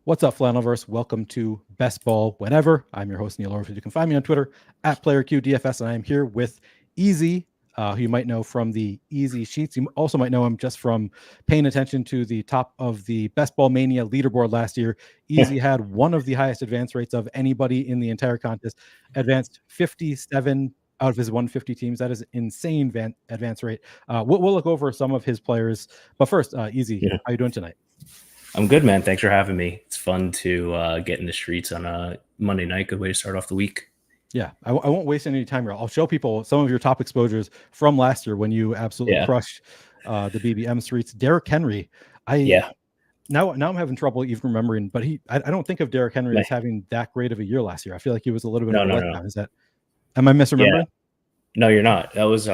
What's up, Flannelverse? Welcome to Best Ball Whenever. I'm your host, Neil Orford. You can find me on Twitter at PlayerQDFS, and I am here with EZ, who you might know from the EZ Sheets. You also might know him just from paying attention to the top of the Best Ball Mania leaderboard last year. EZ had one of the highest advance rates of anybody in the entire contest, advanced 57 out of his 150 teams. That is insane advance rate. We'll look over some of his players. But first, EZ, how are you doing tonight? I'm good, man. Thanks for having me. It's fun to get in the streets on a Monday night. Good way to start off the week. Yeah, I won't waste any time here. I'll show people some of your top exposures from last year when you absolutely crushed the BBM streets. Derrick Henry, now I'm having trouble even remembering, but I don't think of Derrick Henry as having that great of a year last year. I feel like he was a little bit of a letdown. Is that? Am I misremembering? No, you're not. That was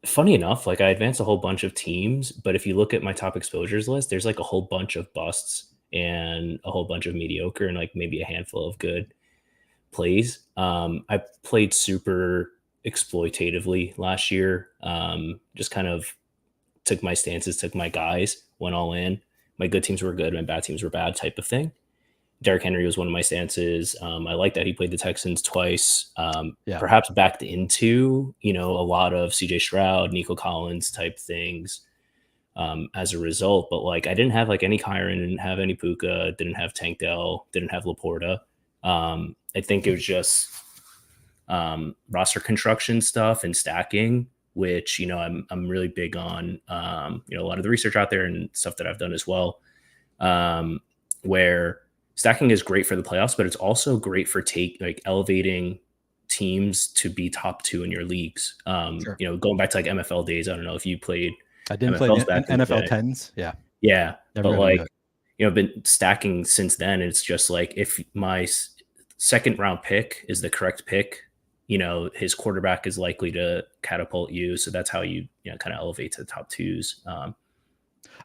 funny enough. Like I advanced a whole bunch of teams, but if you look at my top exposures list, there's like a whole bunch of busts and a whole bunch of mediocre and like maybe a handful of good plays. I played super exploitatively last year. Just kind of took my stances, took my guys, went all in. My good teams were good, my bad teams were bad type of thing. Derrick Henry was one of my stances. I like that he played the Texans twice. Perhaps backed into, a lot of CJ Stroud, Nico Collins type things as a result. But like I didn't have like any Kyron, didn't have any Puka, didn't have Tank Dell, didn't have Laporta. I think it was just roster construction stuff and stacking, which, I'm really big on, a lot of the research out there and stuff that I've done as well, where stacking is great for the playoffs, but it's also great for elevating teams to be top two in your leagues. Going back to like MFL days, I don't know if you played. I didn't play NFL 10s. Yeah. But like, I've been stacking since then. It's just like if my second round pick is the correct pick, his quarterback is likely to catapult you. So that's how you kind of elevate to the top twos.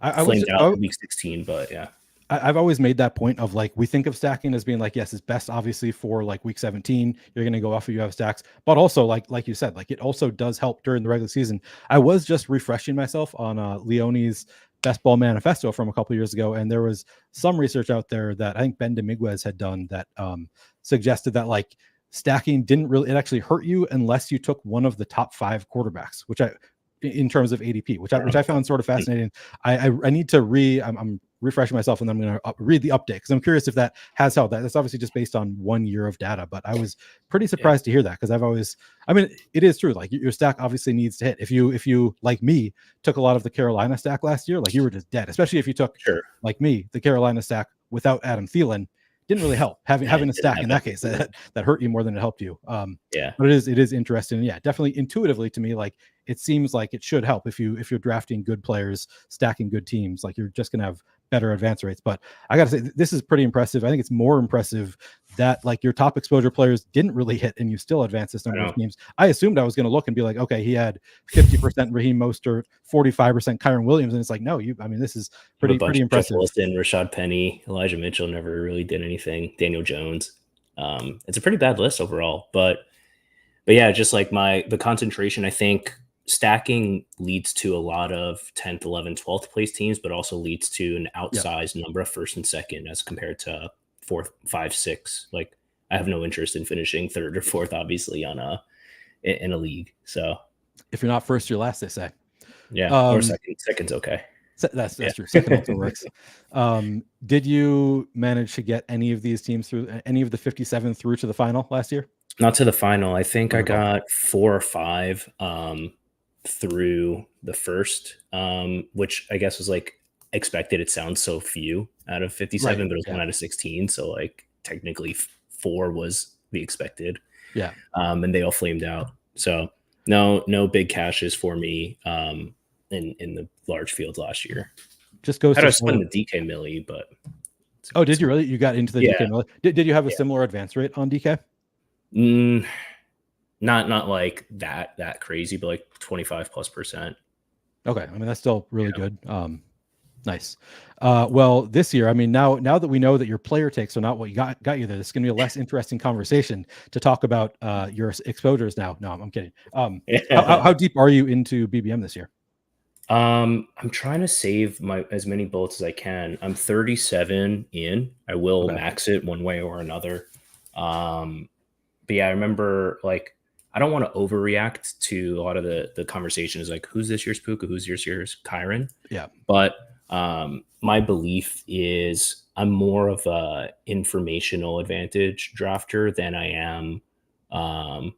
I flamed out in week 16, but yeah. I've always made that point of like, we think of stacking as being like, yes, it's best obviously for like week 17, you're going to go off of you have stacks, but also like you said, like it also does help during the regular season. I was just refreshing myself on Leone's Best Ball Manifesto from a couple of years ago. And there was some research out there that I think Ben Dominguez had done that suggested that like stacking it actually hurt you unless you took one of the top 5 quarterbacks, which in terms of ADP, which I found sort of fascinating. I need to I'm refreshing myself and then I'm going to read the update because I'm curious if that has helped. That's obviously just based on 1 year of data, but I was pretty surprised to hear that because it is true. Like your stack obviously needs to hit. If you like me took a lot of the Carolina stack last year, like you were just dead, especially if you took like me, the Carolina stack without Adam Thielen. Didn't really help having a stack in that case that hurt you more than it helped you. But it is interesting. Yeah, definitely intuitively to me, like it seems like it should help if you're drafting good players, stacking good teams, like you're just gonna have better advance rates. But I gotta say, this is pretty impressive. I think it's more impressive that like your top exposure players didn't really hit and you still advanced this number of teams. I assumed I was going to look and be like, okay, he had 50% Raheem Mostert, 45% Kyron Williams. And it's like, no, this is pretty impressive. Wilson, Rashad Penny, Elijah Mitchell never really did anything. Daniel Jones. It's a pretty bad list overall, but yeah, just like the concentration, I think stacking leads to a lot of 10th, 11th, 12th place teams, but also leads to an outsized number of first and second as compared to 4th, 5, 6. Like I have no interest in finishing 3rd or 4th, obviously in a league. So if you're not first, you're last, they say. Yeah. Or second. Second's okay. That's true. Second also works. Did you manage to get any of these teams through any of the 57 through to the final last year? Not to the final. I think I got 4 or 5 through the first, which I guess was like expected. It sounds so few out of 57, but it was 1 out of 16. So like technically 4 was the expected. Yeah. And they all flamed out. So no big cashes for me in the large field last year. Just goes to spend the DK Millie, but did you really? You got into the DK Millie? Did you have a similar advance rate on DK? Not like that crazy, but like 25+%. Okay. That's still really good. Nice. Well, this year, now that we know that your player takes are not what you got you there, this is going to be a less interesting conversation to talk about your exposures now. No, I'm kidding. How deep are you into BBM this year? I'm trying to save my as many bullets as I can. I'm 37 in. I will Okay. max it one way or another. Um, but yeah, I remember like I don't want to overreact to a lot of the conversation is like who's this year's Puka, who's this year's Kyron. Yeah. But my belief is I'm more of a informational advantage drafter than I am um,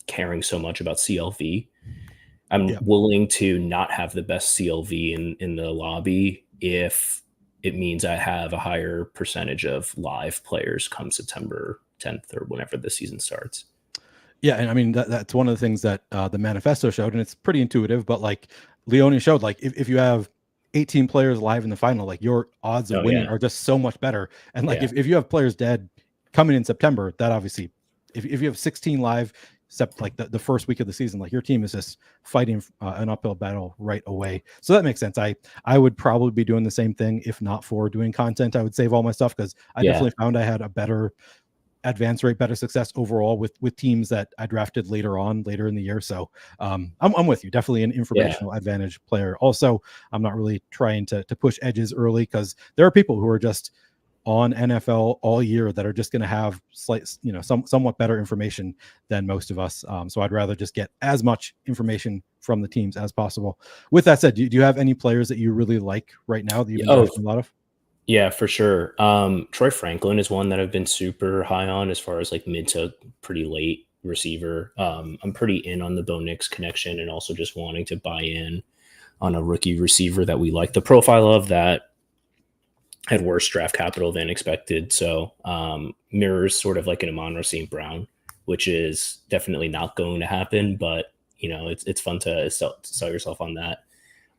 caring so much about CLV. I'm Yeah. willing to not have the best CLV in the lobby if it means I have a higher percentage of live players come September 10th or whenever the season starts. Yeah, and I mean that's one of the things that the manifesto showed, and it's pretty intuitive. But like Leone showed, like if you have 18 players live in the final, like your odds of Oh winning yeah, are just so much better. And like yeah, if you have players dead coming in September, that obviously, if you have 16 live, like the first week of the season, like your team is just fighting an uphill battle right away. So that makes sense. I would probably be doing the same thing if not for doing content. I would save all my stuff because I yeah, definitely found I had a better advance rate, better success overall with teams that I drafted later in the year. So I'm with you. Definitely an yeah, informational advantage player. Also, I'm not really trying to push edges early because there are people who are just on NFL all year that are just going to have somewhat better information than most of us. So I'd rather just get as much information from the teams as possible. With that said, do you have any players that you really like right now that you've been oh drafting a lot of? yeah, for sure. Troy Franklin is one that I've been super high on as far as like mid to pretty late receiver. I'm pretty in on the Bo Nix connection and also just wanting to buy in on a rookie receiver that we like the profile of that had worse draft capital than expected. So mirrors sort of like an Amon St. Brown, which is definitely not going to happen, but you know, it's fun to sell yourself on that.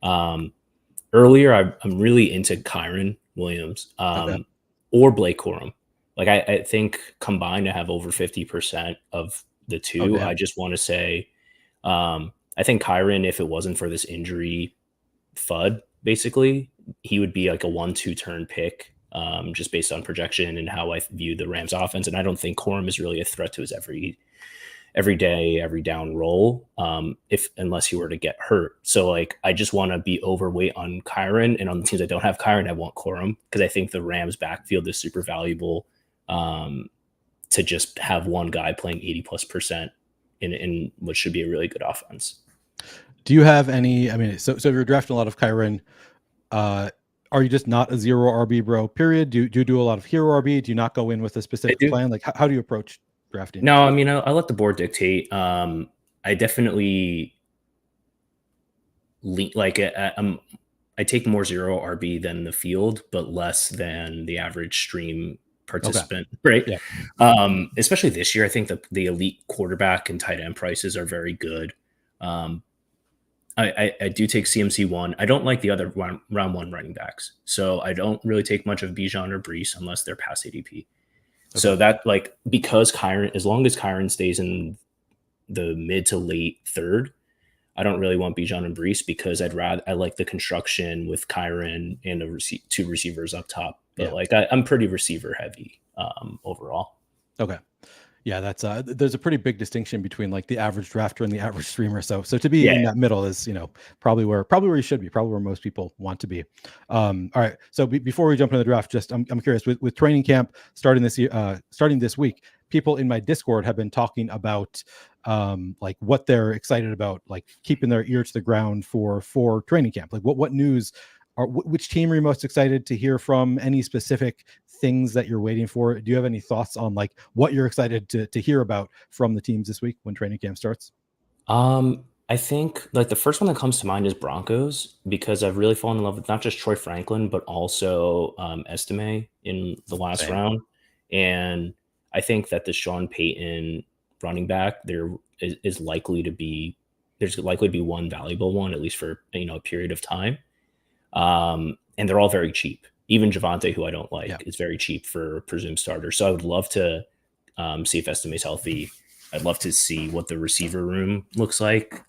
Um, earlier, I'm really into Kyron Williams Okay. or Blake Corum. Like I think combined to have over 50% of the Oh two. I damn. just want to say I think Kyron, if it wasn't for this injury FUD, basically, he would be like a 1-2 turn pick, just based on projection and how I view the Rams offense. And I don't think Corum is really a threat to his every day, every down role, if unless he were to get hurt. So like I just want to be overweight on Kyron, and on the teams I don't have Kyron, I want Corum because I think the Rams backfield is super valuable to just have one guy playing 80+% in what should be a really good offense. Do you have any? I mean, so if you're drafting a lot of Kyron, uh, are you just not a zero RB bro? Period. Do you do a lot of hero RB? Do you not go in with a I specific do. plan? Like how do you approach drafting? No, I mean I let the board dictate. I definitely like I take more zero RB than the field, but less than the average stream Okay. participant, right? Yeah. Especially this year, I think the elite quarterback and tight end prices are very good. Um, I do take CMC one. I don't like the other round one running backs, so I don't really take much of Bijan or Brees unless they're past ADP. Okay. So that like because Kyron, as long as Kyron stays in the mid to late third, I don't really want Bijan and Brees because I like the construction with Kyron and two receivers up top. But Yeah. like I'm pretty receiver heavy overall. Okay. Yeah, that's there's a pretty big distinction between like the average drafter and the average streamer. So to be Yeah, in that middle is, probably where you should be, probably where most people want to be. All right. So before we jump into the draft, just I'm curious with training camp starting this year, starting this week, people in my Discord have been talking about like what they're excited about, like keeping their ear to the ground for training camp. Like what news or which team are you most excited to hear from? Any specific things that you're waiting for? Do you have any thoughts on like what you're excited to hear about from the teams this week when training camp starts? I think like the first one that comes to mind is Broncos because I've really fallen in love with not just Troy Franklin but also Estime in the last Same. round, and I think that the Sean Payton running back there is likely to be there's likely to be one valuable one at least for a period of time, and they're all very cheap. Even Javante, who I don't Yeah. like, is very cheap for presumed starter. So I would love to see if Estime's healthy. I'd love to see what the receiver room looks like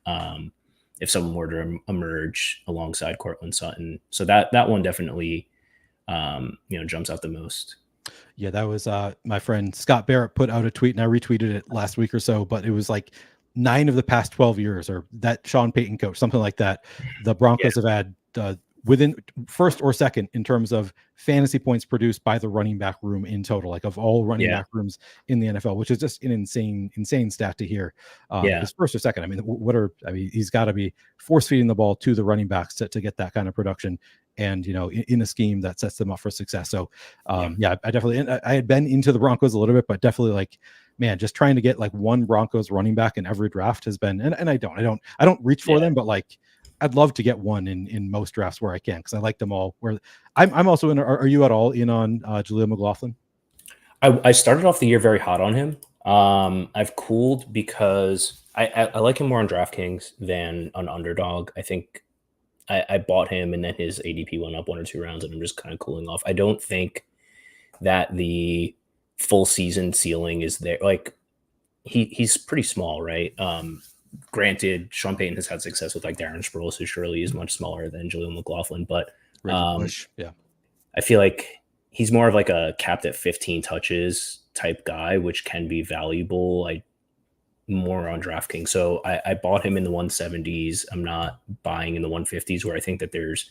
if someone were to emerge alongside Cortland Sutton. So that one definitely jumps out the most. Yeah, that was my friend Scott Barrett put out a tweet and I retweeted it last week or so, but it was like 9 of the past 12 years, or that Sean Payton coach, something like that, the Broncos have had within first or second in terms of fantasy points produced by the running back room in total, like of all running back rooms in the NFL, which is just an insane stat to hear. Because first or second, I mean, he's got to be force feeding the ball to the running backs to get that kind of production, and in a scheme that sets them up for success. So I definitely, I had been into the Broncos a little bit, but definitely, like, man, just trying to get like one Broncos running back in every draft has been, and I don't reach for them, but like, I'd love to get one in most drafts where I can, because I like them all. Where I'm also in. Are you at all in on Jaleel McLaughlin? I started off the year very hot on him. I've cooled because I like him more on DraftKings than on Underdog. I think I bought him and then his ADP went up 1 or 2 rounds, and I'm just kind of cooling off. I don't think that the full season ceiling is there. Like, he's pretty small, right? Granted, Sean Payton has had success with like Darren Sproles, who surely is much smaller than Jaleel McLaughlin, but I feel like he's more of like a capped at 15 touches type guy, which can be valuable. More on DraftKings. So I bought him in the 170s. I'm not buying in the 150s, where I think that there's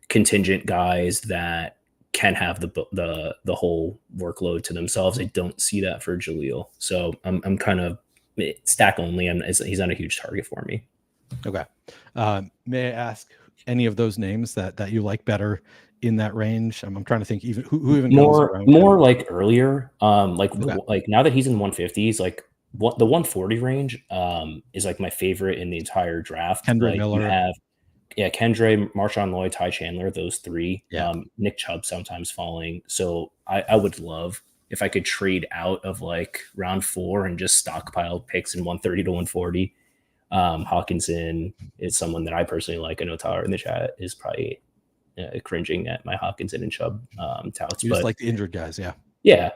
contingent guys that can have the whole workload to themselves. I don't see that for Jaleel. So I'm kind of stack only. He's not a huge target for me. Okay. May I ask any of those names that you like better in that range? I'm trying to think even who even goes around. More like earlier. Like now that he's in 150s, like the 140 range is like my favorite in the entire draft. Kendre like Miller. You have Kendre, Marshawn Lloyd, Ty Chandler, those 3. Yeah. Nick Chubb sometimes falling. So I would love if I could trade out of like round 4 and just stockpile picks in 130 to 140. Hawkinson is someone that I personally like. I know Tyler in the chat is probably cringing at my Hawkinson and Chubb touts. You just like the injured guys, yeah. Yeah.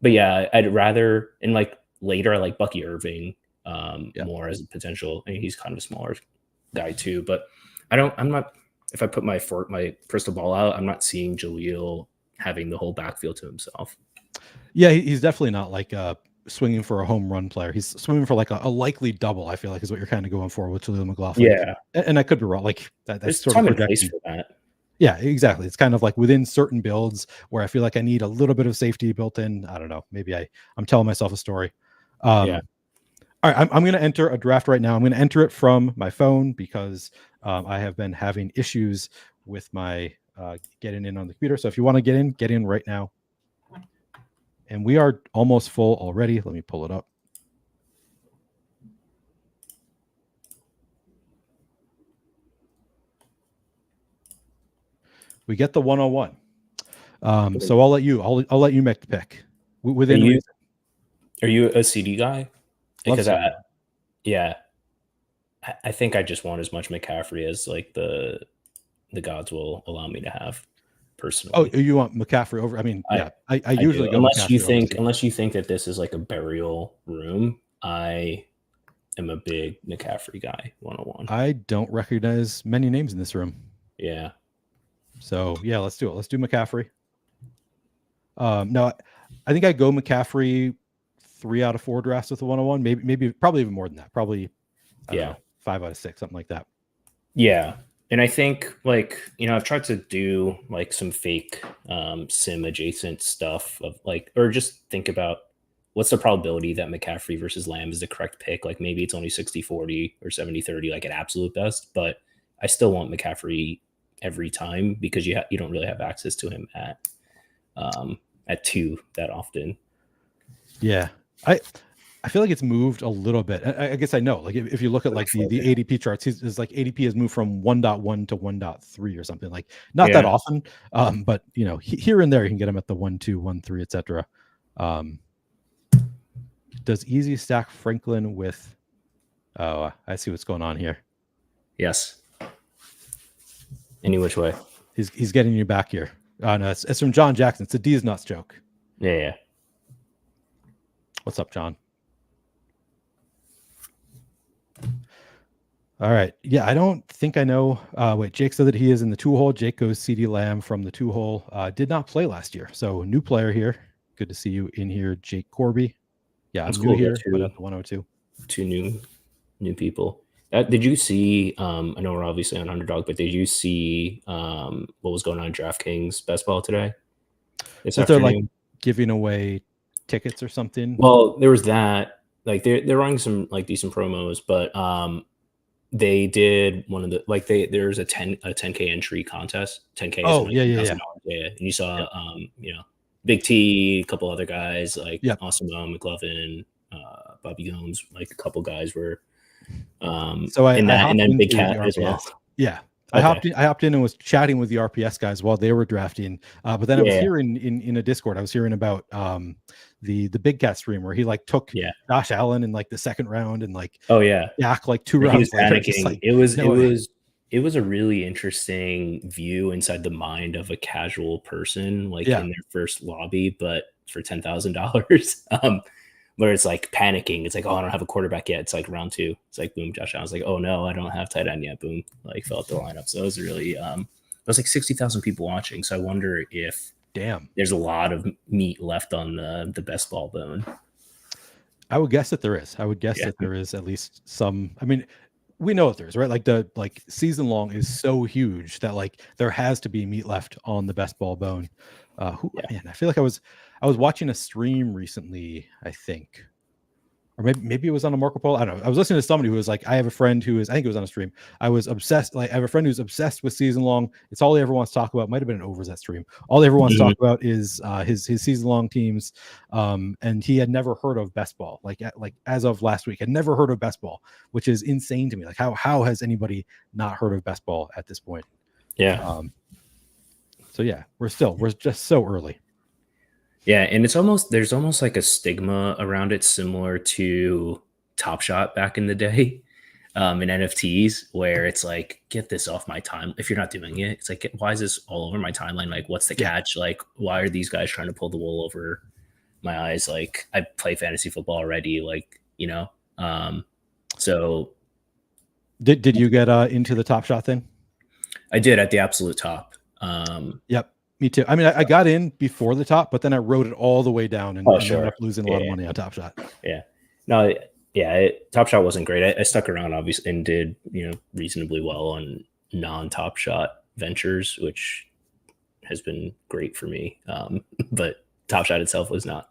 But yeah, I'd rather, and like later I like Bucky Irving more as a potential. I mean, he's kind of a smaller guy too, but I'm not, if I put my crystal ball out, I'm not seeing Jaleel having the whole backfield to himself. Yeah, he's definitely not like swinging for a home run player. He's swinging for like a likely double, I feel like, is what you're kind of going for with Jaleel McLaughlin. Yeah. And I could be wrong. Like that's There's sort time of and place for that. Yeah, exactly. It's kind of like within certain builds where I feel like I need a little bit of safety built in. I don't know. Maybe I'm telling myself a story. All right, I'm going to enter a draft right now. I'm going to enter it from my phone because I have been having issues with my getting in on the computer. So if you want to get in right now. And we are almost full already. Let me pull it up. We get the 101. So I'll let you make the pick. Within reason. Are you a CD guy? Because I think I just want as much McCaffrey as like the gods will allow me to have personally. Oh, you want McCaffrey over? I mean, I usually go unless you think that this is like a burial room. I am a big McCaffrey guy. 101. I don't recognize many names in this room. Yeah. So yeah, let's do it. Let's do McCaffrey. No, I think I go McCaffrey 3 out of 4 drafts with the 101. Maybe probably even more than that. Probably 5 out of 6, something like that. Yeah. And I think, like, I've tried to do like some fake sim adjacent stuff of like, or just think about what's the probability that McCaffrey versus Lamb is the correct pick. Like maybe it's only 60-40 or 70-30, like at absolute best, but I still want McCaffrey every time because you don't really have access to him at 2 that often. Yeah. I feel like it's moved a little bit. I guess I know. Like if you look at like the ADP charts, his like ADP has moved from 1.1 to 1.3 or something. Like not that often, but here and there you can get him at the 1.2, 1.3, etc. Does Easy stack Franklin with? Oh, I see what's going on here. Yes. Any which way. He's getting you back here. No, it's from John Jackson. It's a D's nuts joke. Yeah. What's up, John? All right. Yeah, I don't think I know. Wait, Jake said that he is in the 2-hole. Jake goes CD Lamb from the 2-hole. Did not play last year. So new player here. Good to see you in here, Jake Corby. Yeah, That's I'm new cool. Got here, but at the 102. two new people. Did you see? I know we're obviously on Underdog, but did you see what was going on in DraftKings best ball today this That they're like afternoon? giving away tickets or something. Well, there was that. Like they're running some like decent promos, but they did one of the like there's a 10K entry contest. 10K is a Oh, yeah, yeah, yeah. $19,000. Yeah, and you saw Yep. Big T, a couple other guys like Yep. Awesome McLovin, Bobby Gomes, like a couple guys were So in I that, and hopped then Big into the Cat as well. RPS. Yeah. Okay. I hopped in and was chatting with the RPS guys while they were drafting. But then I was Yeah. hearing in a Discord, I was hearing about the Big Cat stream where he like took Yeah. Josh Allen in like the second round and like Oh yeah. Yak like 2 He was rounds later. Just panicking. like no way. It was a really interesting view inside the mind of a casual person, like Yeah. in their first lobby, but for $10,000. Where it's like panicking. It's like, oh, I don't have a quarterback yet. It's like round 2. It's like boom, Josh Allen's like, oh no, I don't have tight end yet. Boom, like fell out the lineup. So it was really it was like 60,000 people watching. So I wonder if there's a lot of meat left on the best ball bone. I would guess that there is. I would guess that there is at least some. I mean, we know that there's right. Like the season long is so huge that like there has to be meat left on the best ball bone. Man, I feel like I was watching a stream recently, I think. Or maybe it was on a Marco Polo. I don't know. I was listening to somebody who was like, I have a friend who is, I think it was on a stream. I was obsessed. Like, I have a friend who's obsessed with season long. It's all he ever wants to talk about. Might have been an overs that stream. All he ever wants to talk about is his season long teams. And he had never heard of best ball. Like as of last week, had never heard of best ball, which is insane to me. Like how has anybody not heard of best ball at this point? Yeah. So yeah, we're just so early. Yeah, and there's almost like a stigma around it, similar to Top Shot back in the day, in NFTs, where it's like, get this off my time. If you're not doing it, it's like, why is this all over my timeline? Like, what's the catch? Like, why are these guys trying to pull the wool over my eyes? Like, I play fantasy football already. Like, so Did you get into the Top Shot thing? I did at the absolute top. Yep. Me too. I mean, I got in before the top, but then I rode it all the way down and ended up losing a lot of money on Top Shot. Yeah. No, yeah, Top Shot wasn't great. I stuck around, obviously, and did, reasonably well on non-Top Shot ventures, which has been great for me. But Top Shot itself was not.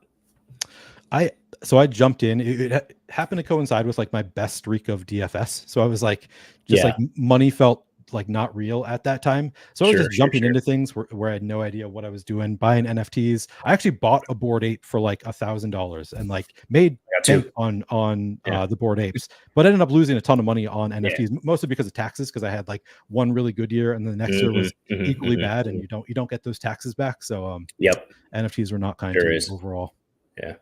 So I jumped in. It happened to coincide with like my best streak of DFS. So I was like, like money felt like not real at that time. So I was just jumping into things where I had no idea what I was doing, buying NFTs. I actually bought a Bored Ape for like $1,000 and like made bank on the Bored Apes, but ended up losing a ton of money on NFTs, mostly because of taxes, because I had like one really good year and the next year was equally bad, and you don't get those taxes back. So NFTs were not kind to me overall. Yeah.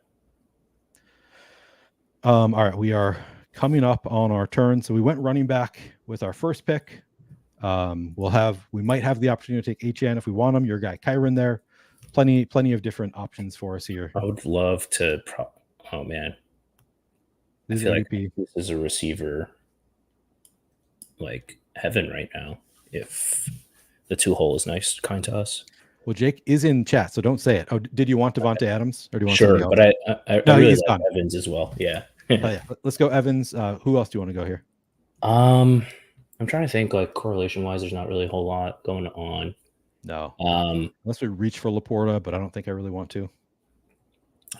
All right, we are coming up on our turn. So we went running back with our first pick. We might have the opportunity to take HN if we want him. Your guy Kyron there. Plenty of different options for us here. I would love to. Oh man, I feel like this is a receiver like heaven right now. If the 2-hole is nice, kind to us. Well, Jake is in chat, so don't say it. Oh, did you want Devontae Adams, or do you want somebody else? But I really he's like gone. Evans as well. Yeah. Yeah. Let's go Evans. Who else do you want to go here? I'm trying to think, like, correlation wise, there's not really a whole lot going on. No. Unless we reach for Laporta, but I don't think I really want to.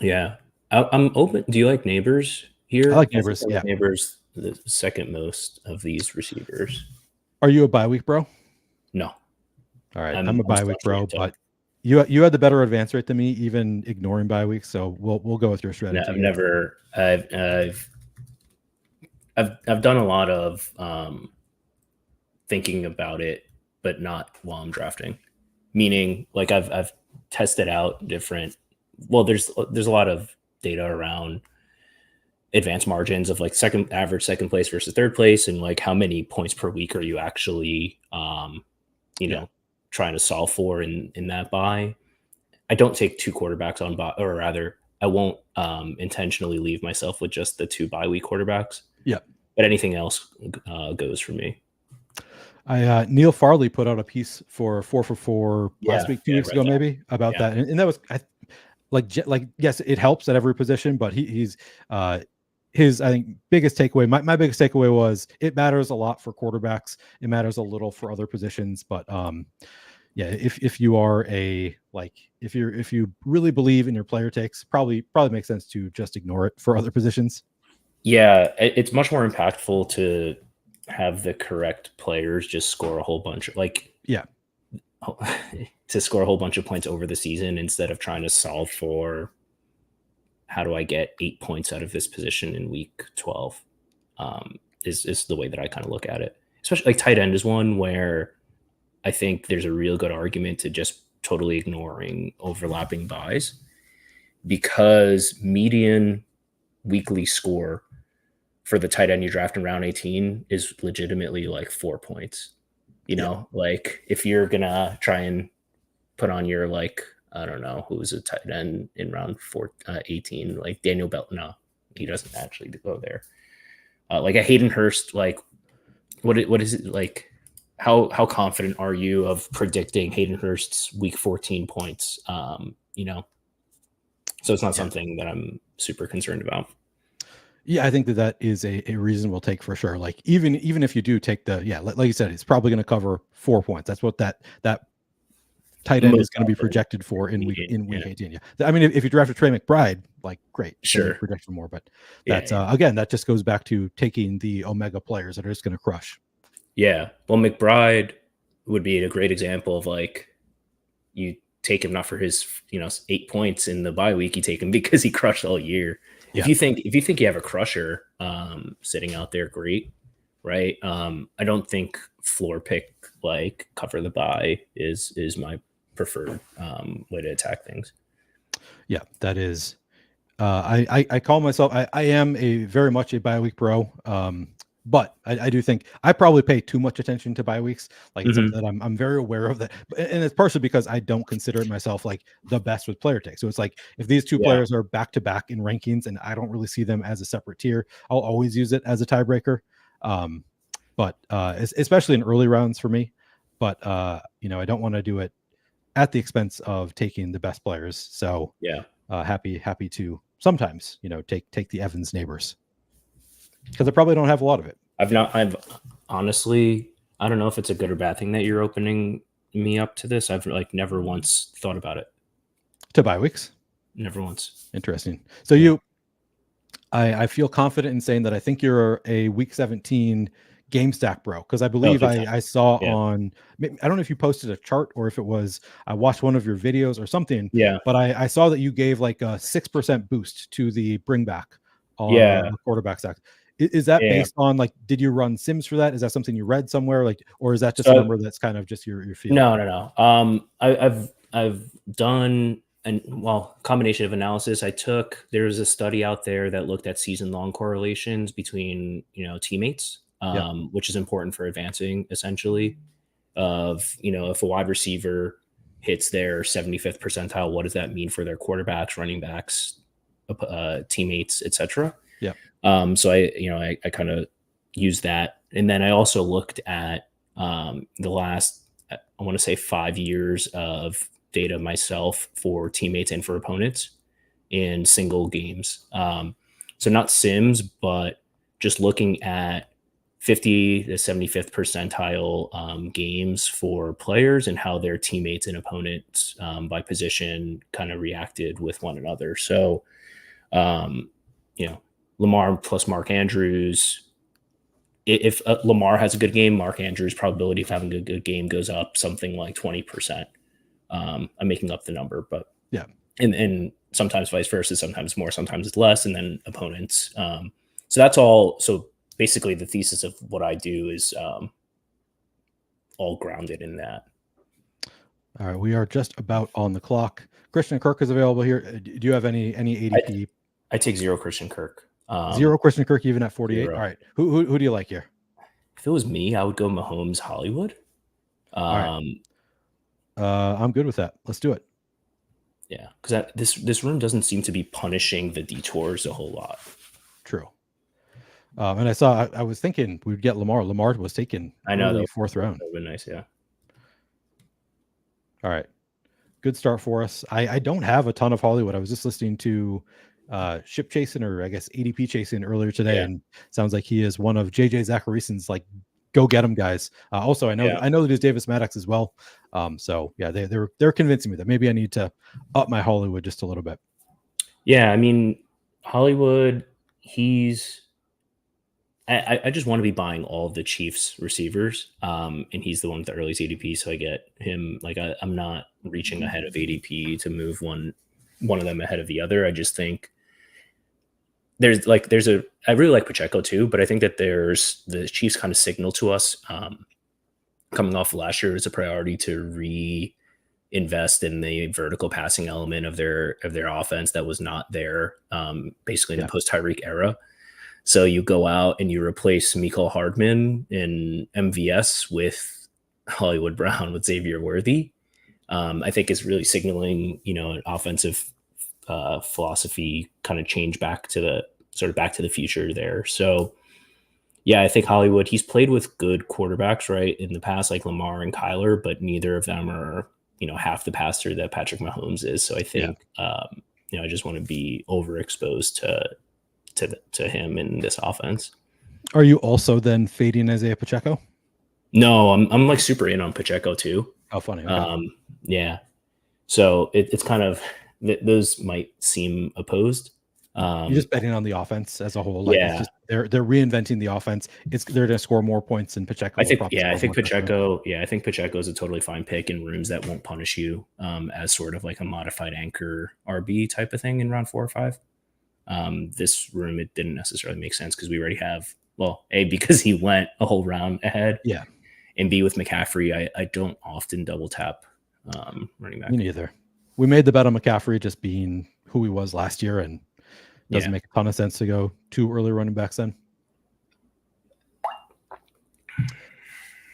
Yeah. I'm open. Do you like Neighbors here? I like Neighbors. Yeah. Neighbors, the second most of these receivers. Are you a bye week bro? No. All right. I'm a bye week bro, but you had the better advance rate than me, even ignoring bye weeks. So we'll go with your strategy. I've done a lot of thinking about it, but not while I'm drafting. Meaning, like, I've tested out different. Well, there's a lot of data around advanced margins of like average second place versus third place, and like how many points per week are you actually trying to solve for in that buy. I don't take 2 quarterbacks on buy, or rather, I won't intentionally leave myself with just the 2 bye week quarterbacks. Yeah, but anything else goes for me. Neil Farley put out a piece for 4 for 4 last week, 2 weeks ago, maybe about that, and that was like yes, it helps at every position, but he's uh his I think biggest takeaway, my biggest takeaway was it matters a lot for quarterbacks. It matters a little for other positions, but yeah, if you are a like if you really believe in your player takes, probably makes sense to just ignore it for other positions. Yeah, it's much more impactful to have the correct players just score a whole bunch of like Yeah. to score a whole bunch of points over the season instead of trying to solve for how do I get 8 points out of this position in week 12. Is the way that I kind of look at it. Especially like tight end is one where I think there's a real good argument to just totally ignoring overlapping buys because median weekly score for the tight end you draft in round 18 is legitimately like 4 points. You know, like if you're gonna try and put on your like I don't know who's a tight end in round 18, like Daniel Bell. No, he doesn't actually go there. Like a Hayden Hurst, like what is it like? How confident are you of predicting Hayden Hurst's week 14 points? You know, so it's not something that I'm super concerned about. Yeah, I think that is a reasonable take for sure. Like even if you do take the like you said, it's probably going to cover 4 points. That's what that tight end is Most going to be often, projected for in week yeah. 18. Yeah, I mean if you drafted Trey McBride, like great, then you Sure. project for more. But Yeah, that's again, that just goes back to taking the omega players that are just going to crush. yeah. Well, McBride would be a great example of like you take him not for his 8 points in the bye week, you take him because he crushed all year. Yeah, If you think you have a crusher sitting out there, great, right? I don't think floor pick like cover the buy is my preferred way to attack things. yeah, that is. I call myself I am a very much a bye week bro. But I do think I probably pay too much attention to bye weeks. Like it's something that I'm very aware of that, and it's partially because I don't consider myself like the best with player take. So it's like if these two Yeah, players are back to back in rankings, and I don't really see them as a separate tier, I'll always use it as a tiebreaker. Um, but especially in early rounds for me. But I don't want to do it at the expense of taking the best players. So yeah. happy to sometimes take the Evans neighbors because I probably don't have a lot of it. I've honestly, I don't know if it's a good or bad thing that you're opening me up to this. I've like never once thought about it. To bye weeks. Never once. Interesting. So Yeah. I feel confident in saying that I think you're a week 17 game stack bro, because I Oh, believe big time. I saw Yeah. on, I don't know if you posted a chart or if it was I watched one of your videos or something, Yeah. but I saw that you gave like a 6% boost to the bring back on Yeah. the quarterback stack. Is that Yeah. based on like did you run sims for that? Is that something you read somewhere, like, or is that just a So number that's kind of just your feel? no, no, no. I've done an combination of analysis. There's a study out there that looked at season long correlations between teammates, Yep. which is important for advancing essentially. Of if a wide receiver hits their 75th percentile, what does that mean for their quarterbacks, running backs, teammates, etc. Yep. So I kind of used that, and then I also looked at the last I want to say 5 years of data myself for teammates and for opponents in single games. So not sims, but just looking at 50 to 75th percentile games for players and how their teammates and opponents by position kind of reacted with one another. So, um, Lamar plus Mark Andrews. If Lamar has a good game, Mark Andrews' probability of having a good game goes up something like 20%. I'm making up the number, but Yeah. and sometimes vice versa, sometimes more, sometimes it's less, and then opponents. So that's all. So basically, the thesis of what I do is all grounded in that. All right, we are just about on the clock. Christian Kirk is available here. Do you have any ADP? I take zero Christian Kirk. Zero Christian Kirk even at 48. Zero. All right, who do you like here? If it was me, I would go Mahomes Hollywood. All right, I'm good with that. Let's do it. Yeah, because this room doesn't seem to be punishing the detours a whole lot. True. And I was thinking we'd get Lamar. Lamar was taken I know early that fourth round. would have been nice. Yeah. All right. good start for us. I don't have a ton of Hollywood. I was just listening to Ship Chasing, or I guess ADP Chasing earlier today, Yeah, and sounds like he is one of JJ Zacharysen's like go get him guys. Also, yeah, I know that he's Davis Maddox as well. So yeah, they're convincing me that maybe I need to up my Hollywood just a little bit. yeah. I mean, Hollywood. He's. I just want to be buying all of the Chiefs receivers, and he's the one with the earliest ADP, so I get him. Like I'm not reaching ahead of ADP to move one of them ahead of the other. I just think there's a I really like Pacheco too, but I think that there's the Chiefs kind of signal to us coming off of last year as a priority to reinvest in the vertical passing element of their offense that was not there basically in Yeah. the post Tyreek era. So you go out and you replace Mecole Hardman in MVS with Hollywood Brown with Xavier Worthy. I think is really signaling, an offensive philosophy kind of change back to the future there. So yeah, I think Hollywood, he's played with good quarterbacks, right, in the past, like Lamar and Kyler, but neither of them are, half the passer that Patrick Mahomes is. So I Yeah. think, I just want to be overexposed to him in this offense. Are you also then fading Isaiah Pacheco? No, I'm like super in on Pacheco too. Oh, funny. Okay. Yeah. So it's kind of those might seem opposed. You're just betting on the offense as a whole. Like it's Yeah, just they're reinventing the offense. They're going to score more points than Pacheco I will think probably yeah, I score think more touchdowns. Pacheco. Yeah, I think Pacheco is a totally fine pick in rooms that won't punish you as sort of like a modified anchor RB type of thing in round 4 or 5. This room it didn't necessarily make sense because we already have A, because he went a whole round ahead, Yeah, and B, with McCaffrey, I don't often double tap running back. me neither. We made the bet on McCaffrey just being who he was last year, and doesn't Yeah. make a ton of sense to go too early running backs then.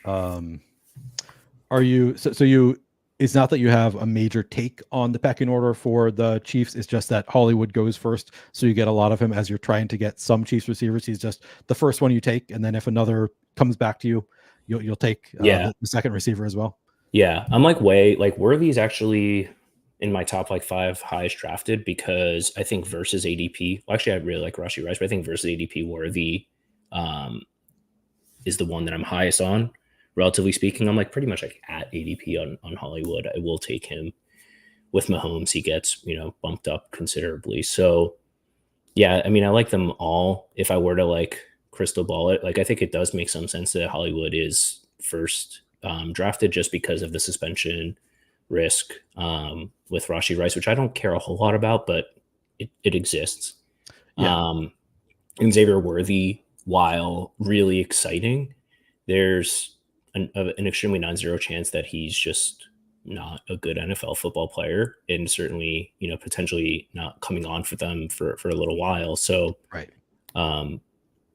Are you so you? It's not that you have a major take on the pecking order for the Chiefs. It's just that Hollywood goes first, so you get a lot of him as you're trying to get some Chiefs receivers. He's just the first one you take, and then if another comes back to you, you'll take Yeah. the second receiver as well. Yeah. I'm like Worthy's actually in my top like 5 highest drafted because I think versus ADP. Well, actually, I really like Rashi Rice, but I think versus ADP Worthy um, is the one that I'm highest on. Relatively speaking, I'm like pretty much like at ADP on Hollywood. I will take him. With Mahomes, he gets, bumped up considerably. So yeah, I mean, I like them all. If I were to like crystal ball it, like I think it does make some sense that Hollywood is first drafted just because of the suspension risk with Rashi Rice, which I don't care a whole lot about, but it exists. Yeah. And Xavier Worthy, while really exciting, there's an extremely non-zero chance that he's just not a good NFL football player, and certainly, potentially not coming on for them for a little while. So, Right.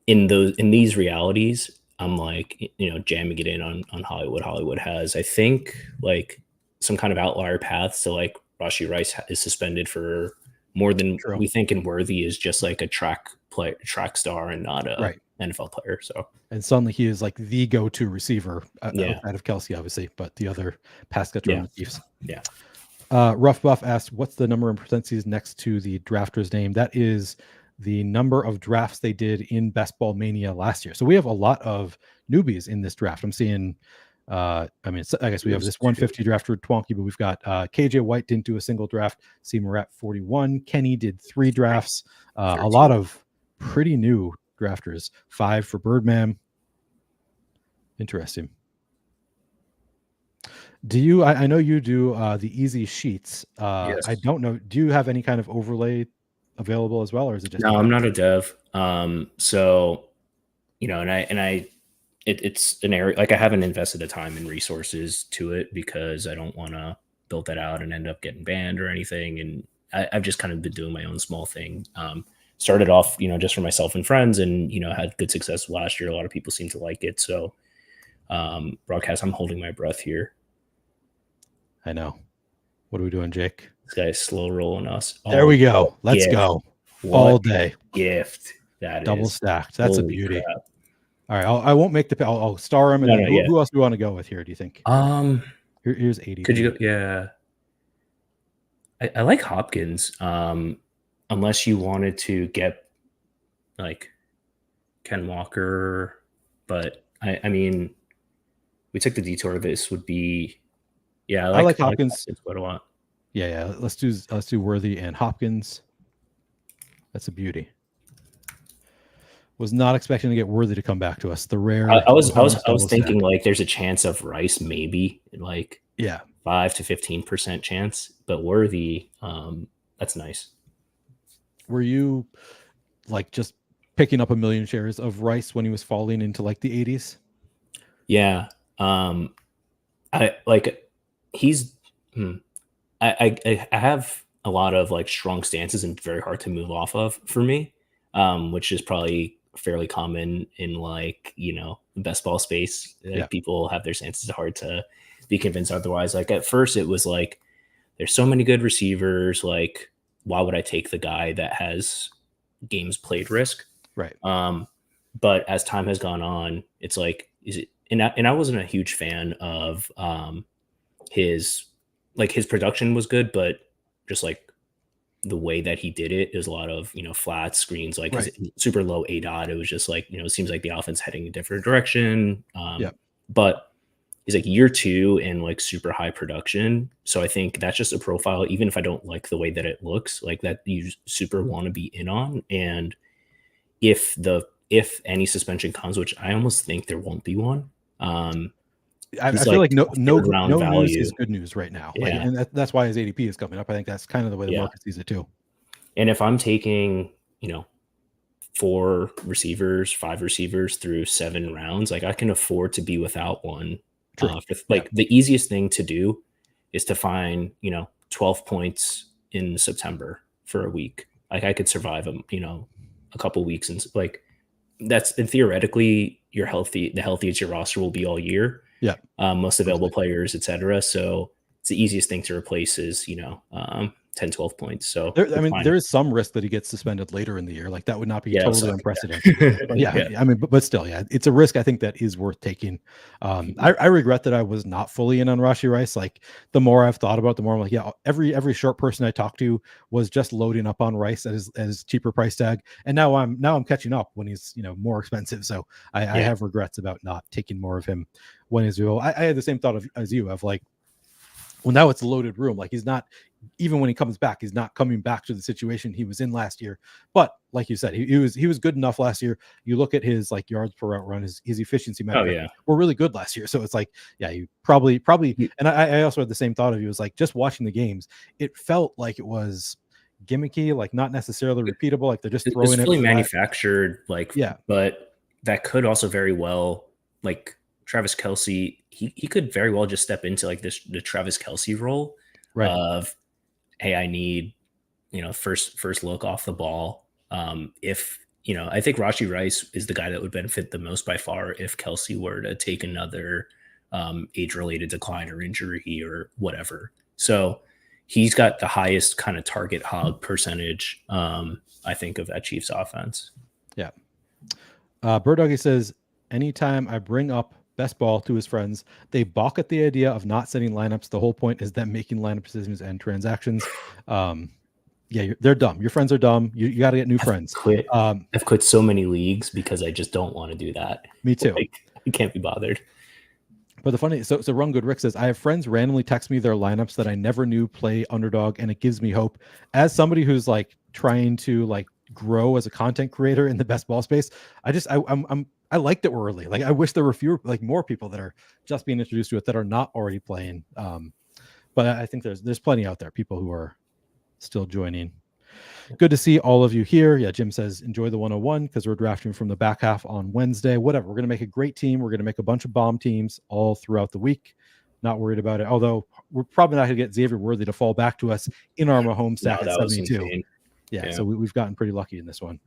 In these realities, I'm like, jamming it in on Hollywood. Hollywood has, I think, like some kind of outlier path. So like Rashi Rice is suspended for more than True. we think, and Worthy is just like a track star and not a Right. NFL player. So And suddenly he is like the go-to receiver Yeah. outside of Kelsey, obviously, but the other pass catcher on Yeah. the Chiefs. Yeah. Rough Buff asked, what's the number in parentheses next to the drafter's name? That is the number of drafts they did in Ball Mania last year. So we have a lot of newbies in this draft. I'm seeing, I guess we have this 150 drafter Twonky, but we've got KJ White didn't do a single draft. Seymour at 41. Kenny did 3 drafts. A lot of pretty new drafters. 5 for Birdman. Interesting. Do you? I know you do the easy sheets. Yes. I don't know. Do you have any kind of overlay available as well, or is it just? No, I'm not a dev. So, it's an area like I haven't invested the time and resources to it because I don't want to build that out and end up getting banned or anything. And I've just kind of been doing my own small thing. Started off, just for myself and friends, and had good success last year. A lot of people seem to like it. So, broadcast, I'm holding my breath here. I know. What are we doing, Jake? This guy's slow rolling us. There we go. Let's go. All day. Gift. That double is stacked. That's a holy beauty. crap. All right. I won't make the. I'll star him. And then who else do you want to go with here? Do you think? Here's 80. Could you? Yeah. I like Hopkins, unless you wanted to get like Ken Walker, but I mean, we took the detour. This would be, yeah, I like I like Hopkins. Hopkins quite a lot. Yeah. Let's do Worthy and Hopkins. That's a beauty. Was not expecting to get Worthy to come back to us. The rare I was double stack. thinking like there's a chance of Rice maybe like Yeah. 5 to 15% chance, but Worthy, that's nice. Were you like just picking up a million shares of Rice when he was falling into like the 80s? Yeah. I like he's I have a lot of like strong stances and very hard to move off of for me, which is probably fairly common in like, you know, the best ball space. Like Yeah. people have their stances hard to be convinced otherwise. Like at first it was like there's so many good receivers, like why would I take the guy that has games played risk? Right. But as time has gone on, it's like, is it, and I wasn't a huge fan of his, like his production was good, but just like the way that he did it is a lot of, you know, flat screens, like his Right. super low A dot. It was just like, you know, it seems like the offense heading a different direction. Yeah. But he's like year 2 and like super high production. So I think that's just a profile, even if I don't like the way that it looks, like that you super want to be in on. And if any suspension comes, which I almost think there won't be one, I he's feel like like no a no third round no news value. is good news right now. Like, Yeah. and that's why his ADP is coming up. I think that's kind of the way the Yeah. market sees it too. And if I'm taking, you know, 4 receivers, 5 receivers through 7 rounds, like I can afford to be without one. True. Like the easiest thing to do is to find, you know, 12 points in September for a week. Like I could survive them, you know, a couple weeks, and like that's, and theoretically you're healthy. The healthiest your roster will be all year. Yeah. Most available players, etc. So it's the easiest thing to replace is, you know, 10, 12 points. So I it's mean, fine. there is some risk that he gets suspended later in the year. Like that would not be Yeah, totally so unprecedented. But yeah, yeah. I mean, but still, yeah, it's a risk I think that is worth taking. I regret that I was not fully in on Rashi Rice. Like the more I've thought about, it, the more I'm like, yeah, every short person I talked to was just loading up on Rice at his cheaper price tag, and now I'm catching up when he's, you know, more expensive. So I Yeah. have regrets about not taking more of him when he's available. I had the same thought as you of like, well, now it's a loaded room. Like he's not, even when he comes back, he's not coming back to the situation he was in last year. But like you said, he was good enough last year. You look at his like yards per route run, his efficiency Oh metrics yeah. were really good last year. So it's like, yeah, you probably, You- and I also had the same thought of you. Was like just watching the games, it felt like it was gimmicky, like not necessarily repeatable. Like they're just It's throwing it fully flat. manufactured, like, Yeah, but that could also very well, like Travis Kelsey, he could very well just step into like the Travis Kelsey role right. of, hey, I need, you know, first look off the ball. If, you know, I think Rashi Rice is the guy that would benefit the most by far if Kelsey were to take another age related decline or injury or whatever. So he's got the highest kind of target hog percentage, I think, of that Chiefs offense. Yeah. Bird Doggy says, anytime I bring up best ball to his friends, they balk at the idea of not setting lineups. The whole point is them making lineup decisions and transactions. Yeah, they're dumb. Your friends are dumb. You got to get new friends. I've quit so many leagues because I just don't want to do that. Me too. Like, I can't be bothered. But the funny, so Run Good Rick says, I have friends randomly text me their lineups that I never knew play Underdog, and it gives me hope. As somebody who's like trying to like grow as a content creator in the best ball space, I like that we're early. Like I wish there were more people that are just being introduced to it that are not already playing. But I think there's plenty out there, people who are still joining. Good to see all of you here. Yeah, Jim says enjoy the 101 because we're drafting from the back half on Wednesday. Whatever. We're going to make a great team. We're going to make a bunch of bomb teams all throughout the week. Not worried about it. Although we're probably not going to get Xavier Worthy to fall back to us in our Mahomes stack at 72. Yeah, so we've gotten pretty lucky in this one.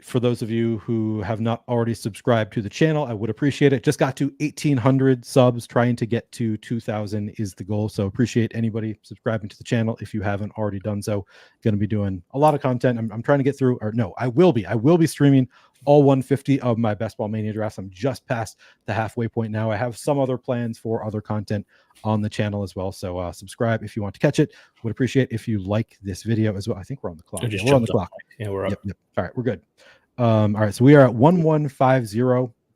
For those of you who have not already subscribed to the channel, I would appreciate it. Just got to 1,800 subs. Trying to get to 2,000 is the goal. So appreciate anybody subscribing to the channel if you haven't already done so. Going to be doing a lot of content. I'm trying to get through, or no, I will be streaming all 150 of my best ball mania drafts. I'm just past the halfway point now. I have some other plans for other content on the channel as well. So subscribe if you want to catch it. Would appreciate if you like this video as well. I think we're on the clock. I Yeah, just we're on the jumped on. clock. Yeah, we're up. Yep. All right, we're good. All right, so we are at 1150.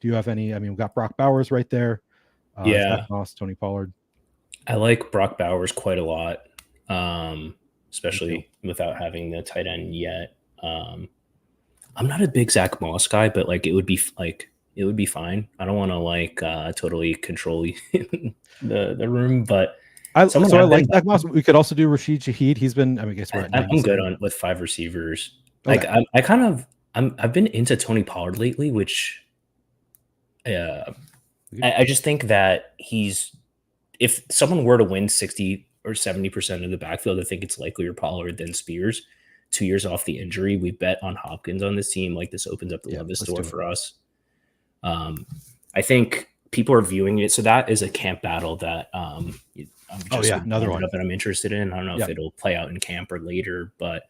Do you have any? I mean, we've got Brock Bowers right there. Yeah. Zach Moss, Tony Pollard. I like Brock Bowers quite a lot, Me too. especially without having the tight end yet. I'm not a big Zach Moss guy, but like it would be fine. I don't want to like totally control the room, but I someone so I I've like been Zach Moss. We could also do Rashid Shaheed. He's been. I mean, I guess we're at I'm good 97. on with 5 receivers. Okay. Like I've been into Tony Pollard lately, which I just think that if someone were to win 60 or 70% of the backfield, I think it's likelier Pollard than Spears. 2 years off the injury, we bet on Hopkins on this team. Like this opens up the Levis door for us. I think people are viewing it. So that is a camp battle that I'm just another one that I'm interested in. I don't know if it'll play out in camp or later, but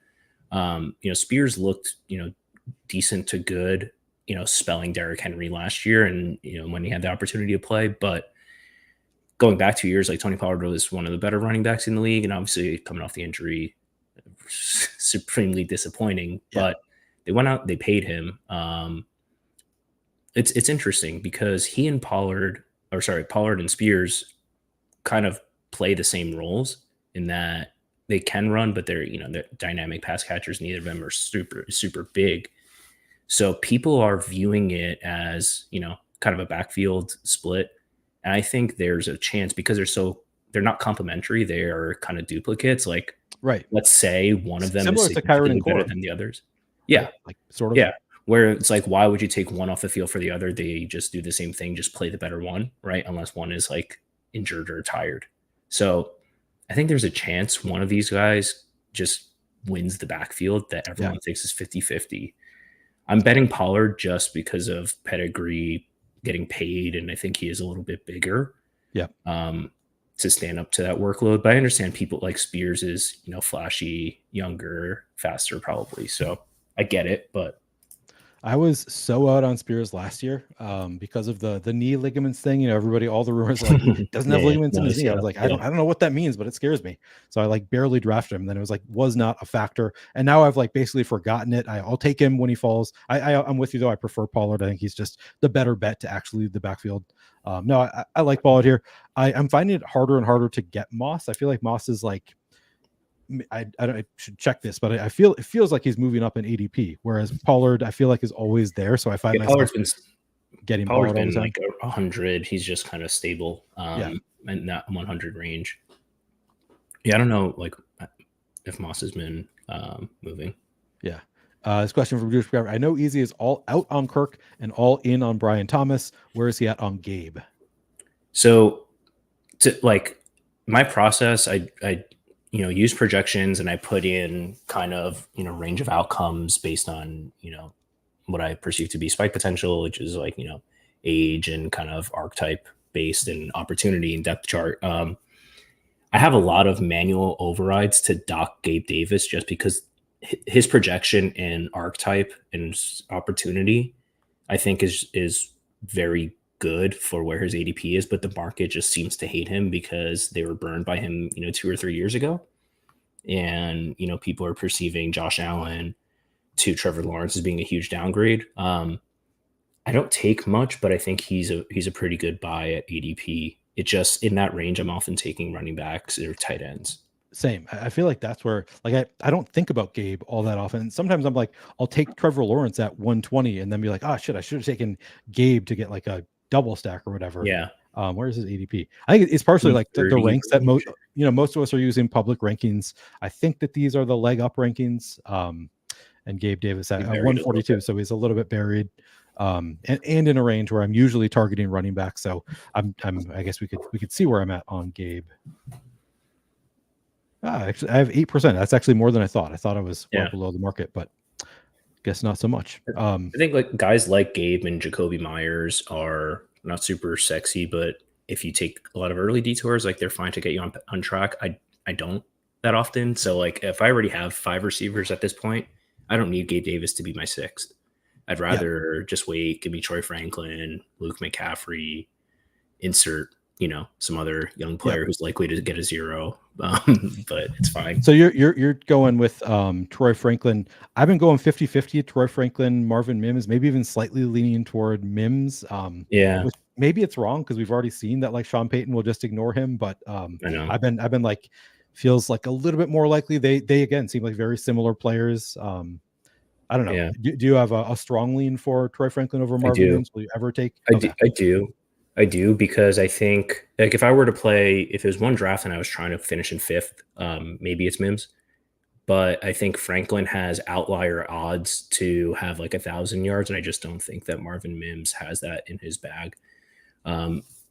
Spears looked, decent to good, spelling Derrick Henry last year and, when he had the opportunity to play. But going back 2 years, like Tony Pollard was one of the better running backs in the league. And obviously coming off the injury, supremely disappointing, but they went out, they paid him. It's interesting because he and Pollard and Spears kind of play the same roles in that they can run, but they're dynamic pass catchers. Neither of them are super big. So people are viewing it as, kind of a backfield split. And I think there's a chance because they're not complementary. They are kind of duplicates. Like, right. Let's say one of them similar is to Kyron and better Core than the others. Yeah. Right? Like sort of. Yeah. Where it's like, why would you take one off the field for the other? They just do the same thing, just play the better one, right? Unless one is like injured or tired. So I think there's a chance one of these guys just wins the backfield that everyone thinks is 50-50. I'm betting Pollard just because of pedigree, getting paid, and I think he is a little bit bigger. Yeah. To stand up to that workload. But I understand people like Spears is, flashy, younger, faster, probably. So I get it, but I was so out on Spears last year because of the knee ligaments thing. Everybody, all the rumors like doesn't have ligaments in his knee. I was like, I don't know what that means, but it scares me. So I like barely drafted him. And then it was like was not a factor. And now I've like basically forgotten it. I'll take him when he falls. I'm with you though. I prefer Pollard. I think he's just the better bet to actually lead the backfield. No, I like Pollard here. I'm finding it harder and harder to get Moss. I feel like Moss is like. I should check this, but it feels like he's moving up in ADP, whereas Pollard I feel like is always there. So I find myself getting Pollard all the time. Like 100. He's just kind of stable, in that 100 range. Yeah, I don't know, like if Moss has been moving. Yeah. This question from Jewish Grabber. I know EZ is all out on Kirk and all in on Brian Thomas. Where is he at on Gabe? So, to like my process, I use projections and I put in kind of, range of outcomes based on, what I perceive to be spike potential, which is like, age and kind of archetype based and opportunity and depth chart. I have a lot of manual overrides to dock Gabe Davis just because his projection and archetype and opportunity, I think is very good for where his ADP is, but the market just seems to hate him because they were burned by him, 2 or 3 years ago. And, people are perceiving Josh Allen to Trevor Lawrence as being a huge downgrade. I don't take much, but I think he's a pretty good buy at ADP. It just in that range, I'm often taking running backs or tight ends. Same. I feel like that's where like I don't think about Gabe all that often. Sometimes I'm like, I'll take Trevor Lawrence at 120 and then be like, oh shit, I should have taken Gabe to get like a double stack or whatever. Yeah. Where's his ADP? I think it's partially like the ranks that most of us are using public rankings. I think that these are the leg up rankings. And Gabe Davis at 142, so he's a little bit buried. And in a range where I'm usually targeting running back. So I guess we could see where I'm at on Gabe. Actually, I have 8%. That's actually more than I thought. I thought I was well below the market, but guess not so much. I think like guys like Gabe and Jacoby Myers are not super sexy, but if you take a lot of early detours, like they're fine to get you on track. I don't that often. So like if I already have 5 receivers at this point, I don't need Gabe Davis to be my 6th. I'd rather just wait, give me Troy Franklin, Luke McCaffrey, insert, some other young Yep. player who's likely to get a 0. But it's fine. So you're going with Troy Franklin. I've been going 50-50, Troy Franklin, Marvin Mims, maybe even slightly leaning toward Mims. Yeah, Which maybe it's wrong because we've already seen that like Sean Payton will just ignore him, but I know. I've been like feels like a little bit more likely. They again seem like very similar players. I don't know. Yeah, Do you have a strong lean for Troy Franklin over I Marvin do. Mims? Will you ever take? I do. Okay, I do. I do because I think like if I were to play, if it was one draft and I was trying to finish in fifth, maybe it's Mims. But I think Franklin has outlier odds to have like 1,000 yards, and I just don't think that Marvin Mims has that in his bag.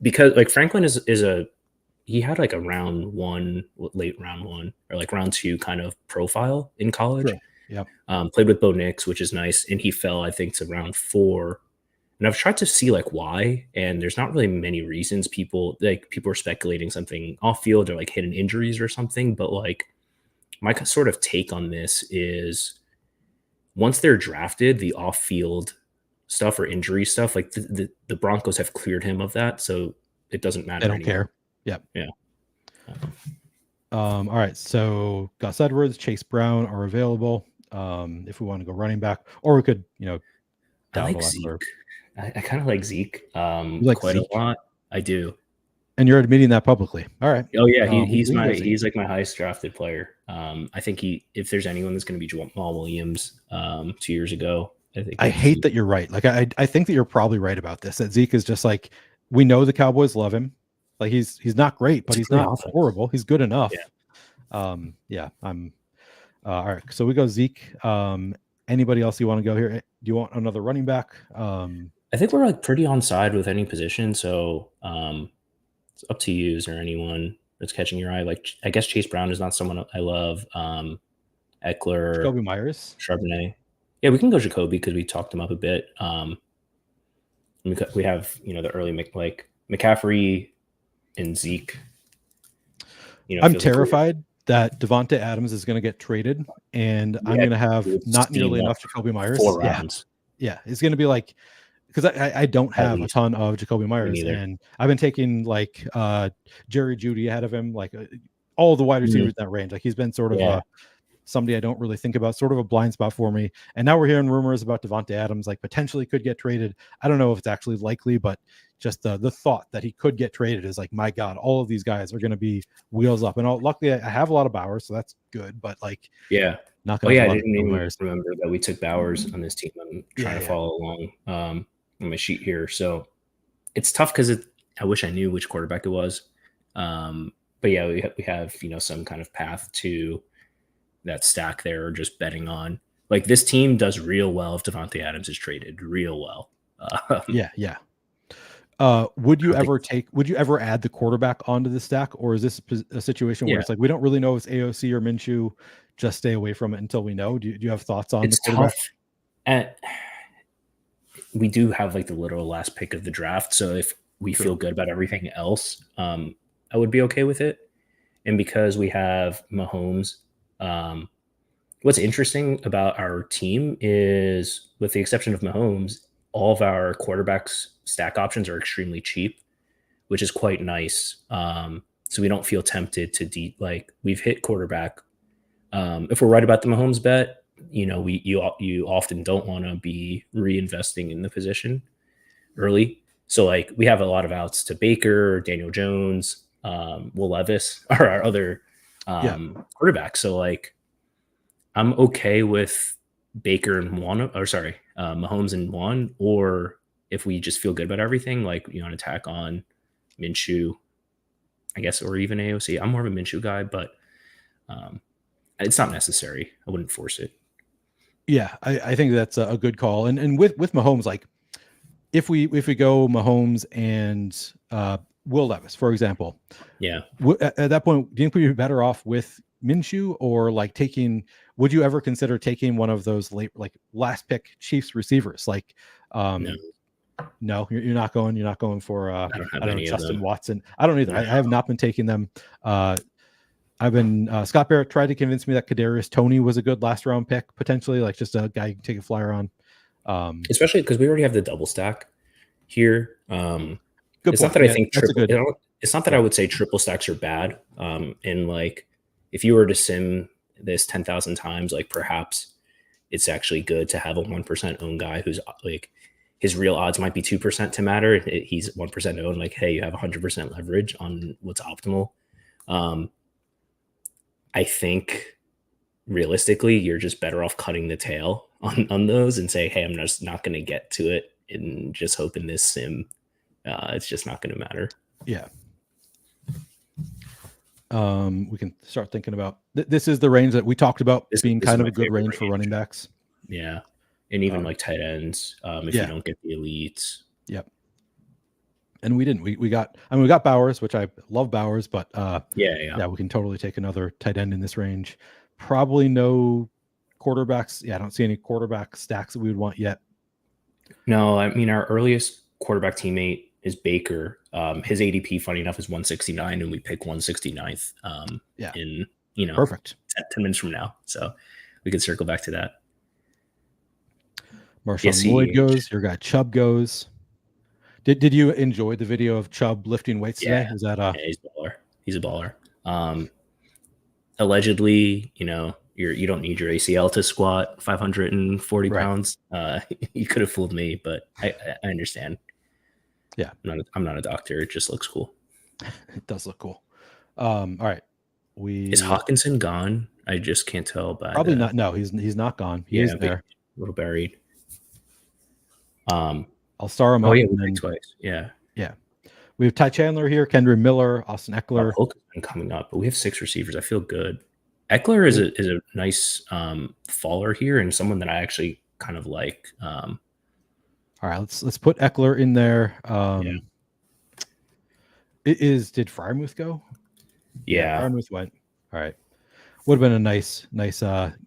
Because like Franklin he had like a round one, late round one, or like round two kind of profile in college. true. Yeah, Played with Bo Nix, which is nice, and he fell, I think, to round 4. And I've tried to see like why, and there's not really many reasons. People are speculating something off field or like hidden injuries or something, but like my sort of take on this is once they're drafted, the off field stuff or injury stuff, like the Broncos have cleared him of that, so it doesn't they matter don't anymore. care. Yep. Yeah. All right. So Gus Edwards, Chase Brown are available. If we want to go running back, or we could, I down like a lot Zeke. for I kind of like Zeke you like quite Zeke, a lot. I do. and you're admitting that publicly. All right. Oh yeah, We can go Zeke. he's like my highest drafted player. I think if there's anyone that's going to be Jamal Williams 2 years ago, I think I it's hate Zeke. that you're right. Like I think that you're probably right about this. That Zeke is just like we know the Cowboys love him. Like he's not great, but It's a he's great not offense. horrible. He's good enough. Yeah. Yeah. I'm all right. So we go Zeke. Anybody else you want to go here? Do you want another running back? I think we're like pretty on side with any position, so it's up to you. Is there anyone that's catching your eye? Like I guess Chase Brown is not someone I love. Eckler, Jacoby Myers. Charbonnet. Yeah, we can go Jacoby because we talked him up a bit. We have the early McCaffrey and Zeke. I'm terrified that Devonta Adams is going to get traded, and I'm going to have not nearly enough Jacoby Myers. 4 rounds. Yeah, it's going to be like because I don't have a ton of Jacoby Myers, and I've been taking like Jerry Jeudy ahead of him, like all the wide receivers in that range. Like he's been sort of somebody I don't really think about, sort of a blind spot for me. And now we're hearing rumors about Devonta Adams, like potentially could get traded. I don't know if it's actually likely, but just the thought that he could get traded is like, my God, all of these guys are going to be wheels up. And luckily I have a lot of Bowers, so that's good. But like, not going to. I didn't even remember that we took Bowers on this team. I'm trying to follow along on my sheet here. So it's tough because I wish I knew which quarterback it was. But yeah, we have some kind of path to that stack there, or just betting on like this team does real well if Devontae Adams is traded real well. Yeah. Would you ever add the quarterback onto the stack, or is this a situation where it's like we don't really know if it's AOC or Minshew, just stay away from it until we know? Do you have thoughts on the quarterback? Tough. We do have like the literal last pick of the draft, so if we feel good about everything else, I would be okay with it. And because we have Mahomes, what's interesting about our team is, with the exception of Mahomes, all of our quarterbacks stack options are extremely cheap, which is quite nice. So we don't feel tempted to we've hit quarterback. If we're right about the Mahomes bet, you often don't want to be reinvesting in the position early. So like we have a lot of outs to Baker, Daniel Jones, Will Levis are our other quarterbacks. So like I'm okay with Baker and Mahomes and one, or if we just feel good about everything, like an attack on Minshew, I guess, or even AOC. I'm more of a Minshew guy, but it's not necessary. I wouldn't force it. Yeah, I think that's a good call. And with Mahomes, like if we go Mahomes and Will Levis, for example, at that point, do you think we'd be better off with Minshew, or like would you ever consider taking one of those last pick Chiefs receivers? Like, no, you're not going for I don't know, Justin Watson. I don't either. No. I have not been taking them. I've been Scott Barrett tried to convince me that Kadarius Toney was a good last round pick, potentially, like just a guy you can take a flyer on. Especially because we already have the double stack here. Good It's not point. that I Yeah, think that's a good. it's not that I Yeah, would say triple stacks are bad. And like if you were to sim this 10,000 times, like perhaps it's actually good to have a 1% own guy who's like his real odds might be 2% to matter. He's 1% own. Like, hey, you have 100% leverage on what's optimal. Um, I think realistically, you're just better off cutting the tail on those and say, hey, I'm just not going to get to it and just hoping this sim, it's just not going to matter. yeah. We can start thinking about this is the range that we talked about being This is kind of my a good favorite range for running backs. Yeah. And even Um, like tight ends, if you yeah, don't get the elites. yep. And we didn't. We got. I mean, we got Bowers, which I love Bowers, but Yeah. yeah, we can totally take another tight end in this range. Probably no quarterbacks. Yeah, I don't see any quarterback stacks that we would want yet. No, I mean, our earliest quarterback teammate is Baker. His ADP, funny enough, is 169, and we pick 169th Yeah, in, perfect. 10 minutes from now. So we can circle back to that. Yeah, Marshawn Lloyd CEH. goes. Your guy Chubb goes. Did you enjoy the video of Chubb lifting weights Yeah. today? Was that Yeah, he's a baller. He's a baller. Allegedly, you don't need your ACL to squat 540 right? pounds. You could have fooled me, but I understand. Yeah, I'm not a doctor. It just looks cool. it does look cool. All right, Is we Hawkinson gone? I just can't tell by probably the not. No, he's not gone. He is yeah, but there. a little buried. Um. I'll star him Oh up, yeah, we and picked then twice. Yeah. yeah, we have Ty Chandler here, Kendra Miller, Austin Oh, Eckler. Polk has been coming up, but we have 6 receivers. I feel good. Eckler is a nice faller here and someone that I actually kind of like. All right, let's put Eckler in there. Yeah. Did Fryermuth go? Yeah, Yeah. Fryermuth went. All right. Would have been a nice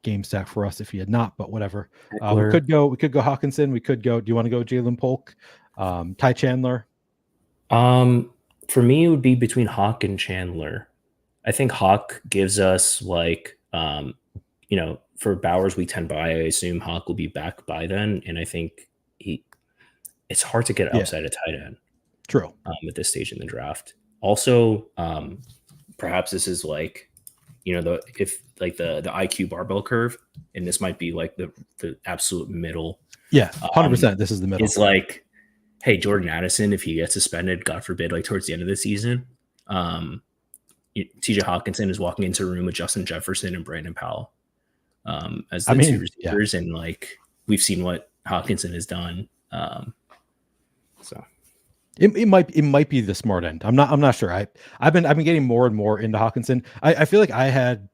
game stack for us if he had not, but whatever. We Eckler. could go Hawkinson. We could go. Do you want to go Jalen Polk? Ty Chandler? For me, it would be between Hawk and Chandler. I think Hawk gives us like, for Bowers week 10 by, I assume Hawk will be back by then. And I think it's hard to get Yeah, upside at tight end true. at this stage in the draft. Also, perhaps this is like, the IQ barbell curve, and this might be like the absolute middle. Yeah, 100%. This is the middle. It's like, hey, Jordan Addison, if he gets suspended, God forbid, like towards the end of the season, TJ Hawkinson is walking into a room with Justin Jefferson and Brandon Powell as the two receivers, and like we've seen what Hawkinson has done. So it might be the smart end. I'm not sure. I've been getting more and more into Hawkinson. I feel like I had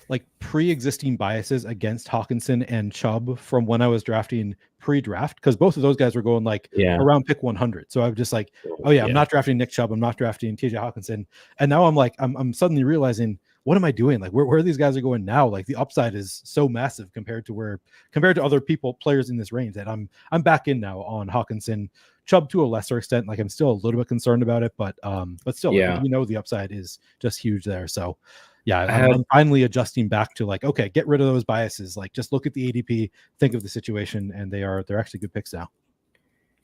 like pre-existing biases against Hawkinson and Chubb from when I was drafting pre-draft, because both of those guys were going like around pick 100. So I was just like, oh yeah, I'm not drafting Nick Chubb, I'm not drafting TJ Hawkinson. And now I'm like, I'm suddenly realizing, what am I doing? Like where these guys are going now? Like the upside is so massive compared to other players in this range, that I'm back in now on Hawkinson. Chubb to a lesser extent. Like I'm still a little bit concerned about it, but still, like, the upside is just huge there. So yeah, I'm finally adjusting back to like, okay, get rid of those biases. Like just look at the ADP, think of the situation, and they're actually good picks now.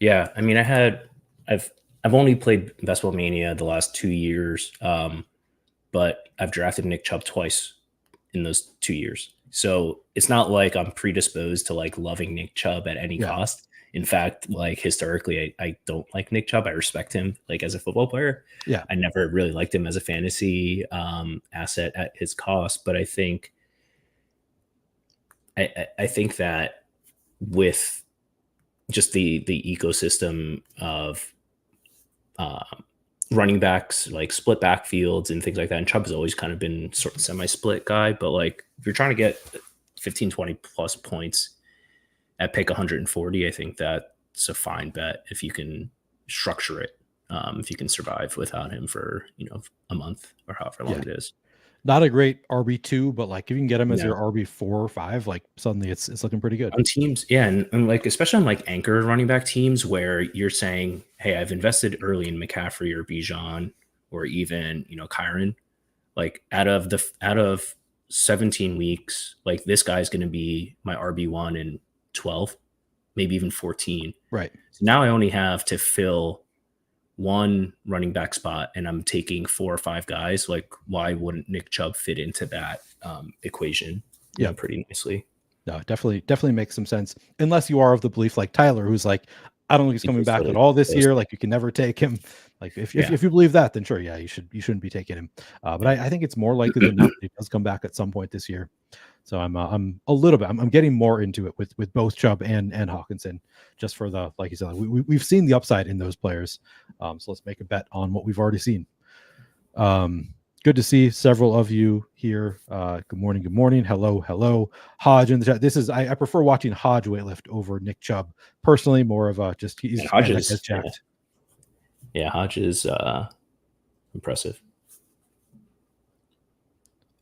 Yeah, I mean, I've only played Ball Mania the last 2 years, but I've drafted Nick Chubb twice in those 2 years. So it's not like I'm predisposed to like loving Nick Chubb at any cost. In fact, like historically, I don't like Nick Chubb. I respect him like as a football player. Yeah, I never really liked him as a fantasy asset at his cost. But I think that with just the ecosystem of running backs, like split backfields and things like that, and Chubb has always kind of been sort of semi-split guy. But like if you're trying to get 15, 20 plus points at pick 140, I think that's a fine bet if you can structure it. If you can survive without him for a month or however long it is. Not a great RB2, but like if you can get him as your RB4 or 5, like suddenly it's looking pretty good on teams. Yeah, and like especially on like anchor running back teams where you're saying, hey, I've invested early in McCaffrey or Bijan or even Kyron. Like out of 17 weeks, like this guy's going to be my RB1 in 12. maybe even 14. Right. So now I only have to fill one running back spot, and I'm taking 4 or 5 guys. Like, why wouldn't Nick Chubb fit into that equation? Yeah, pretty nicely. no, definitely makes some sense. Unless you are of the belief like Tyler, who's like, I don't think he's coming back at all this year. Like, you can never take him. Like, if you believe that, then sure, yeah, you shouldn't be taking him. But I think it's more likely than not that he does come back at some point this year. So I'm a little bit. I'm getting more into it with both Chubb and Hawkinson, just for the, like you said, we've seen the upside in those players. So let's make a bet on what we've already seen. Good to see several of you here. Good morning. Good morning. Hello. Hodge in the chat. This is I prefer watching Hodge weightlift over Nick Chubb personally. More of a just he's Hodge man, is jacked. Yeah, Hodge is impressive.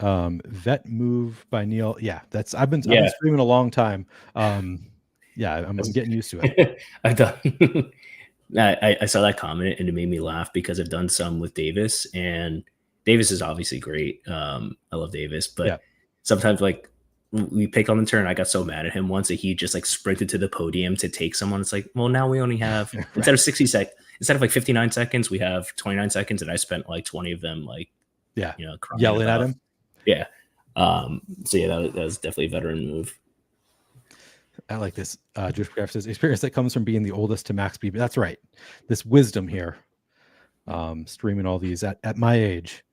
Vet move by Neil. Yeah, that's I've been streaming a long time. Yeah, I'm getting used to it. I've done. I saw that comment and it made me laugh because I've done some with Davis, and Davis is obviously great. I love Davis, but sometimes like we pick on the turn. I got so mad at him once that he just like sprinted to the podium to take someone. It's like, well, now we only have instead of 60 seconds, instead of like 59 seconds, we have 29 seconds, and I spent like 20 of them like yelling at him. Yeah. So yeah, that was definitely a veteran move. I like this. Jewish Craft says experience that comes from being the oldest to max speed. That's right. This wisdom here. Streaming all these at my age.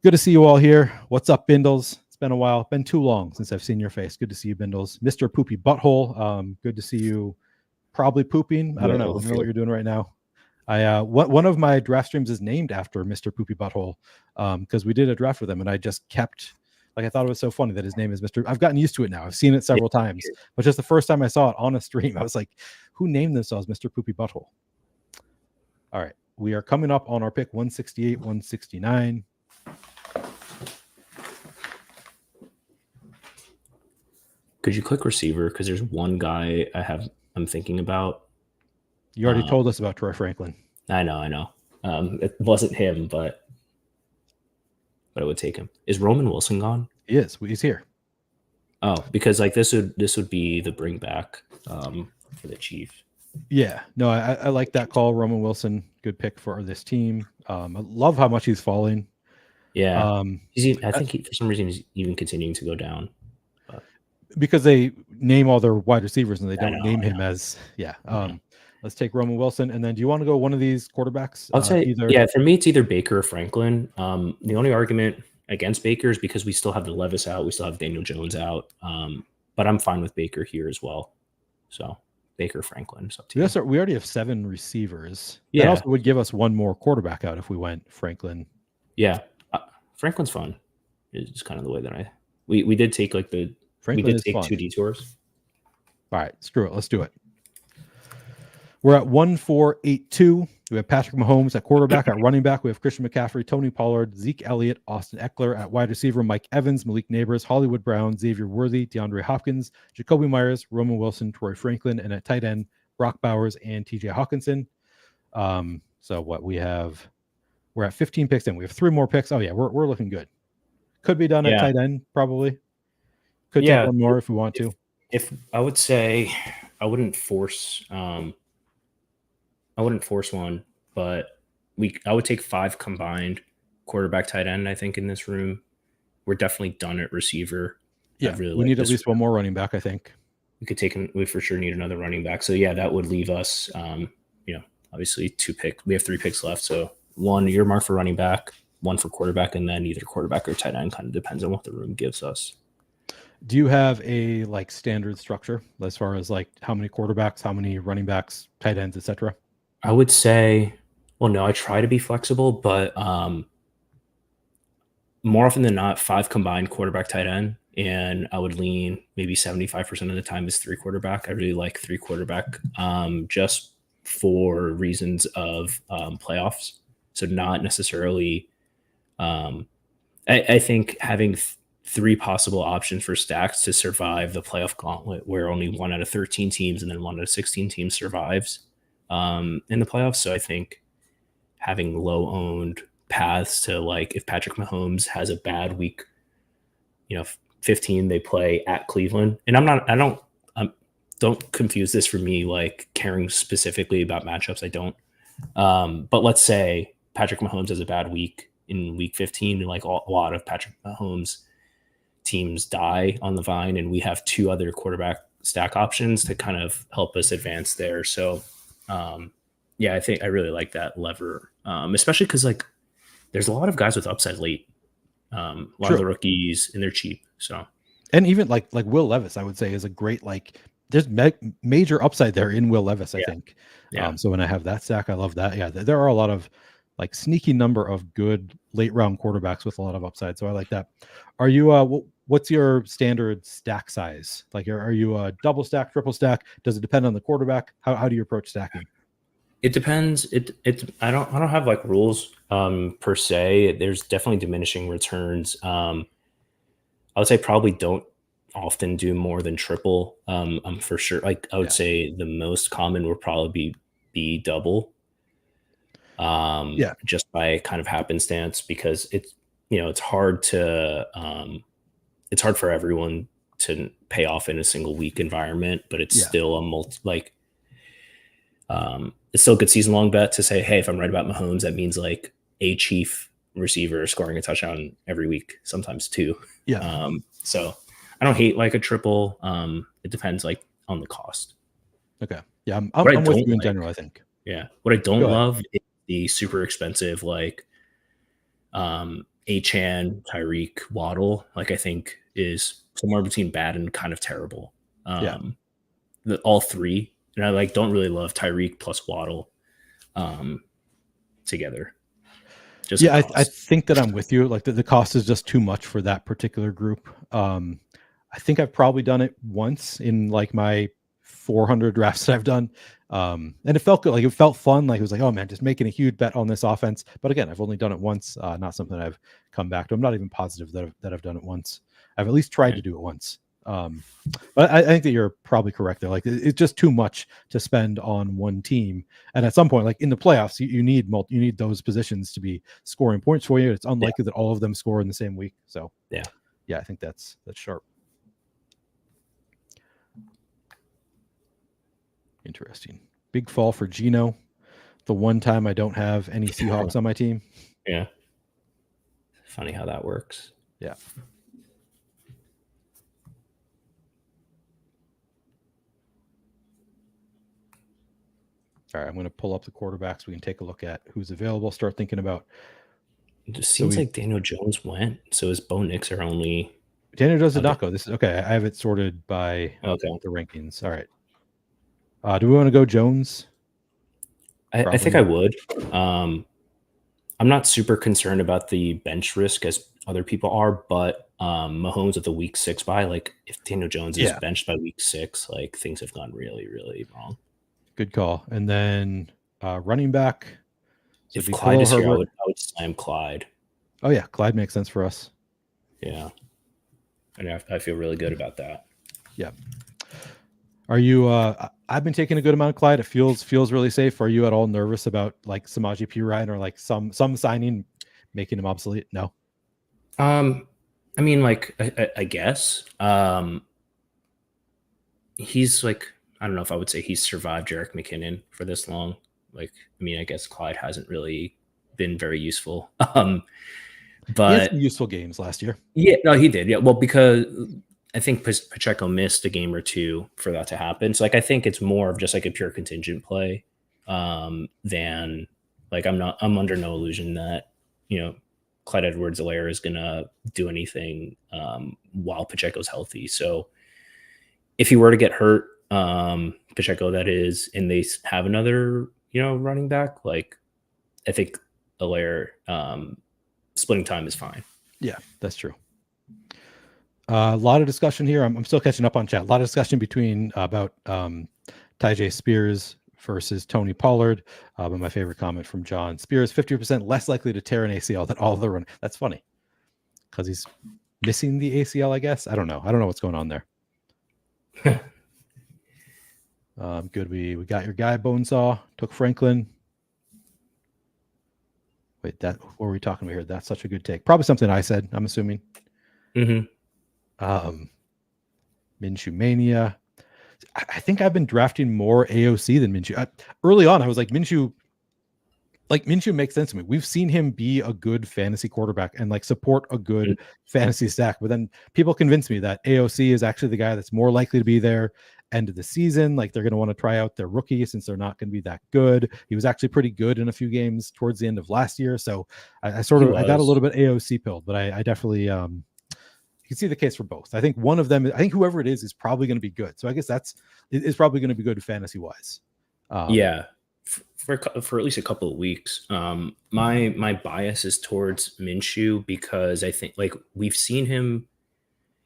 Good to see you all here. What's up, Bindles? It's been a while. Been too long since I've seen your face. Good to see you, Bindles. Mr. Poopy Butthole. Good to see you. Probably pooping. I don't know. I don't know what you're doing right now. One of my draft streams is named after Mr. Poopy Butthole, because we did a draft with him, and I just kept like I thought it was so funny that his name is Mr. I've gotten used to it now. I've seen it several times, but just the first time I saw it on a stream, I was like, "Who named themselves Mr. Poopy Butthole?" All right, we are coming up on our pick 168, 169. Could you click receiver? Because there's one guy I'm thinking about. You already told us about Troy Franklin. I know. It wasn't him, but I would take him. Is Roman Wilson gone? He is. He's here. Oh, because like this would be the bring back for the Chiefs. Yeah, no, I like that call. Roman Wilson, good pick for this team. I love how much he's falling. Yeah, I think for some reason he's even continuing to go down. Because they name all their wide receivers and they don't name him as Let's take Roman Wilson, and then do you want to go one of these quarterbacks? I'll say for me it's either Baker or Franklin. The only argument against Baker is because we still have the Levis out, we still have Daniel Jones out, but I'm fine with Baker here as well. So Baker, Franklin. We already have 7 receivers. Yeah, that also would give us one more quarterback out if we went Franklin. Yeah, Franklin's fun. It's kind of the way that we did take like we did take 2 detours. All right, screw it. Let's do it. We're at 1-4-8-2. We have Patrick Mahomes at quarterback. At running back, we have Christian McCaffrey, Tony Pollard, Zeke Elliott, Austin Eckler. At wide receiver, Mike Evans, Malik Neighbors, Hollywood Brown, Xavier Worthy, DeAndre Hopkins, Jacoby Myers, Roman Wilson, Troy Franklin, and at tight end, Brock Bowers and TJ Hawkinson. So what we have, we're at 15 picks in. We have 3 more picks. Oh yeah, we're looking good. Could be done at tight end, probably. Could take one more if we want to. If I would say I wouldn't force one, but I would take 5 combined quarterback, tight end. I think in this room, we're definitely done at receiver. Yeah, we need at least one more running back. I think we for sure need another running back. So yeah, that would leave us, obviously 2 picks. We have 3 picks left. So 1 earmark for running back, 1 for quarterback, and then either quarterback or tight end. Kind of depends on what the room gives us. Do you have a like standard structure as far as like how many quarterbacks, how many running backs, tight ends, etc.? I would say, well, no, I try to be flexible, but more often than not, 5 combined quarterback, tight end, and I would lean maybe 75% of the time is 3 quarterback. I really like 3 quarterback, just for reasons of playoffs. So not necessarily. I think having 3 possible options for stacks to survive the playoff gauntlet, where only 1 out of 13 teams and then 1 out of 16 teams survives in the playoffs. So I think having low owned paths to, like, if Patrick Mahomes has a bad week, 15, they play at Cleveland, and don't confuse this for me like caring specifically about matchups. I don't. But let's say Patrick Mahomes has a bad week in week 15, and like a lot of Patrick Mahomes teams die on the vine, and we have two other quarterback stack options to kind of help us advance there. So, yeah, I think I really like that lever, especially because like there's a lot of guys with upside late, a lot of the rookies, and they're cheap. So, and even like Will Levis, I would say is a great like. There's major upside there in Will Levis, I think. Yeah. So when I have that stack, I love that. Yeah, there are a lot of like sneaky number of good late round quarterbacks with a lot of upside. So I like that. Are you what's your standard stack size? Like are you a double stack, triple stack? Does it depend on the quarterback? How do you approach stacking? It depends. I don't have like rules per se. There's definitely diminishing returns. I would say probably don't often do more than triple. I'm for sure. Like I would say the most common would probably be double. Just by kind of happenstance, because it's hard for everyone to pay off in a single week environment, but it's still it's still a good season long bet to say, hey, if I'm right about Mahomes, that means like a chief receiver scoring a touchdown every week, sometimes two. So I don't hate like a triple. It depends like on the cost. Okay. Yeah, I'm with you in general, I think. Yeah. What I don't love is the super expensive like Achan, Tyreek, Waddle. Like I think is somewhere between bad and kind of terrible. All three. And I like don't really love Tyreek plus Waddle together. Just I think that I'm with you. Like the cost is just too much for that particular group. I think I've probably done it once in like my 400 drafts that I've done. And it felt good. Like it felt fun. Like it was like, oh man, just making a huge bet on this offense. But again, I've only done it once. Not something I've come back to. I'm not even positive that I've done it once. I've at least tried to do it once. But I think that you're probably correct there. Like it's just too much to spend on one team. And at some point, like in the playoffs, you need those positions to be scoring points for you. It's unlikely that all of them score in the same week. So yeah, I think that's sharp. Interesting. Big fall for Geno. The one time I don't have any Seahawks on my team. Yeah. Funny how that works. Yeah. All right, I'm going to pull up the quarterbacks. We can take a look at who's available. Start thinking about. It just seems like Daniel Jones went. So is Bo Nix our only? Daniel Jones did not go. This is okay. I have it sorted by the rankings. All right. Do we want to go Jones? I think I would. I'm not super concerned about the bench risk as other people are, but Mahomes with the week 6 bye, like if Daniel Jones is benched by week 6, like things have gone really, really wrong. Good call. And then running back. So if Clyde is here, I would slam Clyde. Oh yeah, Clyde makes sense for us. Yeah, and I feel really good about that. Yeah. Are you? I've been taking a good amount of Clyde. It feels really safe. Are you at all nervous about like Samaje Perine or like some signing making him obsolete? No. I mean, like I guess he's like, I don't know if I would say he's survived Jerick McKinnon for this long. Like, I mean, I guess Clyde hasn't really been very useful. But he had some useful games last year. Yeah, no, he did. Yeah, well, because I think Pacheco missed a game or two for that to happen. So like I think it's more of just like a pure contingent play than like I'm under no illusion that, Clyde Edwards-Helaire is gonna do anything while Pacheco's healthy. So if he were to get hurt, Pacheco that is, and they have another, running back, like I think Helaire splitting time is fine. Yeah, that's true. A lot of discussion here. I'm still catching up on chat. A lot of discussion about Tyjae Spears versus Tony Pollard. But my favorite comment from John: Spears 50% less likely to tear an ACL than all the run. That's funny because he's missing the ACL. I guess I don't know what's going on there. Good. We got your guy Bonesaw. Took Franklin. Wait, what were we talking about here? That's such a good take. Probably something I said. I'm assuming. Mm-hmm. Minshew Mania. I think I've been drafting more AOC than Minshew. Early on, I was like Minshew. Like Minshew makes sense to me. We've seen him be a good fantasy quarterback and like support a Mhm. good fantasy stack. But then people convince me that AOC is actually the guy that's more likely to be there end of the season. Like they're going to want to try out their rookie since they're not going to be that good. He was actually pretty good in a few games towards the end of last year. So He I got a was. little bit AOC pilled, but I definitely you can see the case for both. I think one of them, I think whoever it is probably going to be good. So I guess that's is probably going to be good fantasy wise. Yeah, for at least a couple of weeks. My bias is towards Minshew because I think like we've seen him.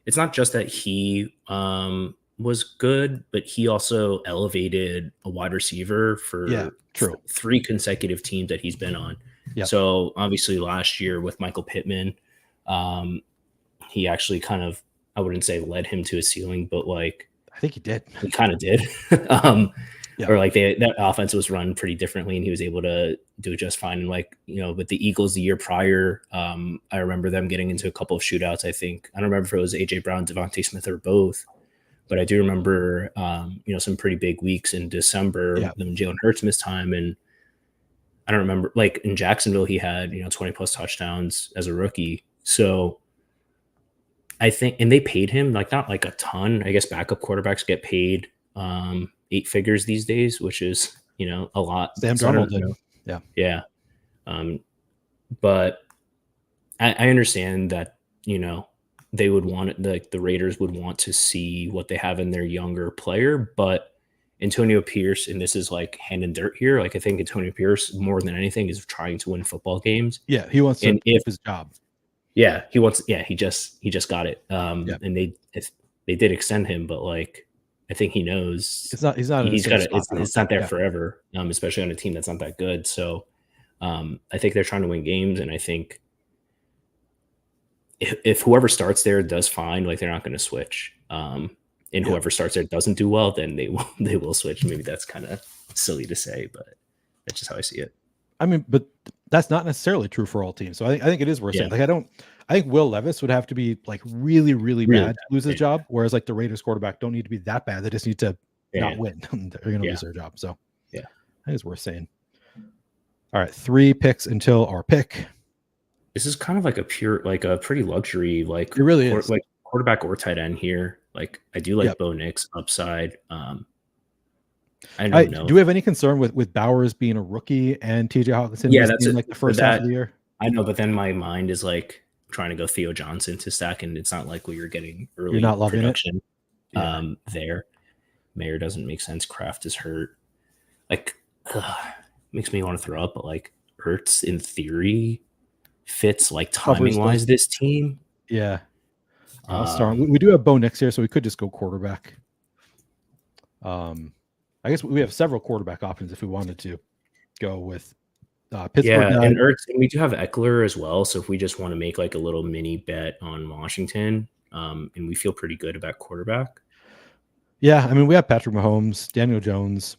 It's not just that he was good, but he also elevated a wide receiver Yeah, for true. 3 consecutive teams that he's been on. Yep. So obviously last year with Michael Pittman, um, he actually kind of, I wouldn't say led him to a ceiling, but like I think he did. he kind of did. um, Yeah. or like that offense was run pretty differently and he was able to do it just fine. And like, with the Eagles the year prior, I remember them getting into a couple of shootouts. I think, I don't remember if it was AJ Brown, Devontae Smith, or both, but I do remember, some pretty big weeks in December when Jalen Hurts missed time. And I don't remember, like in Jacksonville, he had, 20 plus touchdowns as a rookie. So I think, and they paid him like not like a ton. I guess backup quarterbacks get paid 8 figures these days, which is a lot. Sam So I Darnold don't did. know. Yeah. Yeah, but I understand that they would want it. Like the Raiders would want to see what they have in their younger player, but Antonio Pierce, and this is like hand in dirt here. Like I think Antonio Pierce more than anything is trying to win football games. Yeah, he wants to And keep his job. Yeah, he wants. Yeah, he just got it. Yeah. And they did extend him, but like I think he knows He's not he's got it. spot, It's not there yeah. forever, especially on a team that's not that good. So I think they're trying to win games, and I think if whoever starts there does fine, like they're not going to switch. And whoever starts there doesn't do well, then they will switch. Maybe that's kind of silly to say, but that's just how I see it. I mean, but that's not necessarily true for all teams. So I think it is worth saying. Yeah. Like I think Will Levis would have to be like really, really bad to lose his job. Whereas like the Raiders quarterback don't need to be that bad. They just need to not win. They're going to lose their job. So yeah, I think it's worth saying. All right, 3 picks until our pick. This is kind of like a pretty luxury, like it really is. Like quarterback or tight end here. Like I do like Bo Nix upside. I don't know. Do we have any concern with Bowers being a rookie and TJ Hawkinson? Yeah, that's like the first half of the year. I know, but then my mind is like trying to go Theo Johnson to stack, and it's not like what you're getting early. You're not loving production. It? There, Mayer doesn't make sense. Kraft is hurt. Like, makes me want to throw up. But like, Ertz in theory fits like timing wise this team. Yeah. We do have Bo Nix here, so we could just go quarterback. I guess we have several quarterback options if we wanted to go with Pittsburgh. Yeah, and Ertz, and we do have Eckler as well. So if we just want to make like a little mini bet on Washington, and we feel pretty good about quarterback. Yeah, I mean, we have Patrick Mahomes, Daniel Jones.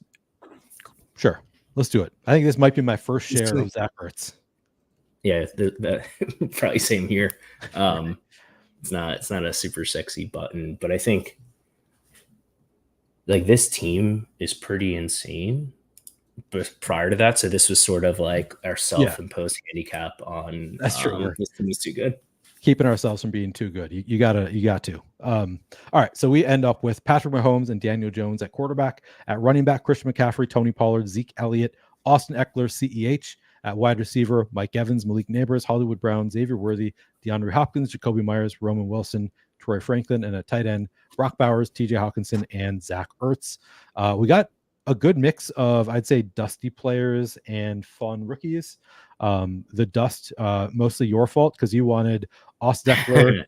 Sure, let's do it. I think this might be my first share of Zach Ertz. Yeah, probably same here. It's not a super sexy button, but I think like this team is pretty insane. But prior to that, so this was sort of like our self-imposed handicap on. That's true. This team is too good. Keeping ourselves from being too good. You got to. All right. So we end up with Patrick Mahomes and Daniel Jones at quarterback. At running back, Christian McCaffrey, Tony Pollard, Zeke Elliott, Austin Eckler, CEH. At wide receiver, Mike Evans, Malik Neighbors, Hollywood Brown, Xavier Worthy, DeAndre Hopkins, Jacoby Myers, Roman Wilson, Troy Franklin, and at tight end, Brock Bowers, TJ Hawkinson, and Zach Ertz. We got a good mix of, I'd say, dusty players and fun rookies. The dust, mostly your fault because you wanted Austin Eckler,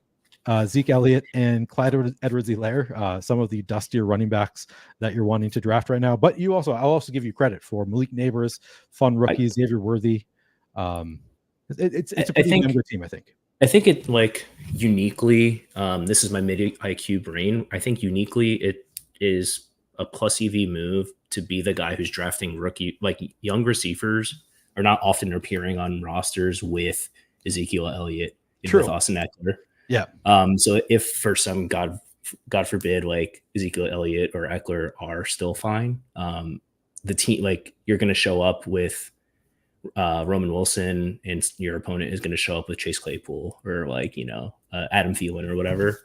Zeke Elliott, and Clyde Edwards-Helaire, some of the dustier running backs that you're wanting to draft right now. But I'll also give you credit for Malik Neighbors, fun rookies, Xavier Worthy. It's a pretty younger team, I think. I think it like uniquely, this is my mid IQ brain. I think uniquely it is a plus EV move to be the guy who's drafting rookie, like young receivers are not often appearing on rosters with Ezekiel Elliott and with Austin Eckler. Yeah. So if for some God God forbid, like Ezekiel Elliott or Eckler are still fine. The team, like you're going to show up with Roman Wilson, and your opponent is going to show up with Chase Claypool or like Adam Thielen or whatever.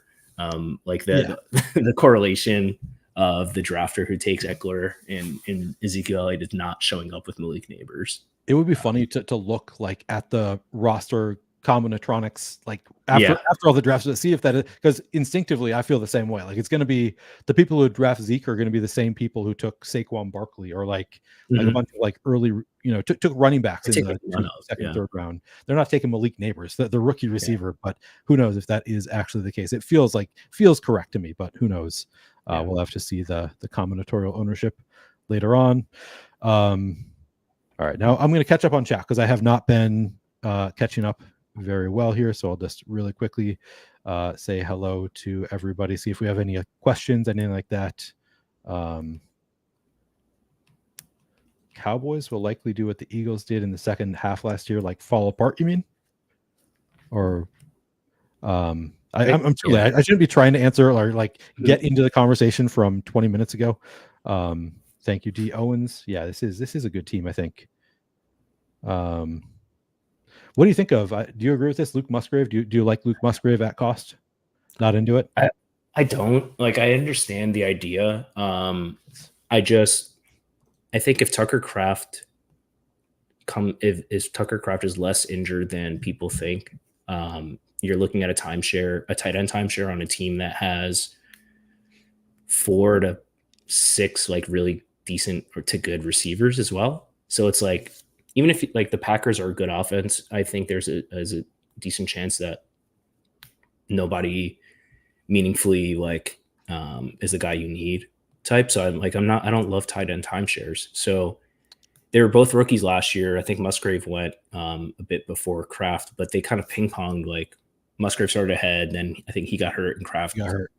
Like the correlation of the drafter who takes Eckler and Ezekiel Elliott is not showing up with Malik Neighbors. It would be funny to look like at the roster combinatronics like after all the drafts to see if that is, because instinctively I feel the same way. Like it's going to be the people who draft Zeke are going to be the same people who took Saquon Barkley or like a bunch of like early took running backs in the second, third round. They're not taking Malik Neighbors, the rookie receiver, but who knows if that is actually the case. It feels correct to me, but who knows? We'll have to see the combinatorial ownership later on. All right, now I'm going to catch up on chat because I have not been catching up very well here. So I'll just really quickly say hello to everybody, see if we have any questions, anything like that. Cowboys will likely do what the Eagles did in the second half last year, like fall apart, you mean? Or I shouldn't be trying to answer or like get into the conversation from 20 minutes ago. Thank you, D. Owens. Yeah, this is a good team, I think. What do you think of? Do you agree with this, Luke Musgrave? Do you like Luke Musgrave at cost? Not into it. I don't like. I understand the idea. I think if Tucker Kraft if Tucker Kraft is less injured than people think, you're looking at a tight end timeshare on a team that has 4 to 6 like really decent or to good receivers as well. So it's like, even if like the Packers are a good offense, I think there's a decent chance that nobody meaningfully like is the guy you need type. So I don't love tight end timeshares. So they were both rookies last year. I think Musgrave went a bit before Kraft, but they kind of ping ponged. Like Musgrave started ahead, then I think he got hurt and Kraft got hurt.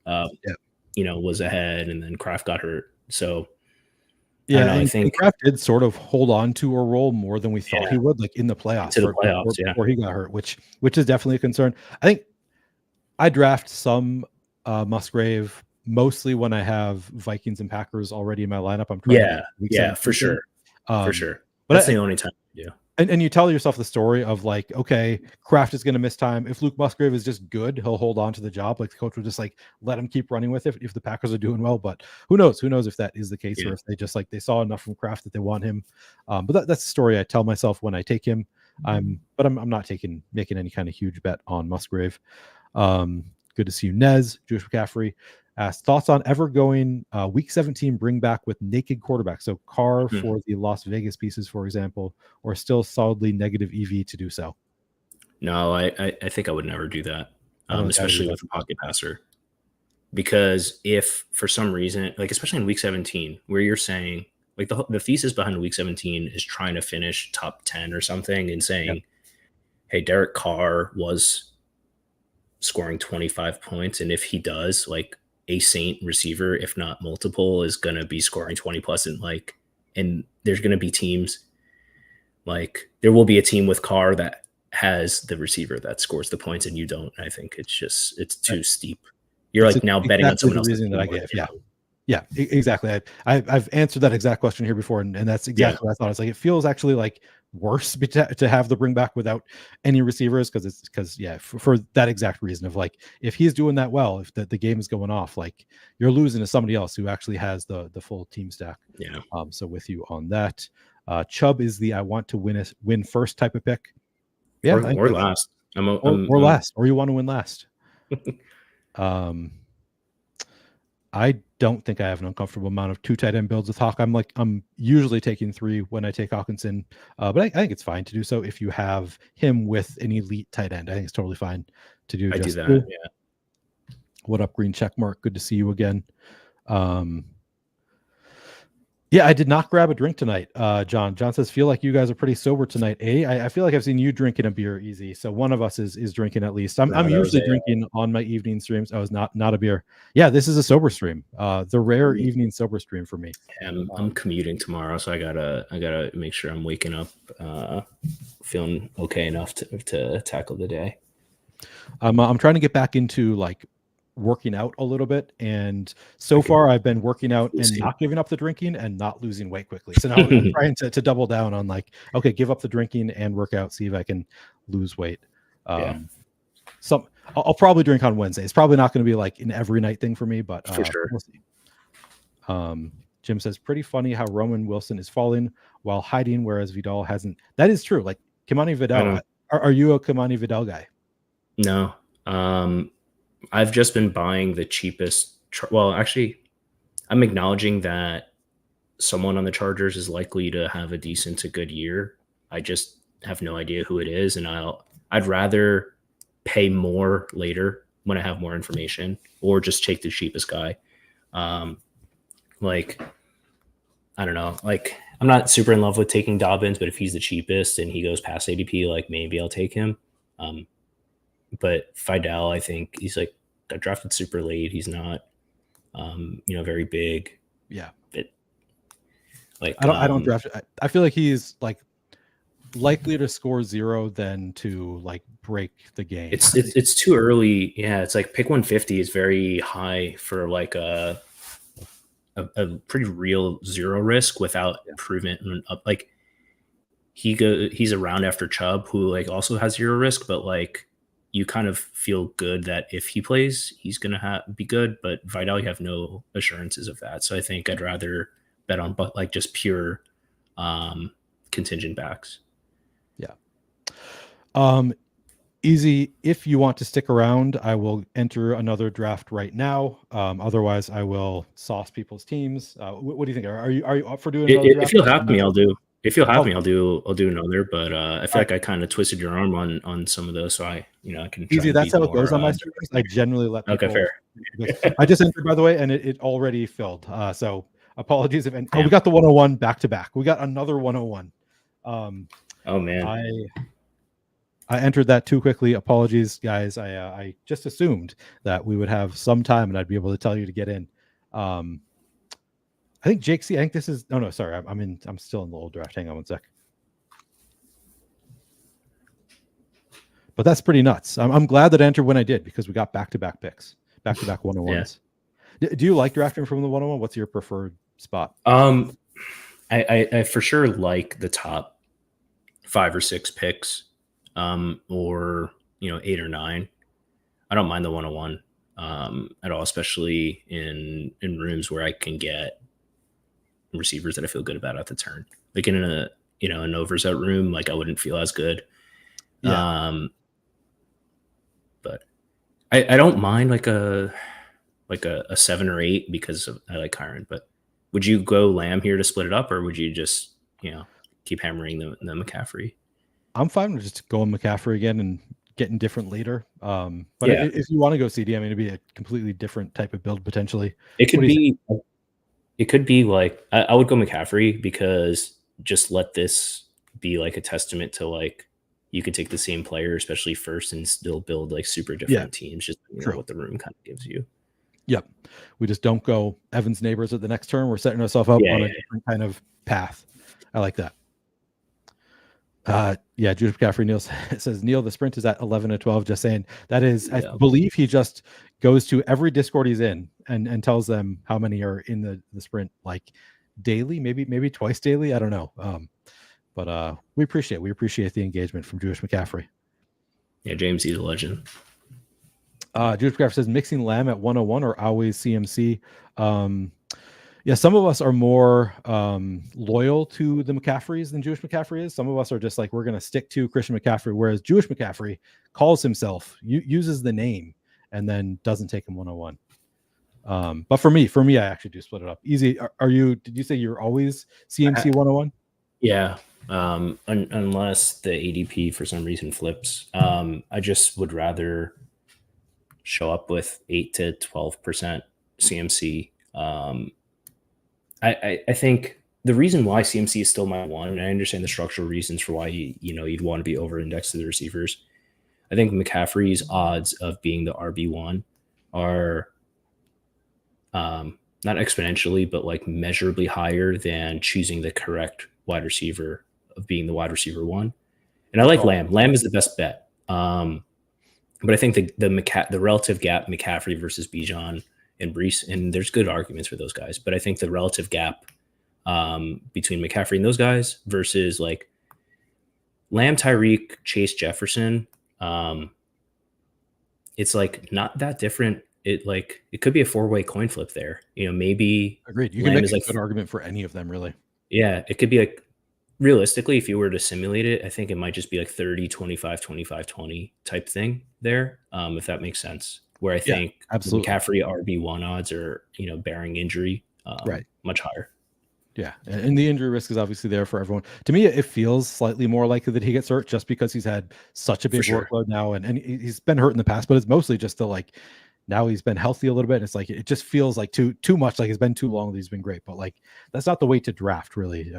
Was ahead, and then Kraft got hurt. So I think Kraft did sort of hold on to a role more than we thought he would, like in the playoffs, before he got hurt, which is definitely a concern. I think I draft some Musgrave mostly when I have Vikings and Packers already in my lineup. I'm trying for sure. For sure. But that's the only time you do. And you tell yourself the story of like, okay, Kraft is going to miss time. If Luke Musgrave is just good, he'll hold on to the job. Like the coach will just like let him keep running with it if the Packers are doing well. But who knows? Who knows if that is the case or if they just like they saw enough from Kraft that they want him. But that's the story I tell myself when I take him. But I'm not making any kind of huge bet on Musgrave. Good to see you, Nez. Jewish McCaffrey asked thoughts on ever going week 17 bring back with naked quarterback. So Carr for the Las Vegas pieces, for example, or still solidly negative EV to do so. No, I think I would never do that, especially with a pocket passer. Because if for some reason, like especially in week 17, where you're saying like the thesis behind week 17 is trying to finish top 10 or something and saying, hey, Derek Carr was scoring 25 points. And if he does, like a Saint receiver, if not multiple, is going to be scoring 20 plus. And there's going to be teams like there will be a team with Carr that has the receiver that scores the points and you don't. I think it's too steep. You're like now betting on someone else. That I gave. Yeah, exactly. I've answered that exact question here before, and that's exactly what I thought. It's like it feels actually like worse to have the bring back without any receivers because for that exact reason of like if he's doing that well, if the game is going off, like you're losing to somebody else who actually has the full team stack. So with you on that. Chubb is the I want to win first type of pick. Or last. Or last, or you want to win last. I don't think I have an uncomfortable amount of 2 tight end builds with Hawk. I'm usually taking 3 when I take Hawkinson, but I think it's fine to do so if you have him with an elite tight end. I think it's totally fine to do. I do that. Yeah. What up, Green Checkmark? Good to see you again. Yeah, I did not grab a drink tonight. John says, feel like you guys are pretty sober tonight. I feel like I've seen you drinking a beer, Easy. So one of us is drinking at least. I'm usually drinking on my evening streams. I was not a beer. Yeah, this is a sober stream. The rare evening sober stream for me. I'm commuting tomorrow, so I gotta make sure I'm waking up feeling okay enough to tackle the day. I'm trying to get back into like working out a little bit, and so far I've been working out and see. not giving up the drinking and not losing weight quickly. So now I'm trying to double down on like, okay, give up the drinking and work out, see if I can lose weight. Yeah. Some I'll probably drink on Wednesday. It's probably not going to be like an every night thing for me, but For sure. we'll see. Jim says, pretty funny how Roman Wilson is falling while hiding, whereas Vidal hasn't. That is true. Like Kimani Vidal. Are you a Kimani Vidal guy? No. I've just been buying the cheapest. Well, actually, I'm acknowledging that someone on the Chargers is likely to have a decent to good year. I just have no idea who it is, and I'd rather pay more later when I have more information, or just take the cheapest guy. Like, I don't know. Like, I'm not super in love with taking Dobbins, but if he's the cheapest and he goes past ADP, like maybe I'll take him. But Fidel, I think he's like got drafted super late. He's not, very big. Yeah. Like I don't draft. I feel like he's like likely to score 0 than to like break the game. It's too early. Yeah, it's like pick 150 is very high for like a pretty real 0 risk without improvement. Like he's around after Chubb, who like also has 0 risk, but like you kind of feel good that if he plays, he's gonna be good. But Vidal, you have no assurances of that. So I think I'd rather bet on like just pure contingent backs. Yeah. Easy. If you want to stick around, I will enter another draft right now. Otherwise, I will sauce people's teams. What do you think? Are you up for doing another draft? If you'll have me, I'll do. If you'll have me, I'll do another. But I feel like I kind of twisted your arm on some of those, so I can. Easy. That's how it goes on my streams. I generally let people. Okay, fair. I just entered, by the way, and it already filled. So apologies if. We got the 101 back to back. We got another 101. Oh man. I entered that too quickly. Apologies, guys. I just assumed that we would have some time and I'd be able to tell you to get in. I think Jake C. I think this is. Oh no, sorry. I'm still in the old draft. Hang on one sec. But that's pretty nuts. I'm glad that I entered when I did because we got back-to-back picks, back-to-back 101s. Yeah. Do you like drafting from the 101? What's your preferred spot? I for sure like the top 5 or 6 picks, or 8 or 9. I don't mind the 101 at all, especially in rooms where I can get receivers that I feel good about at the turn. Like in an overset room, like I wouldn't feel as good. Yeah. But I don't mind like a 7 or 8 because I like Kyron. But would you go Lamb here to split it up, or would you just keep hammering the McCaffrey? I'm fine with just going McCaffrey again and getting different later. But if you want to go CD, I mean, it'd be a completely different type of build potentially. It could be like I would go McCaffrey because just let this be like a testament to like you could take the same player, especially first, and still build like super different teams. Just what the room kind of gives you. Yep. We just don't go Evans neighbors at the next turn. We're setting ourselves up on a different kind of path. I like that. Judas McCaffrey, Neil says, Neil, the sprint is at 11 to 12. Just saying that is, I believe he just goes to every Discord he's in and tells them how many are in the sprint, like daily, maybe twice daily. I don't know. But we appreciate the engagement from Jewish McCaffrey. Yeah, James, he's a legend. Jewish McCaffrey says mixing Lamb at 101 or always CMC. Some of us are more loyal to the McCaffreys than Jewish McCaffrey is. Some of us are just like, we're going to stick to Christian McCaffrey, whereas Jewish McCaffrey calls himself, uses the name, and then doesn't take him 101. But for me, I actually do split it up. Easy. Did you say you're always CMC 101? Yeah. Unless the ADP for some reason flips. I just would rather show up with 8 to 12% CMC. I think the reason why CMC is still my one, and I understand the structural reasons for why you'd want to be over indexed to the receivers. I think McCaffrey's odds of being the RB1 are not exponentially, but like measurably higher than choosing the correct wide receiver of being the wide receiver 1. And I like Lamb. Lamb is the best bet. But I think the relative gap McCaffrey versus Bijan and Brees, and there's good arguments for those guys. But I think the relative gap between McCaffrey and those guys versus like Lamb, Tyreek, Chase, Jefferson, it's like not that different. It could be a 4-way coin flip there. Maybe Agreed. You can Lamb make is a like good argument for any of them, really. yeah, it could be like realistically, if you were to simulate it, I think it might just be like 30, 25, 25, 20 type thing there, if that makes sense. Where I Yeah, think the absolutely. McCaffrey RB1 odds are, bearing injury, Right. much higher. Yeah, and the injury risk is obviously there for everyone. To me, it feels slightly more likely that he gets hurt just because he's had such a For big sure. workload now, and he's been hurt in the past, but it's mostly just the like now he's been healthy a little bit. And it's like it just feels like too much. Like it's been too long that he's been great, but like that's not the way to draft really.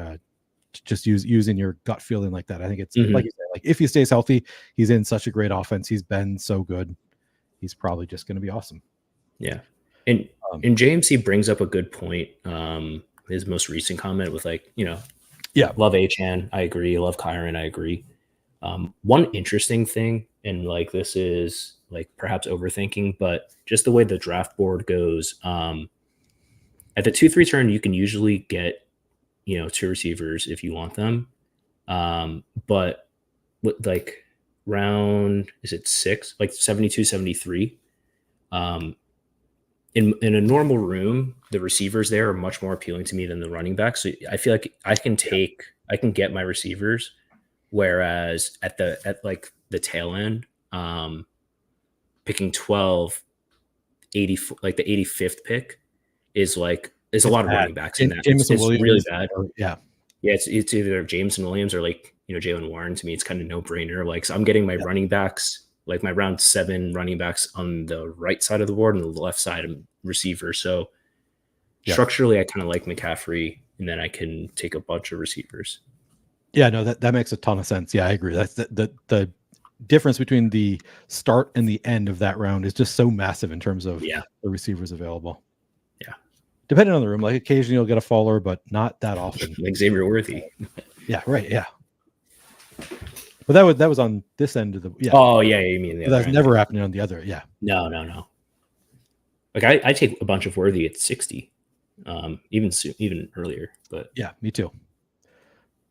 Just using your gut feeling like that. I think it's like you said, like if he stays healthy, he's in such a great offense. He's been so good. He's probably just going to be awesome. Yeah, and JMC brings up a good point. His most recent comment with like, Yeah, love Achan, I agree. Love Kyron, I agree. One interesting thing, and like this is like perhaps overthinking, but just the way the draft board goes, at the 2-3 turn, you can usually get 2 receivers if you want them. But with like round, is it 6, like 72, 73? In a normal room, the receivers there are much more appealing to me than the running backs. So I feel like I can get my receivers. Whereas at like the tail end, picking 12, 80, like the 85th pick is a lot of bad. running backs in that. Jameson It's Williams, really bad. yeah. Yeah, it's either Jameson Williams or like Jalen Warren. To me, it's kind of no brainer. Like, so I'm getting my running backs, like my round 7 running backs on the right side of the board and the left side of receiver. So structurally, I kind of like McCaffrey, and then I can take a bunch of receivers. Yeah, no, that makes a ton of sense. Yeah, I agree. That's the difference between the start and the end of that round is just so massive in terms of the receivers available. Yeah. Depending on the room, like occasionally you'll get a faller, but not that often. Like Xavier Worthy. Yeah, right. Yeah. But that was on this end of the Oh yeah, you mean that's never happening on the other. Yeah. No. Like I take a bunch of Worthy at 60, even earlier. But yeah, me too.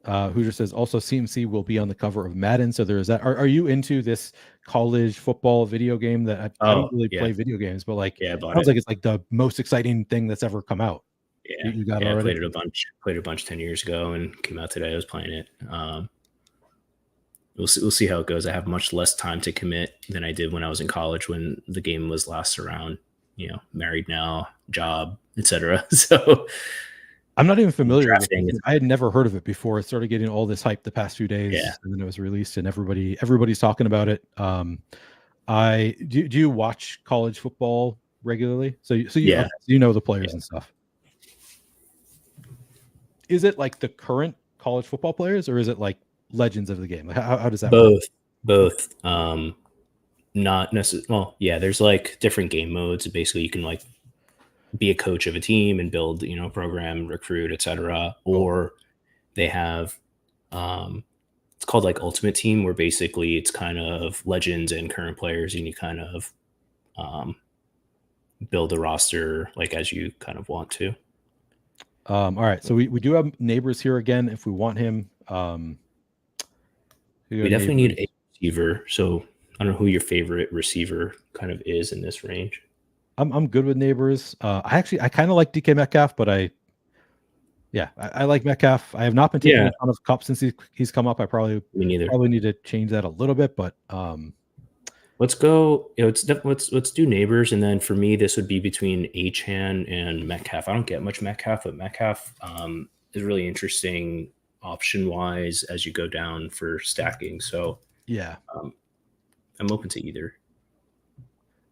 Hoosier says also CMC will be on the cover of Madden. So there is that. Are you into this college football video game that I don't really play video games, but like it sounds like it's like the most exciting thing that's ever come out. Yeah, you got it already? I played it a bunch 10 years ago and came out today. I was playing it. We'll see how it goes. I have much less time to commit than I did when I was in college when the game was last around. Married now, job, etc. So I'm not even familiar with it. I had never heard of it before. It started getting all this hype the past few days, and then it was released, and everybody's talking about it. Do you watch college football regularly? So you know the players and stuff. Is it like the current college football players, or is it like legends of the game? Like how does that work? Both. Not necessarily. Well, yeah. There's like different game modes. Basically, you can like be a coach of a team and build, program, recruit, etc. Or they have, it's called like Ultimate Team, where basically it's kind of legends and current players, and you kind of build a roster like as you kind of want to. All right, so we do have Neighbors here again. If we want him, we definitely need a receiver. So I don't know who your favorite receiver kind of is in this range. I'm good with Neighbors. I kind of like DK Metcalf, but I like Metcalf. I have not been taking a ton of cups since he's come up. I probably need to change that a little bit, but let's go. Let's do Neighbors, and then for me, this would be between Achan and Metcalf. I don't get much Metcalf, but Metcalf is really interesting option wise as you go down for stacking. So yeah, I'm open to either.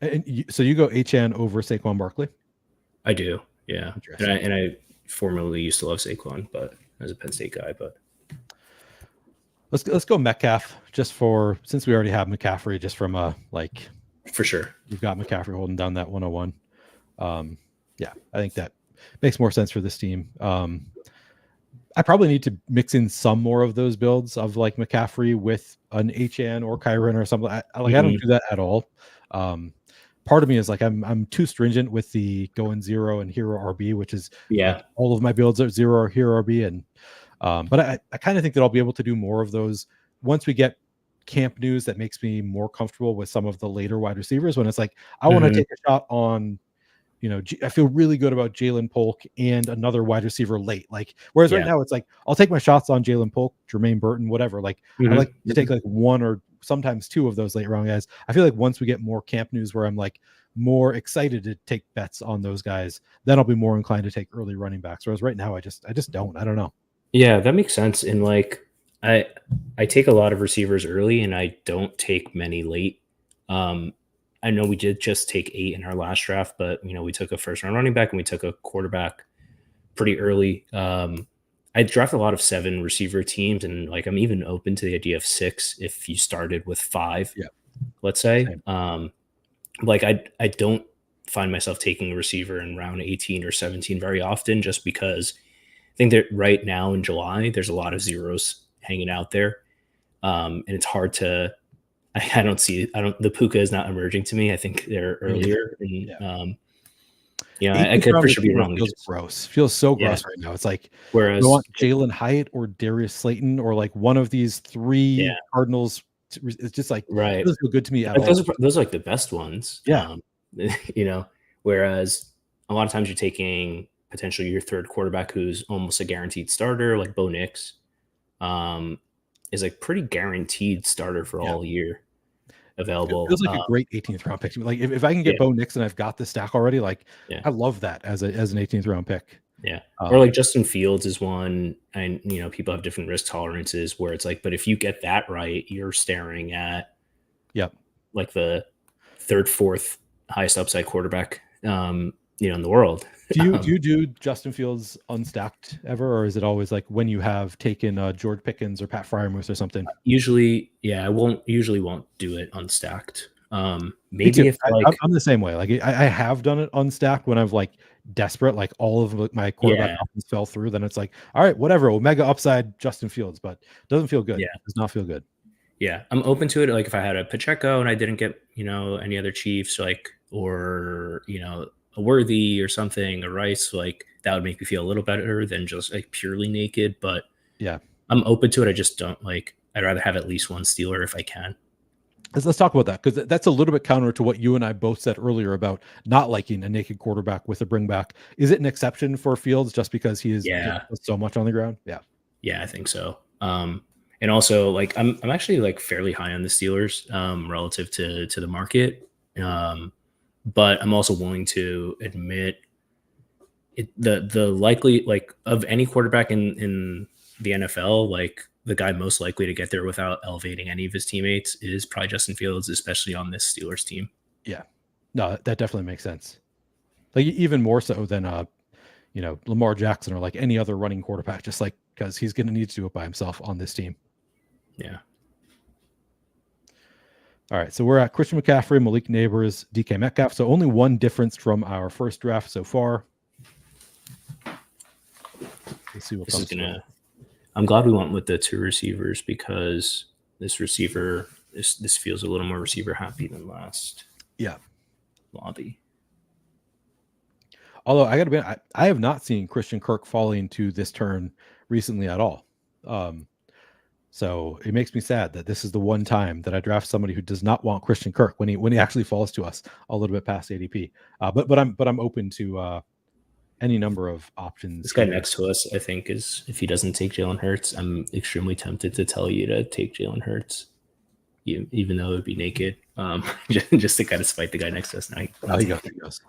And so you go Achan over Saquon Barkley? I do, yeah. And I formerly used to love Saquon, but as a Penn State guy. But let's go Metcalf since we already have McCaffrey, just from for sure. You've got McCaffrey holding down that 101. Yeah, I think that makes more sense for this team. I probably need to mix in some more of those builds of like McCaffrey with an HN or Kyron or something. I don't do that at all. Part of me is like I'm too stringent with the going 0 and hero RB, which is like all of my builds are 0 or hero RB. And but I kind of think that I'll be able to do more of those once we get camp news that makes me more comfortable with some of the later wide receivers. When it's like I want to take a shot on, I feel really good about Jalen Polk and another wide receiver late. Like, whereas right now it's like I'll take my shots on Jalen Polk, Jermaine Burton, whatever. Like, I like to take like one or sometimes two of those late round guys. I feel like once we get more camp news where I'm like more excited to take bets on those guys, then I'll be more inclined to take early running backs. Whereas right now, I just don't. I don't know. Yeah, that makes sense. And like, I take a lot of receivers early, and I don't take many late. I know we did just take 8 in our last draft, but we took a first round running back and we took a quarterback pretty early. I drafted a lot of 7 receiver teams, and like I'm even open to the idea of 6 if you started with 5. Yeah, let's say. Like I don't find myself taking a receiver in round 18 or 17 very often, just because I think that right now in July there's a lot of zeros hanging out there, and it's hard to. I don't the Puka is not emerging to me. I think they're earlier. And, I could for sure be wrong. Feels gross. Feels so gross right now. It's like, whereas I want Jalen Hyatt or Darius Slayton or like one of these 3 Cardinals. It's just like, it doesn't feel good to me at all. Those are like the best ones. Yeah. Whereas a lot of times you're taking potentially your third quarterback who's almost a guaranteed starter, like Bo Nix. Is like pretty guaranteed starter for all year available. It feels like a great 18th round pick. Like if I can get Bo Nix and I've got the stack already, like I love that as an 18th round pick. Yeah. Or like Justin Fields is one, and people have different risk tolerances where it's like, but if you get that right, you're staring at like the 3rd, 4th highest upside quarterback in the world. Do you do Justin Fields unstacked ever, or is it always like when you have taken George Pickens or Pat Fryermuth or something? Usually, I won't do it unstacked. Maybe if like I'm the same way. Like I have done it unstacked when I've like desperate, like all of my quarterback options fell through. Then it's like, all right, whatever, Omega upside Justin Fields, but it doesn't feel good. Yeah, it does not feel good. Yeah, I'm open to it. Like if I had a Pacheco and I didn't get any other Chiefs, like or a Worthy or something, a Rice, like that would make me feel a little better than just like purely naked. But yeah, I'm open to it. I just don't like. I'd rather have at least one Steeler if I can. Let's talk about that, because that's a little bit counter to what you and I both said earlier about not liking a naked quarterback with a bring back. Is it an exception for Fields just because he is so much on the ground? Yeah, I think so. And also, like I'm actually like fairly high on the Steelers relative to the market. But I'm also willing to admit the likely, like, of any quarterback in the NFL, like the guy most likely to get there without elevating any of his teammates is probably Justin Fields, especially on this Steelers team. Yeah, no, that definitely makes sense. Like even more so than Lamar Jackson or like any other running quarterback, just like because he's going to need to do it by himself on this team. Yeah. All right, so we're at Christian McCaffrey, Malik Neighbors, DK Metcalf. So only one difference from our first draft so far. Let's see what this is gonna. I'm glad we went with the 2 receivers, because this feels a little more receiver happy than last. Yeah. Lobby. Although I got to be, I have not seen Christian Kirk falling to this turn recently at all. So it makes me sad that this is the one time that I draft somebody who does not want Christian Kirk when he actually falls to us a little bit past ADP. But I'm open to any number of options. This guy next to us, I think, is, if he doesn't take Jalen Hurts, I'm extremely tempted to tell you to take Jalen Hurts, even though it would be naked, just to kind of spite the guy next to us. Now he goes.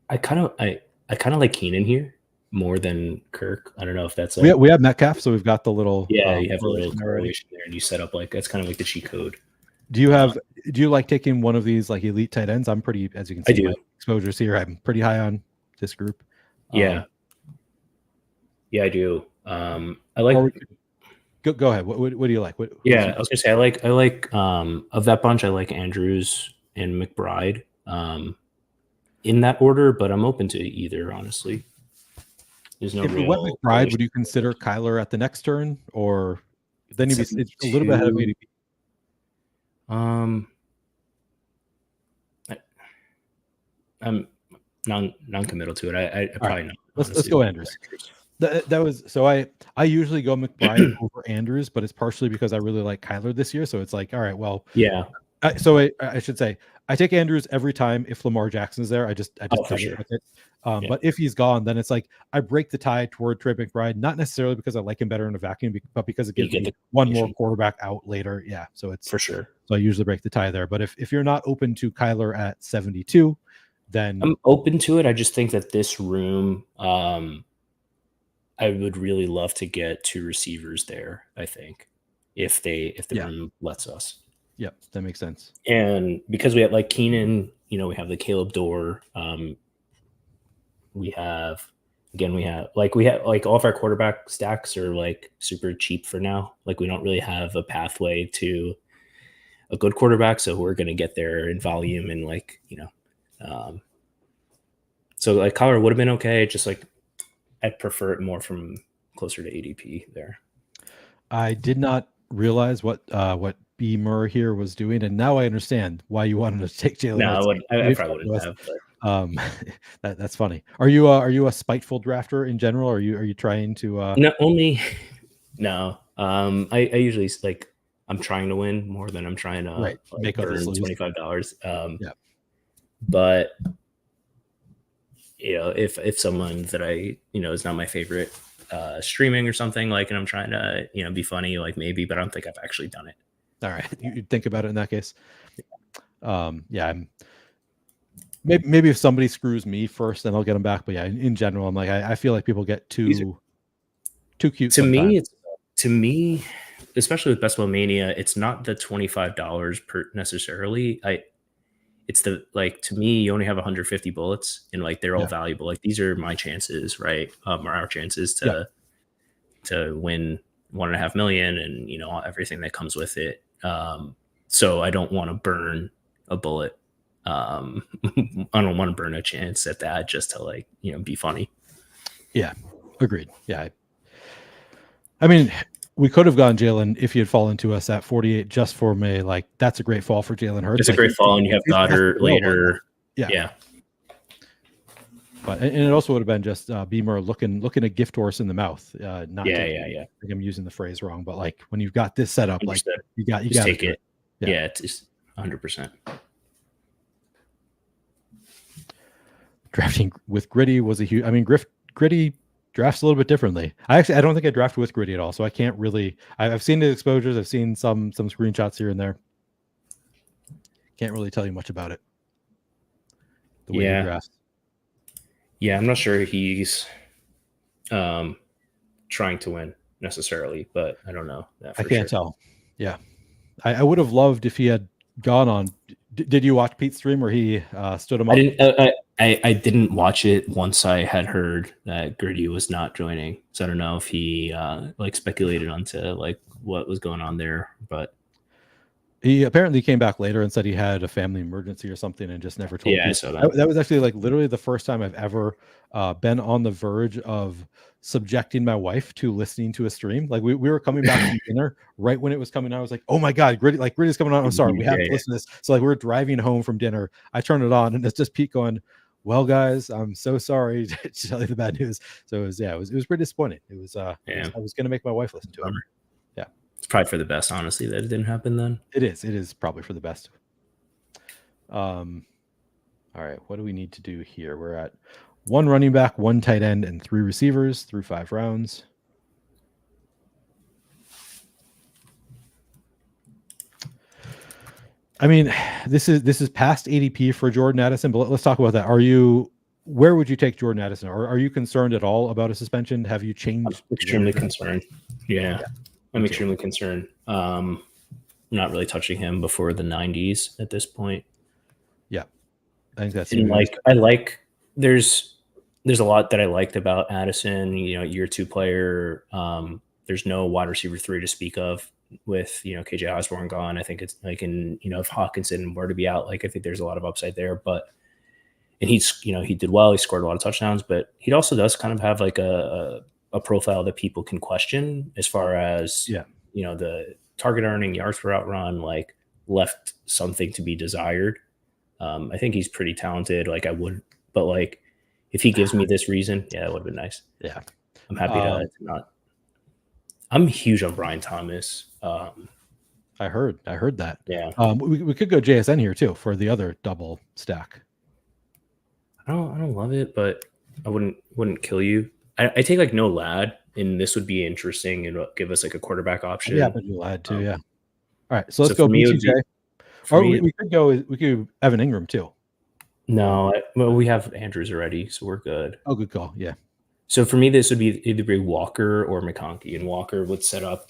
I kind of like Keenan here more than Kirk. I don't know if that's we have Metcalf, so we've got the little you have a little correlation there, and you set up like that's kind of like the cheat code. Do you like taking one of these like elite tight ends? I'm pretty, as you can see, I do. My exposures here, I'm pretty high on this group. Yeah, I do. I like. Go ahead. What do you like? I was gonna say I like of that bunch, I like Andrews and McBride in that order, but I'm open to either, honestly. There's no If we went real McBride, would you consider Kyler at the next turn, or then he'd be it's a little bit ahead of 72. ADP? Um, I, I'm non-committal to it. I All right, probably not, let's honestly. go Andrews. That was so I usually go McBride over Andrews, but it's partially because I really like Kyler this year. So it's like, all right, well, Yeah. so I should say I take Andrews every time if Lamar Jackson's there. I just Oh, for double sure. with it. Yeah. But if he's gone, then it's like I break the tie toward Trey McBride, not necessarily because I like him better in a vacuum, but because it You gives get me the one more combination. quarterback out later. Yeah, so it's For sure. so I usually break the tie there. But if you're not open to Kyler at 72, then I'm open to it. I just think that this room, I would really love to get 2 receivers there, I think, if the Yeah. room lets us. Yep, that makes sense. And because we have like Keenan, we have the Caleb Dorr. We have like all of our quarterback stacks are like super cheap for now. Like we don't really have a pathway to a good quarterback, so we're gonna get there in volume and so like Kyler would have been okay. Just like I'd prefer it more from closer to ADP there. I did not realize what Beamer here was doing, and now I understand why you wanted to take Jalen No, Hurts. I probably wouldn't have. But That's funny. Are you a spiteful drafter in general? Are you trying to no, only no. I usually like I'm trying to win more than I'm trying to right make others burn lose? $25. Yeah. But if someone that I is not my favorite streaming or something like, and I'm trying to be funny, like maybe, but I don't think I've actually done it. All right, you think about it in that case. Yeah, maybe if somebody screws me first, then I'll get them back. But yeah, in general, I'm like I feel like people get too cute. To me, especially with Ball Mania, it's not the $25 per necessarily. It's the like to me, you only have 150 bullets, and like they're all valuable. Like these are my chances, right? Or our chances to win 1.5 million, and everything that comes with it. So I don't want to burn a bullet. I don't want to burn a chance at that just to be funny. Yeah, agreed. Yeah, I mean, we could have gone Jalen if he had fallen to us at 48 just for me. Like that's a great fall for Jalen Hurts. It's a great fall, and you have Goddard later. Yeah. But and it also would have been just Beamer looking a gift horse in the mouth. Not yeah. I think I'm using the phrase wrong, but like when you've got this set up, Understood. like you just got take it. Yeah, it's just 100%. Drafting with Gritty was a huge. I mean, Gritty drafts a little bit differently. I don't think I drafted with Gritty at all, so I can't really. I've seen the exposures. I've seen some screenshots here and there. Can't really tell you much about it. The way he drafts. Yeah, I'm not sure he's trying to win necessarily, but I don't know that for I can't tell. Yeah, I would have loved if he had gone on. Did you watch Pete's stream where he stood him up? I didn't watch it once I had heard that Gritty was not joining, so I don't know if he speculated onto like what was going on there, but he apparently came back later and said he had a family emergency or something and just never told people. I saw that. That was actually like literally the first time I've ever been on the verge of subjecting my wife to listening to a stream. Like we were coming back from dinner right when it was coming out. I was like, oh my God, Gritty's coming on. I'm sorry, we have to listen to this. So like we're driving home from dinner. I turn it on and it's just Pete going, well, guys, I'm so sorry to tell you the bad news. So it was pretty disappointing. It was I was gonna make my wife listen to it. Yeah. It's probably for the best, honestly, that it didn't happen then. It is probably for the best. All right, what do we need to do here? We're at 1 running back, 1 tight end, and 3 receivers through 5 rounds. I mean, this is past ADP for Jordan Addison, but let's talk about that. Where would you take Jordan Addison? Or are you concerned at all about a suspension? Have you changed? I'm extremely concerned. Yeah. I'm extremely concerned. Not really touching him before the 90s at this point. Yeah, I think that's there's a lot that I liked about Addison. Year 2 player. There's no wide receiver 3 to speak of with KJ Osborne gone. I think it's like if Hawkinson were to be out, like I think there's a lot of upside there. But and he did well. He scored a lot of touchdowns, but he also does kind of have like a profile that people can question as far as Yeah. the target earning, yards per route run, like left something to be desired. I think he's pretty talented. Like I would, but like if he gives me this reason, yeah, it would have been nice. Yeah. I'm happy to not. I'm huge on Brian Thomas. I heard that. Yeah, We could go JSN here too for the other double stack. I don't love it, but I wouldn't kill you. I take like no lad, and this would be interesting and give us like a quarterback option. Yeah, but you lad too. Yeah. All right, so So let's go for me, it would BTJ. be for Or me. we could go Evan Ingram too. No, well, we have Andrews already, so we're good. Oh, good call. Yeah. So for me, this would be either be Walker or McConkey, and Walker would set up,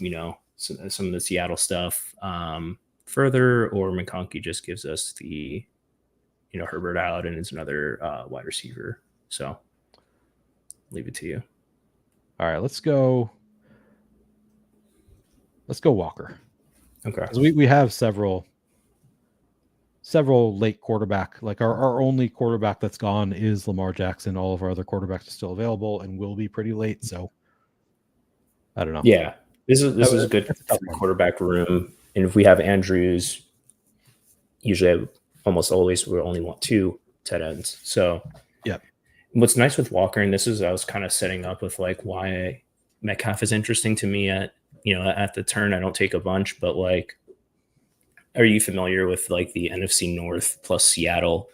some of the Seattle stuff further, or McConkey just gives us the, Herbert out and is another wide receiver. So leave it to you. All right, let's go Walker. Okay. We have several late quarterback. Like our only quarterback that's gone is Lamar Jackson. All of our other quarterbacks are still available and will be pretty late. So I don't know. Yeah, this is a good quarterback room, and if we have Andrews, usually almost always we only want 2 tight ends. So yeah, what's nice with Walker, and I was kind of setting up with like why Metcalf is interesting to me at the turn. I don't take a bunch, but like, are you familiar with like the NFC North plus Seattle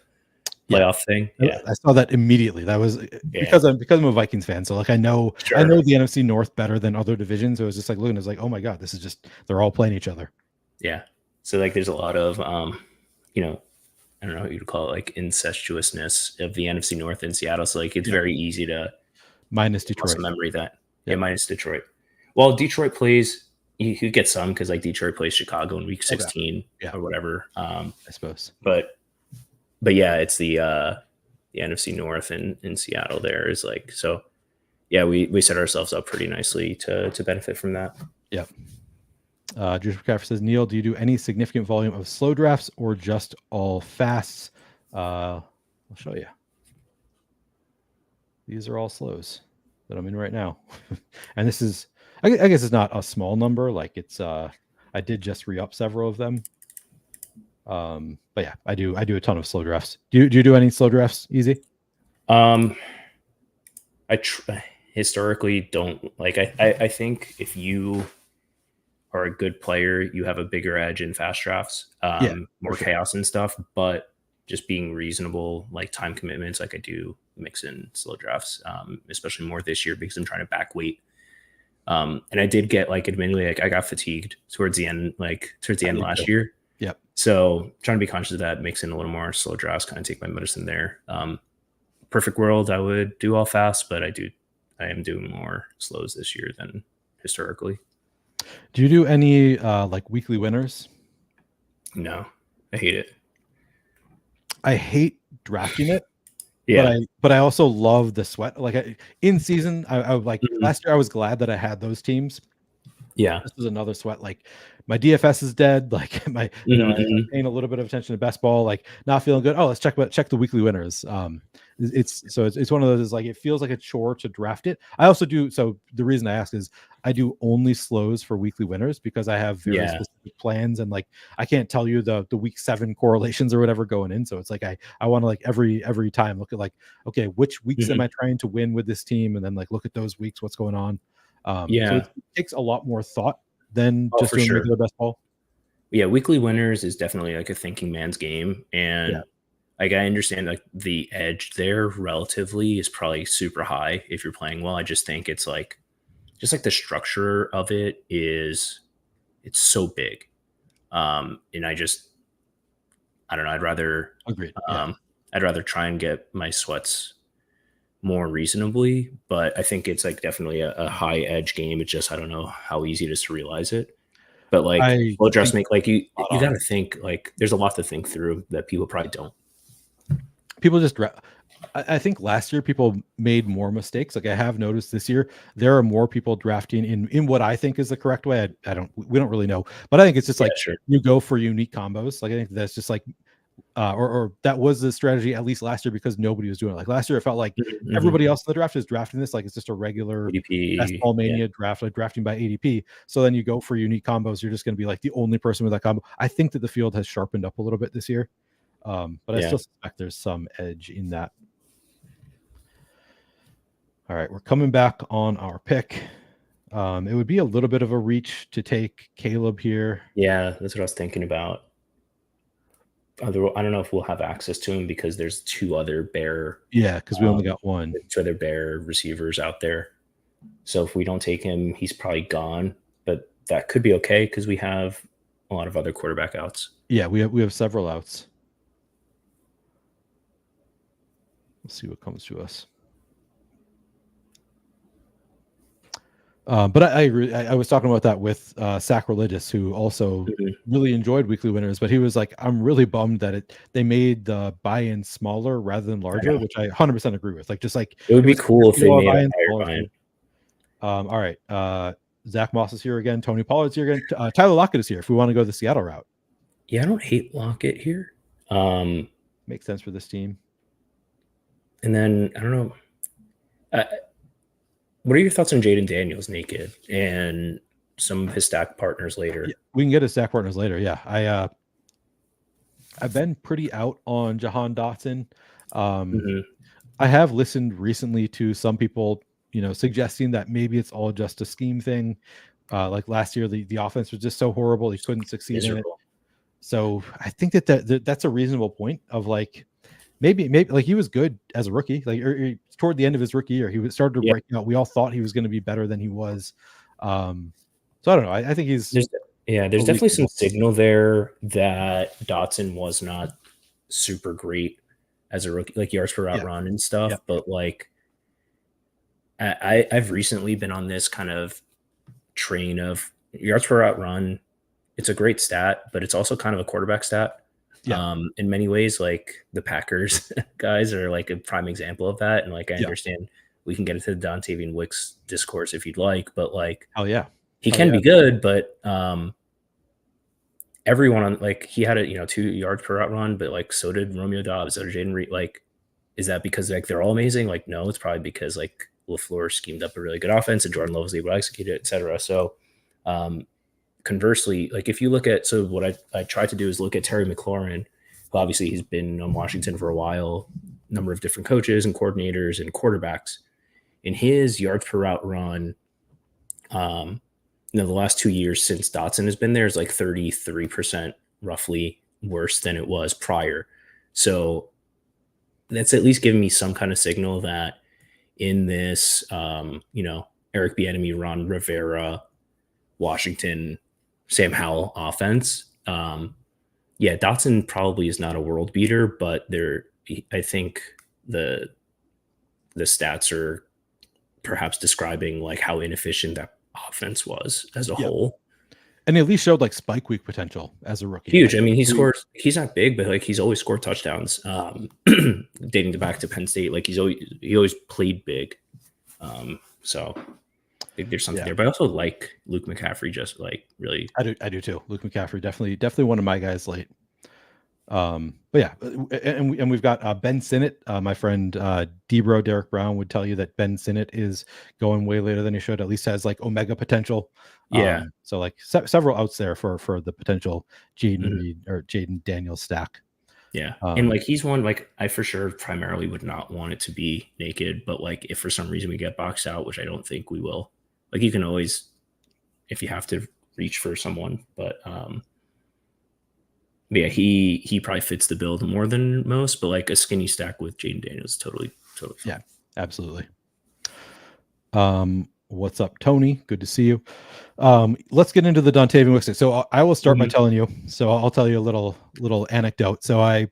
playoff thing? Yeah, I saw that immediately. That was because I'm a Vikings fan, so like I know the NFC North better than other divisions. So it was just like looking, it's like, oh my god, this is just they're all playing each other. Yeah, so like there's a lot of I don't know what you'd call it, like incestuousness of the NFC North in Seattle. So like it's very easy to minus Detroit memory that minus Detroit. Well, Detroit plays. You get some because like Detroit plays Chicago in week 16 or whatever. I suppose. But yeah, it's the NFC North in Seattle. There is like so. Yeah, we set ourselves up pretty nicely to benefit from that. Yep. Drew McCaffrey says, Neil, do you do any significant volume of slow drafts or just all fasts? I'll show you. These are all slows that I'm in right now. And this is, I guess it's not a small number. Like it's, I did just re-up several of them. But yeah, I do a ton of slow drafts. Do you do any slow drafts, Easy? I historically don't like, I think if you are a good player, you have a bigger edge in fast drafts, more chaos and stuff, but just being reasonable, like time commitments, like I do mix in slow drafts, especially more this year because I'm trying to back weight. And I did get like, admittedly, like I got fatigued towards the end last year. Yep. So trying to be conscious of that, mix in a little more slow drafts, kind of take my medicine there. Perfect world, I would do all fast, but I am doing more slows this year than historically. Do you do any like weekly winners? No, I hate it. I hate drafting it. Yeah, but I also love the sweat. Like in season, I like last year. I was glad that I had those teams. Yeah, this was another sweat. Like my DFS is dead. Like my, I'm paying a little bit of attention to best ball. Like not feeling good. Oh, let's check the weekly winners. It's one of those, like it feels like a chore to draft it. I also do. So the reason I ask is I do only slows for weekly winners because I have very specific plans, and like I can't tell you the week 7 correlations or whatever going in. So it's like I want to like every time look at like, okay, which weeks am I trying to win with this team, and then like look at those weeks, what's going on. So it takes a lot more thought than just doing regular best ball. Yeah, weekly winners is definitely like a thinking man's game, and like I understand like the edge there relatively is probably super high if you're playing well. I just think it's like just like the structure of it is it's so big. And I don't know, I'd rather I'd rather try and get my sweats more reasonably, but I think it's like definitely a high edge game. It's just I don't know how easy it is to realize it. But like slow drafts make like you gotta think like there's a lot to think through that people probably don't. People just I think last year people made more mistakes. Like I have noticed this year, there are more people drafting in what I think is the correct way. We don't really know, but I think it's just like you go for unique combos. Like I think that's just like or that was the strategy at least last year because nobody was doing it. Like last year, it felt like Mhm. everybody else in the draft is drafting this like it's just a regular best ADP, ball yeah, mania draft, like drafting by ADP. So then you go for unique combos, you're just going to be like the only person with that combo. I think that the field has sharpened up a little bit this year, but I yeah, still suspect there's some edge in that. All right, we're coming back on our pick. It would be a little bit of a reach to take Caleb here. yeah. That's what I was thinking about. I don't know if we'll have access to him because there's Yeah, because we only um, got one. two other bear receivers out there. So if we don't take him, he's probably gone. But that could be okay because we have a lot of other quarterback outs. Yeah, we have several outs. Let's see what comes to us. But I agree. I was talking about that with Sacrilegious, who also Mhm. really enjoyed weekly winners, but he was like, "I'm really bummed that they made the buy-in smaller rather than I larger," know. which I 100% agree with. Like, just like It would it be was cool if they $50 made a buy-in, higher smaller buy-in. field. All right, Zach Moss is here again. Tony Pollard's here again. Tyler Lockett is here. If we want to go the Seattle route, Yeah, I don't hate Lockett here. makes sense for this team. And then I don't know. Uh, what are your thoughts on Jaden Daniels naked and some of his stack partners Yeah, later? we can get his stack partners later. Yeah, I've been pretty out on Jahan Dotson. Um, Mhm. I have listened recently to some people, suggesting that maybe it's all just a scheme thing. Like last year, the offense was just so horrible he couldn't succeed in it. Miserable. So I think that's a reasonable point of like maybe like he was good as a rookie. Like toward the end of his rookie year, started to Yeah, break out. We all thought he was going to be better than he was. So I don't know. I think he's there's a there's definitely some reasonable. signal there that Dotson was not super great as a rookie, like yards per route Yeah, run and yeah, stuff. But like I've recently been on this kind of train of yards per route run. It's a great stat, but it's also kind of a quarterback stat. yeah, In many ways, like the Packers guys are like a prime example of that. And like I yeah. understand we can get into the Dontavian Wicks discourse if you'd like, but like Oh yeah, he oh can yeah, be good, but everyone on like he had a 2 yards per route run, but like so did Romeo Dobbs or Jaden Reed. Like, is that because like they're all amazing? Like, no, it's probably because like LaFleur schemed up a really good offense and Jordan Love was able to execute it, etc. So conversely, like if you look at what I try to do is look at Terry McLaurin, who obviously he's been on Washington for a while, number of different coaches and coordinators and quarterbacks. In his yards per route run, the last 2 years since Dotson has been there is like 33% roughly worse than it was prior. So that's at least giving me some kind of signal that in this, Eric Bieniemy, Ron Rivera, Washington, Sam Howell offense. Yeah, Dotson probably is not a world beater, but I think the the stats are perhaps describing like how inefficient that offense was as a yeah. whole. And he at least showed like spike week potential as a rookie. Huge. Like I mean, he's not big, but like he's always scored touchdowns. Dating back to Penn State, like he always played big. So I think there's something yeah, there. But I also like Luke McCaffrey, just like really. I do too. Luke McCaffrey definitely one of my guys late. But yeah, and we've got Ben Sinnott, my friend Debro Derek Brown would tell you that Ben Sinnott is going way later than he should. At least has like omega potential. Yeah. So like several outs there for the potential Jaden Mhm. Reed or Jaden Daniels stack. Yeah. And Um, like he's one like I for sure primarily would not want it to be naked, but like if for some reason we get boxed out, which I don't think we will, like you can always if you have to reach for someone. But yeah, he probably fits the build more than most, but like a skinny stack with Jaden Daniels is totally yeah, fine. absolutely. What's up, Tony? Good to see you. Let's get into the Dontavian Wicks. So I will start by Mhm. telling you. So I'll tell you a little anecdote. So I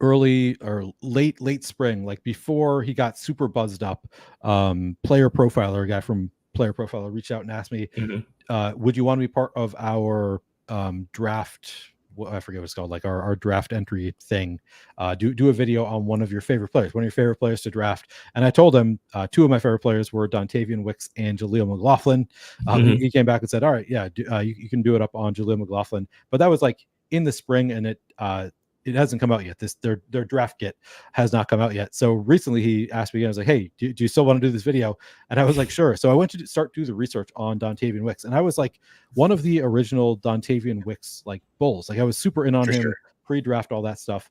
early or late spring, like before he got super buzzed up, Player Profiler, a guy from Player Profiler, reached out and asked me, Mhm. would you want to be part of our draft? I forget what it's called, like our draft entry thing. Do a video on one of your favorite players, one of your favorite players to draft. And I told him two of my favorite players were Dontavian Wicks and Jaleel McLaughlin. He came back and said, "All right, yeah, you can do it up on Jaleel McLaughlin." But that was like in the spring, and it it hasn't come out yet. Their draft kit has not come out yet. So recently he asked me again. I was like, hey, do you still want to do this video? And I was like, sure. So I went to start do the research on Dontavian Wicks, and I was like one of the original Dontavian Wicks like bulls. Like I was super in on For him sure. pre-draft, all that stuff.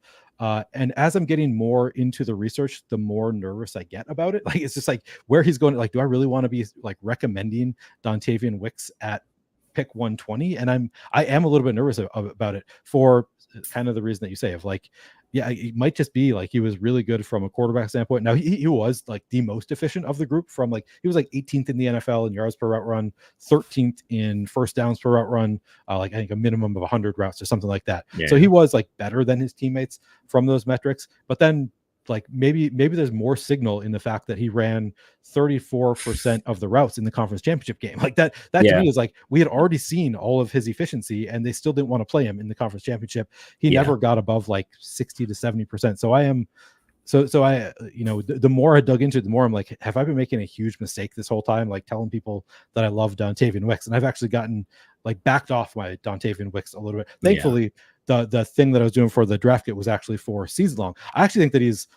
And as I'm getting more into the research, the more nervous I get about it. Like it's just like where he's going. Like, do I really want to be like recommending Dontavian Wicks at pick 120? And I am a little bit nervous about it for kind of the reason that you say of like, yeah, it might just be like he was really good from a quarterback standpoint. Now he was like the most efficient of the group from like he was like 18th in the NFL in yards per route run, 13th in first downs per route run, like I think a minimum of 100 routes or something like that. Yeah. So he was like better than his teammates from those metrics. But then like maybe there's more signal in the fact that he ran 34% of the routes in the conference championship game. Like that to me is like we had already seen all of his efficiency and they still didn't want to play him in the conference championship. He never got above like 60 to 70%. So I am so I, you know, the more I dug into it, the more I'm like, have I been making a huge mistake this whole time? Like telling people that I love Dontavian Wicks, and I've actually gotten like backed off my Dontavian Wicks a little bit. Thankfully, the thing that I was doing for the draft kit was actually for season long. I actually think that he's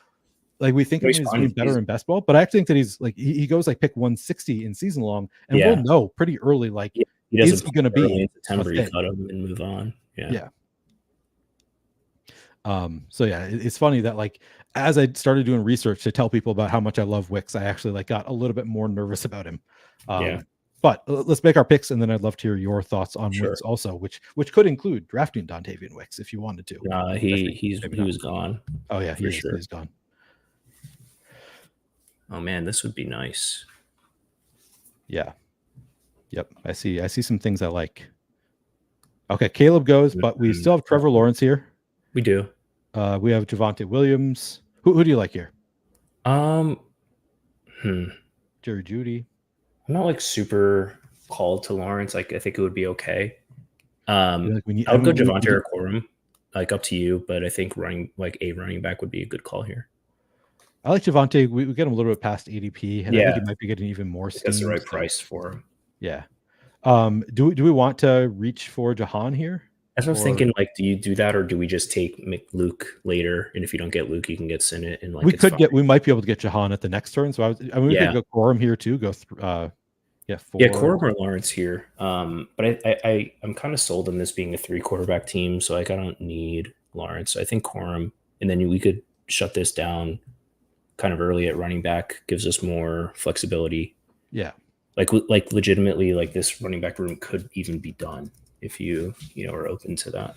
like, we think of him as being better in best ball, but I actually think that he's like he goes like pick 160 in season long, and we'll know pretty early like he is he going to be in September? You cut him and move on. Yeah. So yeah, it's funny that like as I started doing research to tell people about how much I love Wicks, I actually like got a little bit more nervous about him. But let's make our picks, and then I'd love to hear your thoughts on Wicks also, which could include drafting Dontavian Wicks if you wanted to. He was gone. Oh yeah, he's gone. Oh man, this would be nice. Yeah. Yep. I see some things I like. Okay, Caleb goes, but we still have Trevor Lawrence here. We do. We have Javonte Williams. Who do you like here? Jerry Jeudy. I'm not like super called to Lawrence. Like I think it would be okay. I would go Javonte or Corum. Like up to you, but I think running back would be a good call here. I like Javonte. We get him a little bit past ADP, and I think he might be getting even more steam. That's the right price for him. Yeah. Do we want to reach for Jahan here? That's what I was thinking. Like, do you do that, or do we just take Luke later? And if you don't get Luke, you can get Sinnott. And like, we might be able to get Jahan at the next turn. So we could go Corum here too. Go through. Corum or Lawrence here. But I'm kind of sold on this being a 3 quarterback team, so like I don't need Lawrence. So I think Corum, and then we could shut this down kind of early at running back. Gives us more flexibility. Yeah. Like legitimately, like this running back room could even be done if you are open to that.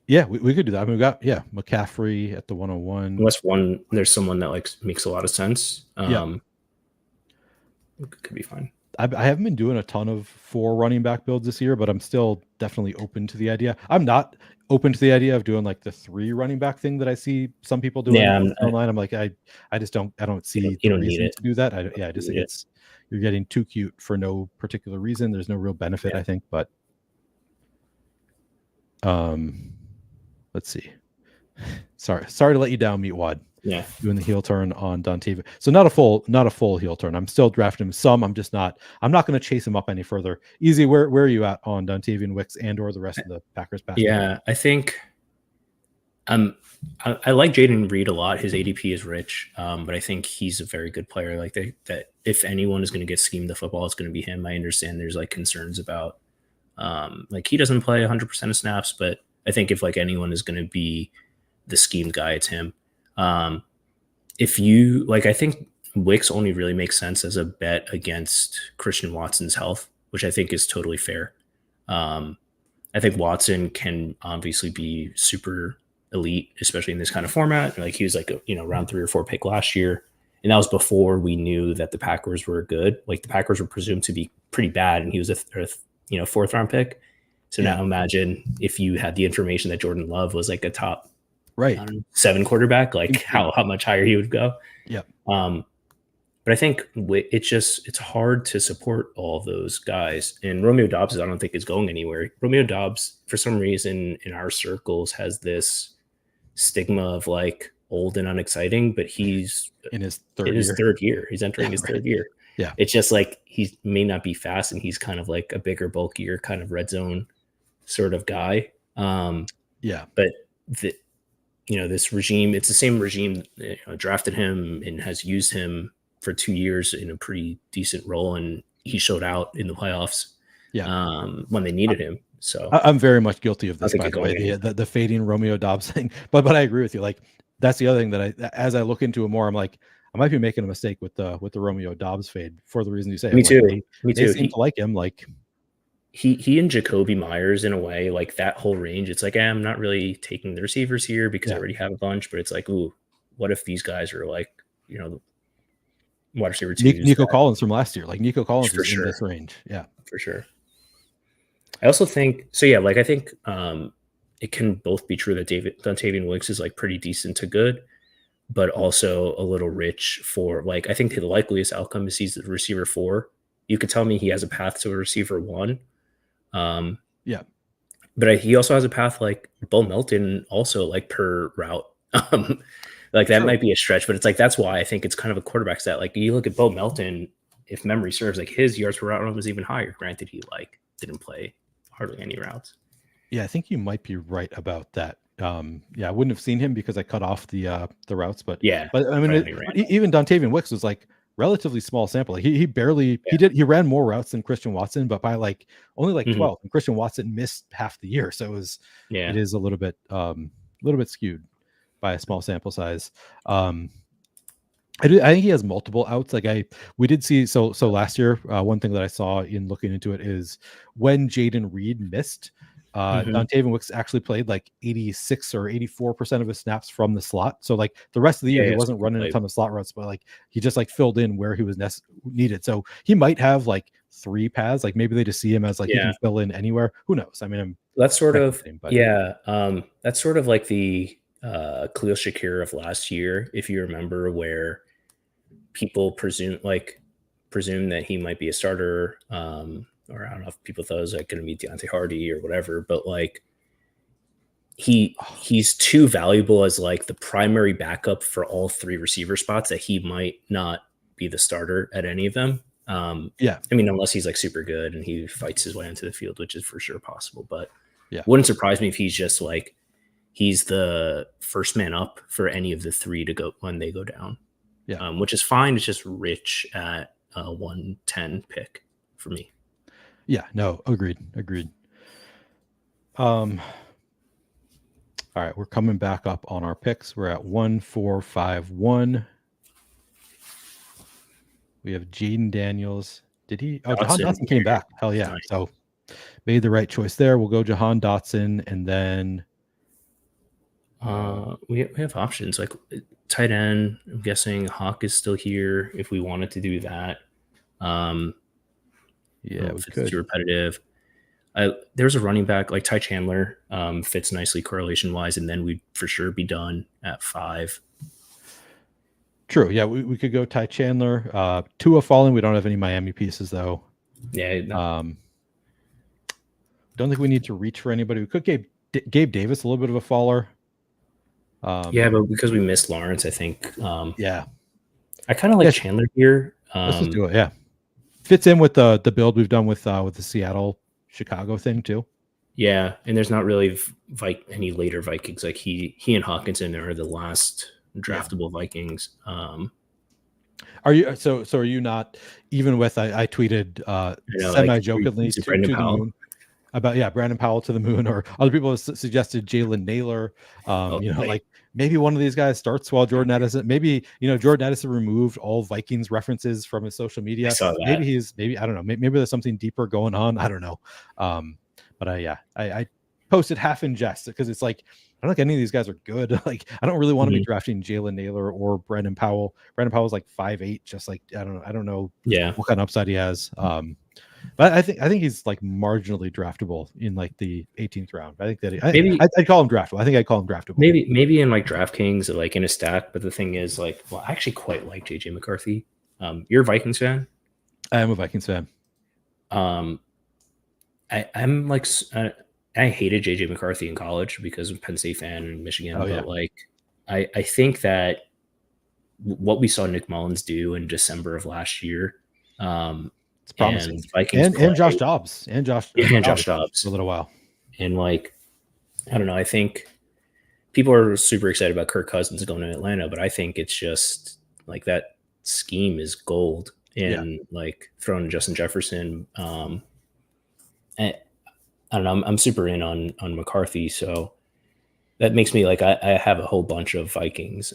Yeah, we could do that. I mean, we got McCaffrey at the 101. Unless there's someone that like makes a lot of sense. It could be fine. I haven't been doing a ton of 4 running back builds this year, but I'm still definitely open to the idea. I'm not open to the idea of doing like the 3 running back thing that I see some people doing online. I'm like, I just don't see you don't need it to do that. I just think you're getting too cute for no particular reason. There's no real benefit, I think. But let's see. Sorry to let you down, Meatwad. Yeah, doing the heel turn on Dontavian. So not a full heel turn. I'm still drafting him some. I'm not going to chase him up any further. Easy. Where are you at on Dontavian Wicks and or the rest of the Packers pass? Yeah, I think I like Jaden Reed a lot. His ADP is rich, but I think he's a very good player. Like that if anyone is going to get schemed the football, it's going to be him. I understand there's like concerns about like he doesn't play 100% of snaps, but I think if like anyone is going to be the schemed guy, it's him. If you like, I think Wicks only really makes sense as a bet against Christian Watson's health, which I think is totally fair. I think Watson can obviously be super elite, especially in this kind of format. Like he was like round 3 or 4 pick last year, and that was before we knew that the Packers were good. Like the Packers were presumed to be pretty bad, and he was a 4th round pick. So now imagine if you had the information that Jordan Love was like a top 7 quarterback, like how much higher he would go. Yeah. But I think it's hard to support all of those guys. And Romeo Doubs, I don't think is going anywhere. Romeo Doubs, for some reason in our circles, has this stigma of like old and unexciting, but he's in his third year. He's entering his third year. Yeah. It's just like he may not be fast, and he's kind of like a bigger, bulkier kind of red zone sort of guy. Yeah. But the this regime, it's the same regime that drafted him and has used him for 2 years in a pretty decent role, and he showed out in the playoffs Yeah. when they needed him. So I'm very much guilty of I this, think by it the way, going anywhere. the fading Romeo Dobbs thing. But I agree with you. Like that's the other thing that as I look into it more, I'm like, I might be making a mistake with the Romeo Dobbs fade for the reason you say. I'm Me like too. Me they too. seem to like him. Like He and Jacoby Myers in a way, like that whole range. It's like I'm not really taking the receivers here because I yeah, already have a bunch, but it's like, ooh, what if these guys are like, wide receiver twos Nico that Collins from last year. Like Nico Collins for is in sure, this range. Yeah, for sure. I also think so. Yeah, like I think it can both be true that Dontavian Wicks is like pretty decent to good, but also a little rich for like I think the likeliest outcome is he's the receiver 4. You could tell me he has a path to a receiver 1, yeah, but he also has a path like Bo Melton, also like per route. Like that true. might be a stretch, but it's like that's why I think it's kind of a quarterback stat. Like you look at Bo Melton, if memory serves, like his yards per route run was even higher. Granted, he like didn't play hardly any routes. Yeah, I think you might be right about that. Yeah, I wouldn't have seen him because I cut off the routes, but Yeah, I mean, probably only ran. even Dontavian Wicks was like relatively small sample. Like, he barely Yeah. he ran more routes than Christian Watson, but by like only like Mhm. 12. And Christian Watson missed half the year, so it Yeah. is a little bit skewed by a small sample size. Um, I think he has multiple outs. Like we did see so last year. One thing that I saw in looking into it is when Jaden Reed missed, Mhm. Dontavian Wicks actually played like 86 or 84% of his snaps from the slot. So like the rest of the year, Yeah, he yeah, so wasn't he running a played. ton of slot routes, but like he just like filled in where he was needed. So he might have like 3 paths. Like maybe they just see him as like he can Yeah. fill in anywhere. Who knows? I mean, I'm That's sort of speculating, but yeah, that's sort of like the Khalil Shakir of last year, if you remember, where people presume that he might be a starter. Or I don't know if people thought it was like going to be Deontay Hardy or whatever, but like he's too valuable as like the primary backup for all 3 receiver spots that he might not be the starter at any of them. yeah, I mean, unless he's like super good and he fights his way into the field, which is for sure possible. But yeah, wouldn't surprise me if he's just like he's the first man up for any of the 3 to go when they go down, yeah, which is fine. It's just rich at a 110 pick for me. yeah. No, agreed. Um, All right, we're coming back up on our picks. We're at 1-4-5-1. We have Jaden Daniels. Did he? Oh, Jahan Dotson, Dotson came back. Hell yeah. nice. So made the right choice there. We'll go Jahan Dotson and then We have options like tight end. I'm guessing Hawk is still here if we wanted to do that. I don't yeah, know we if it's could. too repetitive. There's a running back like Ty Chandler, fits nicely correlation wise, and then we'd for sure be done at 5. True. Yeah, we could go Ty Chandler. Tua Fallen. We don't have any Miami pieces though. Yeah, Don't think we need to reach for anybody. We could Gabe Davis a little bit of a faller. yeah, but because we missed Lawrence, I think Yeah. I kind of like Yes. Chandler here. Let's just do it. Yeah. Fits in with the build we've done with the Seattle Chicago thing too. Yeah, and there's not really any later Vikings. Like he and Hawkinson are the last draftable Vikings. Are you are you not even with I tweeted like semi jokingly is it Brendan to the Powell? moon about Brandon Powell to the moon, or other people have suggested Jalen Naylor. Oh, like, Like maybe one of these guys starts while Jordan Edison. Maybe Jordan Edison removed all Vikings references from his social I media. saw that. Maybe I don't know. Maybe there's something deeper going on. I don't know. But I posted half in jest because it's like I don't think any of these guys are good. Like I don't really want to be Mhm. drafting Jalen Naylor or Brandon Powell. Brandon Powell's like 5'8", just like I don't know Yeah, what kind of upside he has. But I think he's like marginally draftable in like the 18th round. I think that maybe I'd call him draftable. I think I'd call him draftable. maybe in like DraftKings or like in a stack. But the thing is, like, well, I actually quite like JJ McCarthy. You're a Vikings fan. I am a Vikings fan. I'm like I hated JJ McCarthy in college because of Penn State fan and Michigan. Oh yeah, But like I think that what we saw Nick Mullins do in December of last year, it's promising. and Vikings play And Josh Dobbs and and Josh Dobbs Dobbs for a little while. and like I don't know. I think people are super excited about Kirk Cousins going to Atlanta, but I think it's just like that scheme is gold. Yeah. And like throwing Justin Jefferson, I, I don't know. I'm super in on McCarthy, so that makes me like I have a whole bunch of Vikings.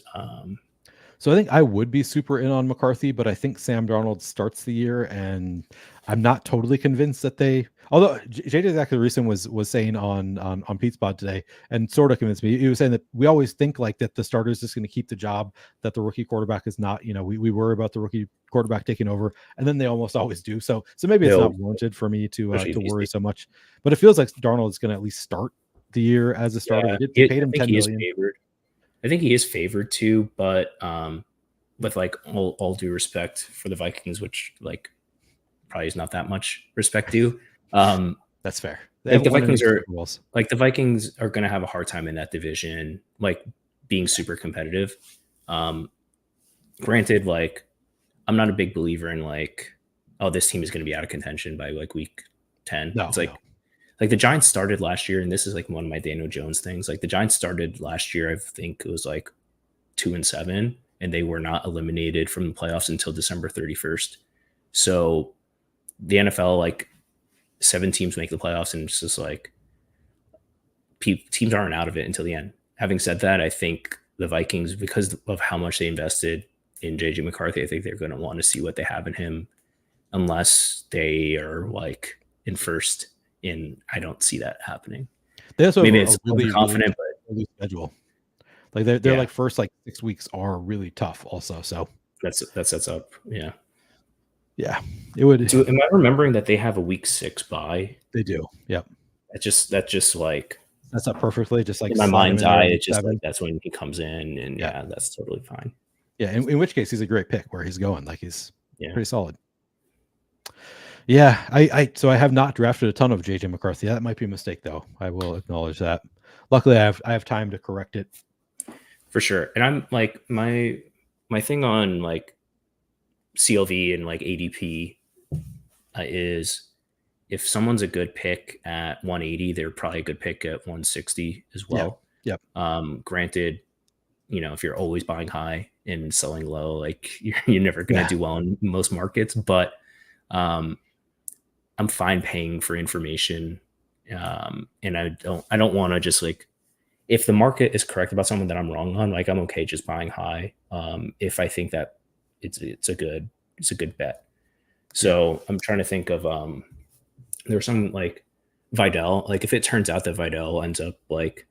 So I think I would be super in on McCarthy, but I think Sam Darnold starts the year, and I'm not totally convinced that they. Although JJ Zachariason was saying on Pete's pod today, and sort of convinced me. He was saying that we always think like that the starter is just going to keep the job, that the rookie quarterback is not. We worry about the rookie quarterback taking over, and then they almost always do. So maybe it's They'll, not warranted for me especially to these worry days. so much. But it feels like Darnold is going to at least start the year as a starter. Yeah, They paid I him think 10 he is million. favored. I think he is favored too, but with like all due respect for the Vikings, which like probably is not that much respect due. Um, That's fair. They like haven't the won any Vikings are Super Bowls. like the Vikings are going to have a hard time in that division, like being super competitive. Um, granted, like I'm not a big believer in like, oh, this team is going to be out of contention by like week 10. It's No, no. like the Giants started last year, and this is like one of my Daniel Jones things. Like the Giants started last year, I think it was like 2-7, and they were not eliminated from the playoffs until December 31st. So the NFL, like 7 teams make the playoffs, and it's just like teams aren't out of it until the end. Having said that, I think the Vikings, because of how much they invested in JJ McCarthy, I think they're going to want to see what they have in him, unless they are like in first. And I don't see that happening. They also have Maybe a it's really, really overconfident, tough but early schedule. Like they're yeah, like first like 6 weeks are really tough also. So that sets up. Yeah. yeah, it would. So am I remembering that they have a week 6 bye? They do. Yep. That just like That's up perfectly. Just like in my slide him mind's in there eye, in week it's just like 7. that's when he comes in, and Yeah. yeah, that's totally fine. Yeah. In which case he's a great pick where he's going. Like he's Yeah, pretty solid. Yeah. So I have not drafted a ton of JJ McCarthy. That might be a mistake though. I will acknowledge that. Luckily I have time to correct it. for sure. And I'm like my thing on like CLV and like ADP is if someone's a good pick at 180, they're probably a good pick at 160 as Yeah. well. Yep. Granted, if you're always buying high and selling low, like you're never going to Yeah. do well in most markets. But um, I'm fine paying for information, and I don't want to just like if the market is correct about someone that I'm wrong on, like I'm okay just buying high if I think that it's a good bet. Yeah. So I'm trying to think of there's some like Vidal. Like if it turns out that Vidal ends up like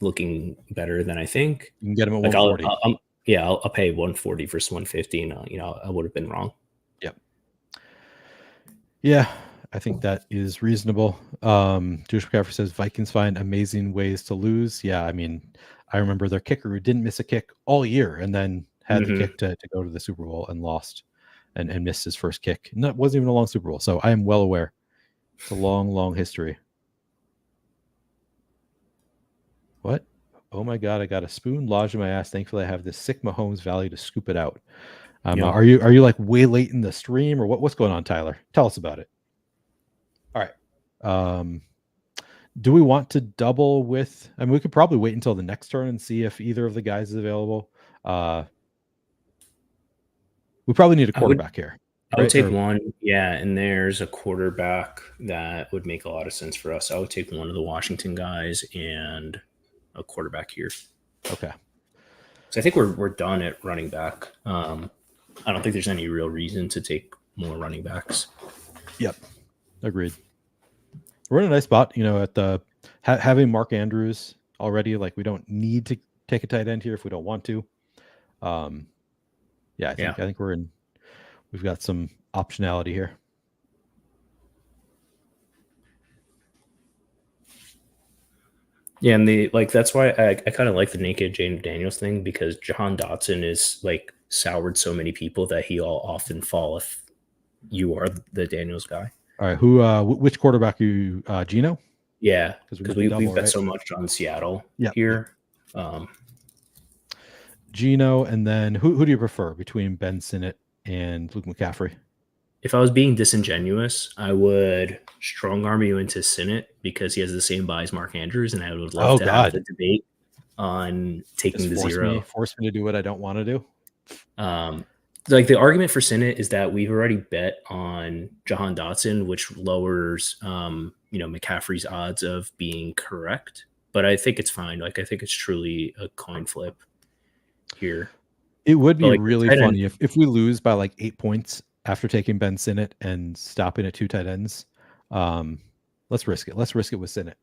looking better than I think, You can get him at like 140. I'll pay 140 versus 150, and I would have been wrong. Yep. Yeah, I think that is reasonable. Jewish McCaffrey says Vikings find amazing ways to lose. Yeah, I mean, I remember their kicker who didn't miss a kick all year and then had the Mm-hmm. kick to go to the Super Bowl and lost and missed his first kick. And that wasn't even a long Super Bowl. So I am well aware. It's a long, long history. What? Oh my God, I got a spoon lodged in my ass. Thankfully, I have this sick Mahomes Valley to scoop it out. Yep. Are you like way late in the stream or what's going on, Tyler? Tell us about it. All right. Do we want to double with? I mean, we could probably wait until the next turn and see if either of the guys is available. We probably need a I would quarterback here, I would right? take Or one, yeah, and there's a quarterback that would make a lot of sense for us. I would take one of the Washington guys and a quarterback here. okay, So I think we're done at running back. I don't think there's any real reason to take more running backs. yep, agreed. We're in a nice spot, at the having Mark Andrews already. Like we don't need to take a tight end here if we don't want to. Yeah, I think we've got some optionality here. Yeah, and that's why I kind of like the naked James Daniels thing, because Jahan Dotson is like soured so many people that he'll often fall if you are the Daniels guy. All right, which quarterback are you, Gino? Yeah, Because we because got the double, we've bet right? so much on Seattle Yep. here. Gino, and then who do you prefer between Ben Sinnott and Luke McCaffrey? if I was being disingenuous, I would strong arm you into Sinnott because he has the same buy as Mark Andrews, and I would love Oh to have the God, debate on taking just the force me zero. to do what I don't want to do. Like the argument for Sinnott is that we've already bet on Jahan Dotson, which lowers, McCaffrey's odds of being correct. But I think it's fine. Like I think it's truly a coin flip here. It would But be like the really tight end, funny if we lose by like 8 points after taking Ben Sinnott and stopping at 2 tight ends. Let's risk it. Let's risk it with Sinnott.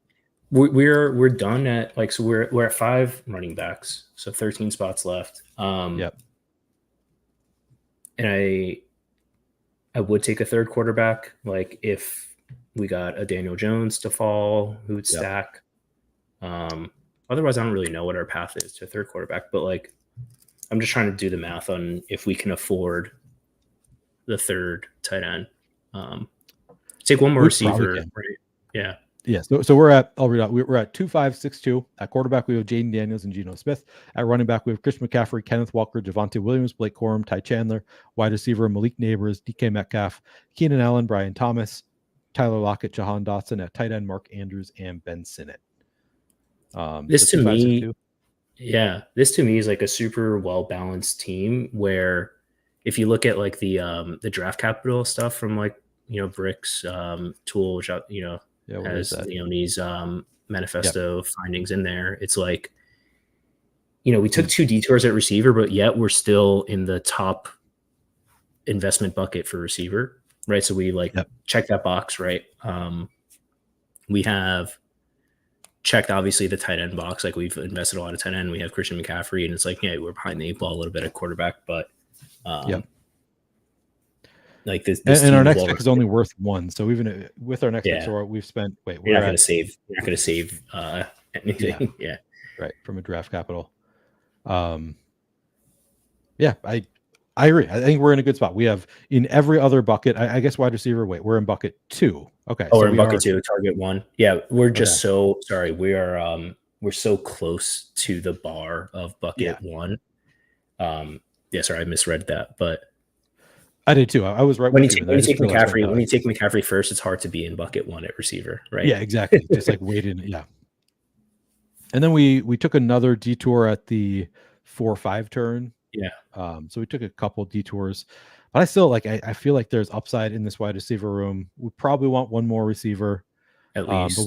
we're done at like, so we're at 5 running backs, so 13 spots left. Yep. And I would take a third quarterback, like if we got a Daniel Jones to fall, who would Yep. stack. Otherwise, I don't really know what our path is to a third quarterback, but like I'm just trying to do the math on if we can afford the third tight end. Take one more We probably receiver, can. right? Yeah. Yeah, so we're at, I'll read out. We're at 2-5-6-2. At quarterback, we have Jaden Daniels and Geno Smith. At running back, we have Christian McCaffrey, Kenneth Walker, Javonte Williams, Blake Corum, Ty Chandler. Wide receiver, Malik Neighbors, DK Metcalf, Keenan Allen, Brian Thomas, Tyler Lockett, Jahan Dotson. At tight end, Mark Andrews and Ben Sinnott. This so to 2, 5, 6, me, 2. yeah, this to me is like a super well balanced team where if you look at like the draft capital stuff from like Brick's tool, which Yeah, where has is that? Leone's manifesto findings in there. It's like, we took 2 detours at receiver, but yet we're still in the top investment bucket for receiver, right? So we check that box, right? We have checked obviously the tight end box, like we've invested a lot of tight end. We have Christian McCaffrey, and it's like, yeah, we're behind the 8 ball a little bit at quarterback, but like this and our team is next well pick is only worth 1. So even with our next pick, Yeah. so we've spent you're not going to save. You're not going to save anything. Yeah. Right, from a draft capital. Yeah, I agree. I think we're in a good spot. We have in every other bucket. I guess wide receiver. Wait, we're in bucket 2. Okay, Oh, so we're in we bucket are 2, target 1. Yeah, we're just Okay. so sorry. We're so close to the bar of bucket 1. Yeah, sorry, I misread that, but I did too. I was right when you with you. take, when you I just take realized McCaffrey, right now. when you take McCaffrey first, it's hard to be in bucket 1 at receiver, right? Yeah, exactly. Just like waiting. Yeah. And then we took another detour at the 4-5 turn. Yeah. So we took a couple detours, but I still I feel like there's upside in this wide receiver room. We probably want one more receiver At least. But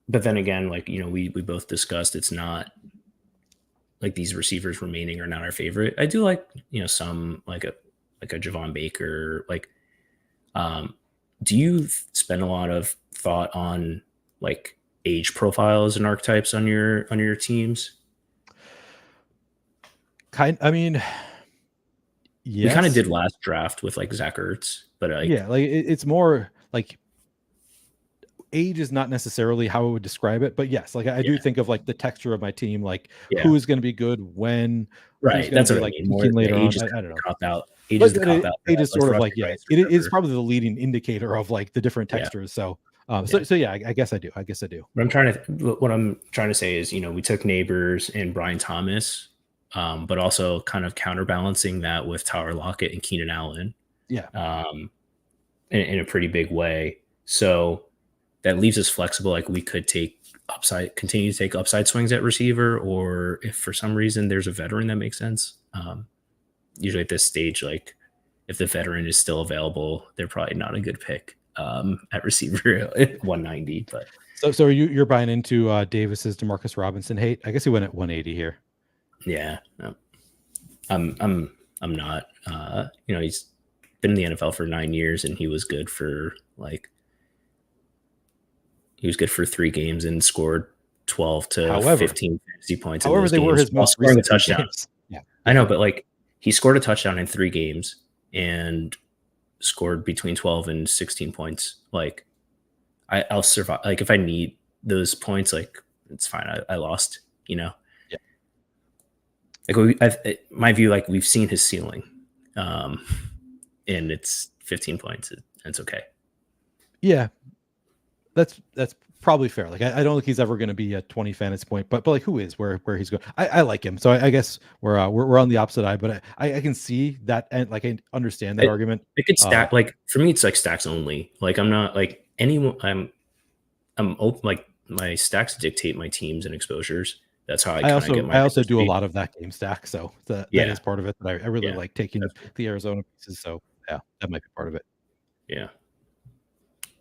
But then again, like, we both discussed it's not like these receivers remaining are not our favorite. I do like, some like a Javon Baker. Like, do you spend a lot of thought on like age profiles and archetypes on your teams? I mean, yes. We kind of did last draft with like Zach Ertz, but like, it's more like age is not necessarily how I would describe it, but yes, like I do think of like the texture of my team, like who is going to be good when, right? That's be what like I mean. peaking later on. I don't know. Cop out. Age is the cop out. Age is sort of like it is probably the leading indicator of like the different textures. So I guess I do. What I'm trying to say is, we took Neighbors and Brian Thomas, but also kind of counterbalancing that with Tyler Lockett and Keenan Allen. Yeah. In a pretty big way. So that leaves us flexible. Like we could continue to take upside swings at receiver, or if for some reason there's a veteran that makes sense. Usually at this stage, like if the veteran is still available, they're probably not a good pick at receiver at 190. But so you're buying into Davis's DeMarcus Robinson hate? I guess he went at 180 here. Yeah, no. I'm not. He's been in the NFL for 9 years, and he was good for 3 games and scored 12 to 15 fantasy points. However, they were his most recent touchdowns. Yeah, I know, but like he scored a touchdown in 3 games and scored between 12 and 16 points. Like I'll survive. Like if I need those points, like it's fine. I lost. Yeah. Like my view, like we've seen his ceiling, and it's 15 points. It's okay. Yeah, that's probably fair. Like I don't think he's ever going to be a 20 fantasy point, but like who is where he's going? I like him, so I guess we're on the opposite eye, but I can see that, and like I understand that argument. It could stack, like for me, it's like stacks only. Like I'm not like anyone. I'm open. Like my stacks dictate my teams and exposures. That's how I kind of get my. I also do a lot of that game stack, so that is part of it. That I really like taking the Arizona pieces. So yeah, that might be part of it. Yeah.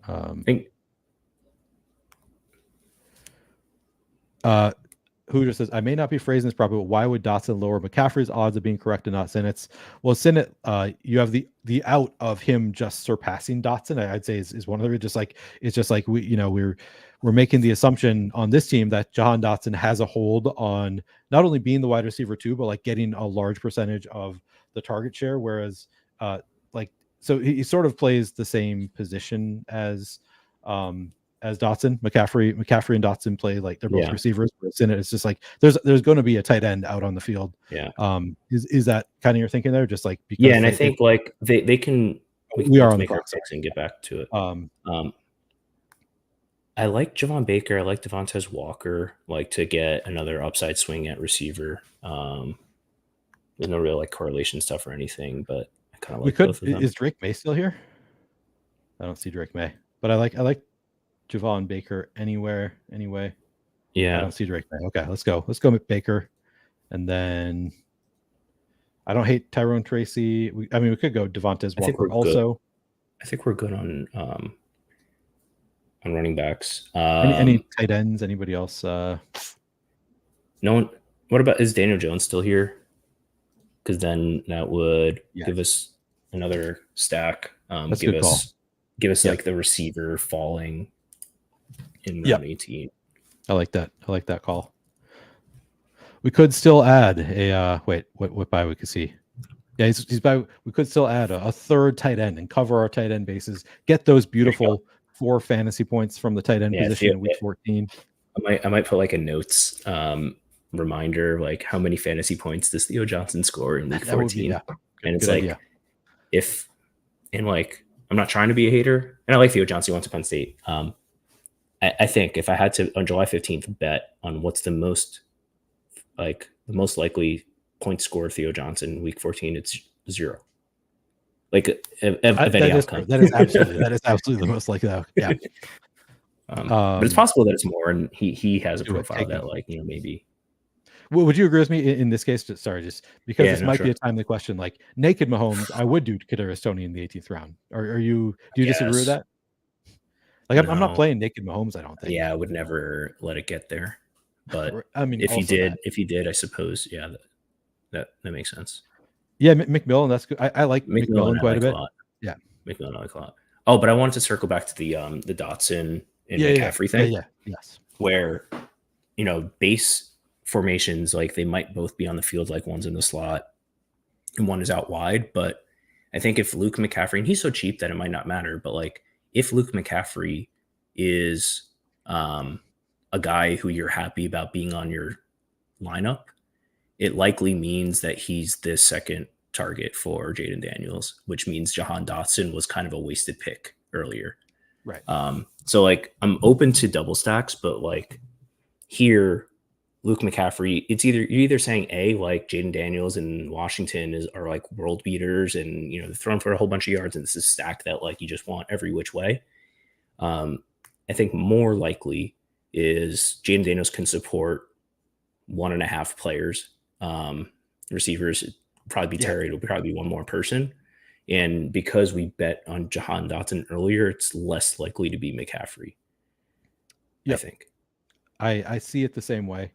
I think who just says, I may not be phrasing this properly, but why would Dotson lower McCaffrey's odds of being correct and not Sinnett's? Well, Sinnett, you have the out of him just surpassing Dotson, I'd say is one of the it's just like we're making the assumption on this team that Jahan Dotson has a hold on not only being the wide receiver too, but like getting a large percentage of the target share, whereas so he sort of plays the same position as Dotson. McCaffrey and Dotson play like they're both receivers. It's just like there's going to be a tight end out on the field. Yeah. Is that kind of your thinking there? Just like because and I think like they can. We are on make the our picks and get back to it. I like Javon Baker. I like Devontae Walker. Like to get another upside swing at receiver. There's no real like correlation stuff or anything, but I kind of like both of them. Is Drake May still here? I don't see Drake May, but I like Javon Baker anyway. Yeah, I don't see Drake May. Okay, let's go with Baker, and then I don't hate Tyrone Tracy. We could go Devontae Walker also. I think we're good on running backs. Any tight ends? Anybody else? No one. What about, is Daniel Jones still here? Because then that would give us another stack. That's a good call. Give us like the receiver falling in round 18. I like that call. We could still add a what bye we could see. Yeah, he's by. We could still add a third tight end and cover our tight end bases. Get those beautiful 4 fantasy points from the tight end position in week 14. I might put like a notes reminder, like how many fantasy points does Theo Johnson score in week 14? And it's like idea. I'm not trying to be a hater, and I like Theo Johnson. He went to Penn State. I think if I had to on July 15th bet on what's the most likely point score Theo Johnson week 14, it's 0. Like of any outcome. That is absolutely the most likely outcome. Yeah. But it's possible that it's more, and he has a profile that maybe. Well, would you agree with me in this case? Just because this might be a timely question. Like naked Mahomes, I would do Kadarius Toney in the 18th round. Do you disagree with that? Like I'm not playing naked Mahomes, I don't think. Yeah, I would never let it get there. But if he did, I suppose, that makes sense. Yeah, McMillan, that's good. I like McMillan quite a bit. Yeah, McMillan I like a lot. Oh, but I wanted to circle back to the Dotson and McCaffrey thing. Yeah, yes. Where base formations, like they might both be on the field, like one's in the slot and one is out wide. But I think if Luke McCaffrey, and he's so cheap that it might not matter, but like if Luke McCaffrey is a guy who you're happy about being on your lineup, it likely means that he's the second target for Jaden Daniels, which means Jahan Dotson was kind of a wasted pick earlier. Right. So like I'm open to double stacks, but like here, Luke McCaffrey, you're either saying like Jaden Daniels in Washington are like world beaters and they're throwing for a whole bunch of yards and this is a stack that like you just want every which way. I think more likely is Jaden Daniels can support 1.5 players. Receivers probably be Terry, it'll probably be one more person. And because we bet on Jahan Dotson earlier, it's less likely to be McCaffrey. I think. I see it the same way.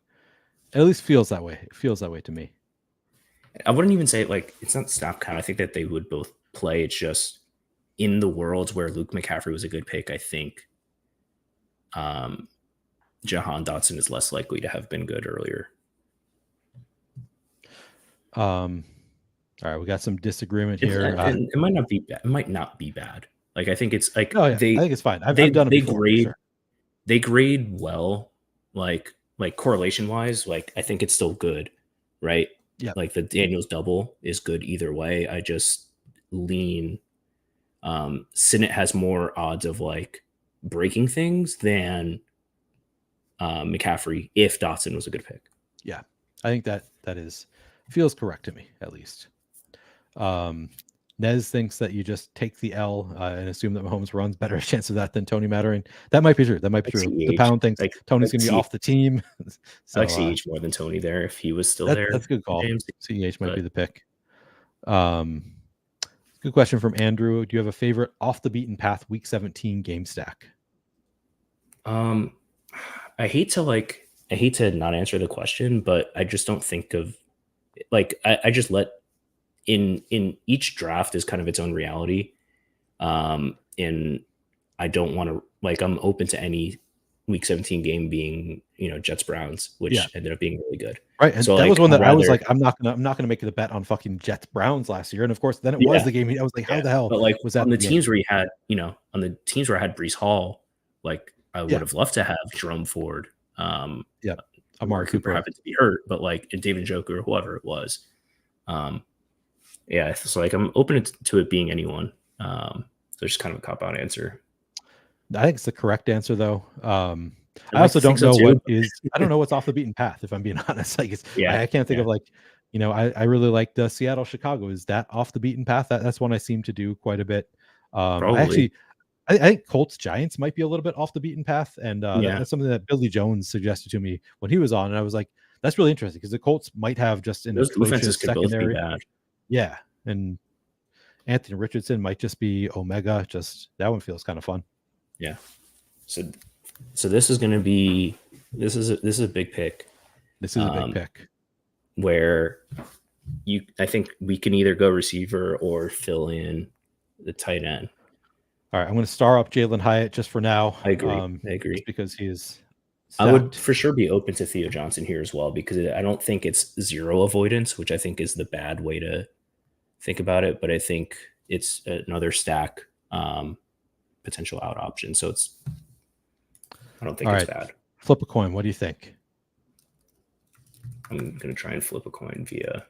It at least feels that way. It feels that way to me. I wouldn't even say like it's not snap count. I think that they would both play. It's just in the worlds where Luke McCaffrey was a good pick, I think Jahan Dotson is less likely to have been good earlier. All right, we got some disagreement here. It might not be bad. It might not be bad. Like I think it's like I think it's fine. I've done it before. They grade well, like correlation wise. Like I think it's still good, right? Yeah. Like the Daniels double is good either way. I just lean. Sinnett has more odds of like breaking things than McCaffrey if Dotson was a good pick. Yeah, I think that feels correct to me, at least. Nez thinks that you just take the L and assume that Mahomes runs. Better chance of that than Tony Mattering. That might be true. That might be Like true. The CEH. Pound thinks Tony's going to be off the team. I So like CEH more than Tony there if he was still there. that's a good call. James. CEH might be the pick. Good question from Andrew. Do you have a favorite off the beaten path Week 17 game stack? I hate to not answer the question, but I just don't think of like I just let in each draft is kind of its own reality. And I don't want to like I'm open to any Week 17 game being, Jets Browns, which ended up being really good. Right. And so that like, was one that I was like, I'm not gonna make the bet on fucking Jets Browns last year. And of course then it was the game. I was like, how the hell but like was that on the teams where you had, on the teams where I had Brees Hall, like I would have loved to have Jerome Ford. Amari Cooper happened to be hurt, but like and David Njoku or whoever it was. So like I'm open to it being anyone. So it's kind of a cop-out answer. I think it's the correct answer though. I also don't know what is. I don't know what's off the beaten path. If I'm being honest, like I can't think of like, I really like the Seattle Chicago. Is that off the beaten path? That's one I seem to do quite a bit. I think Colts Giants might be a little bit off the beaten path, and that's something that Billy Jones suggested to me when he was on, and I was like, that's really interesting because the Colts might have just an atrocious secondary. Both be bad. Yeah, and Anthony Richardson might just be Omega. Just that one feels kind of fun. Yeah. So this is going to be this is a big pick. This is a big pick where I think we can either go receiver or fill in the tight end. All right, I'm going to star up Jalen Hyatt just for now. I agree because he is. I would for sure be open to Theo Johnson here as well because I don't think it's zero avoidance, which I think is the bad way to think about it. But I think it's another stack potential out option. So I don't think it's bad. Flip a coin. What do you think? I'm going to try and flip a coin via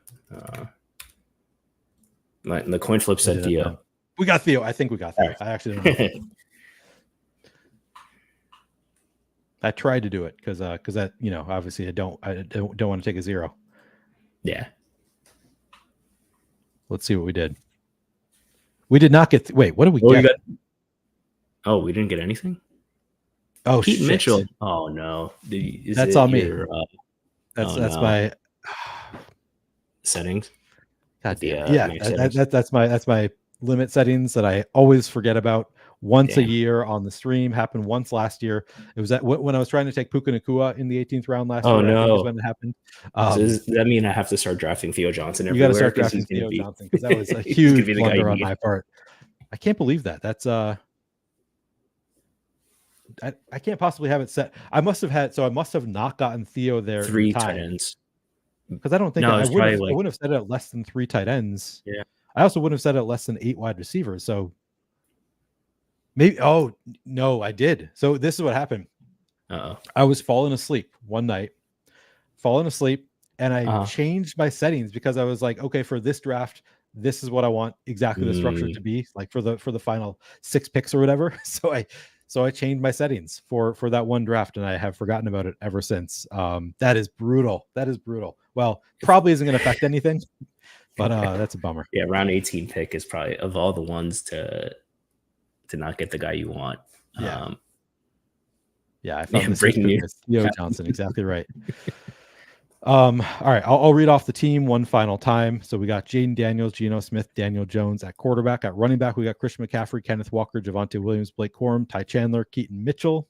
the coin flip said Theo. We got Theo. I think we got Theo. Right. I actually don't know. I tried to do it because that obviously I don't want to take a zero. Yeah. Let's see what we did. We did not get. Wait, what did we get? We didn't get anything. Oh, Pete shit. Mitchell. Oh no, that's on me. That's my settings. God damn. That's my limit settings that I always forget about once a year on the stream. Happened once last year. It was when I was trying to take Puka Nacua in the 18th round last year. Oh no, I think is when it happened. So does that mean I have to start drafting Theo Johnson everywhere? You got to start drafting Theo Johnson because that was a huge blunder on my part. I can't believe that. That's I can't possibly have it set. I must have not gotten Theo there 3 tight ends. Because I don't think I wouldn't have set it at less than 3 tight ends. Yeah. I also wouldn't have set it at less than 8 wide receivers. So maybe no, I did. So this is what happened. I was falling asleep one night, and I changed my settings because I was like, okay, for this draft, this is what I want exactly the structure to be, like for the final 6 picks or whatever. So I changed my settings for that one draft, and I have forgotten about it ever since. That is brutal. Well, probably isn't going to affect anything, but that's a bummer. Yeah, round 18 pick is probably of all the ones to not get the guy you want. Yeah. I found breaking news. Theo Johnson, exactly right. All right, I'll read off the team one final time. So we got Jaden Daniels, Geno Smith, Daniel Jones at quarterback. At running back, we got Christian McCaffrey, Kenneth Walker, Javonte Williams, Blake Corum, Ty Chandler, Keaton Mitchell.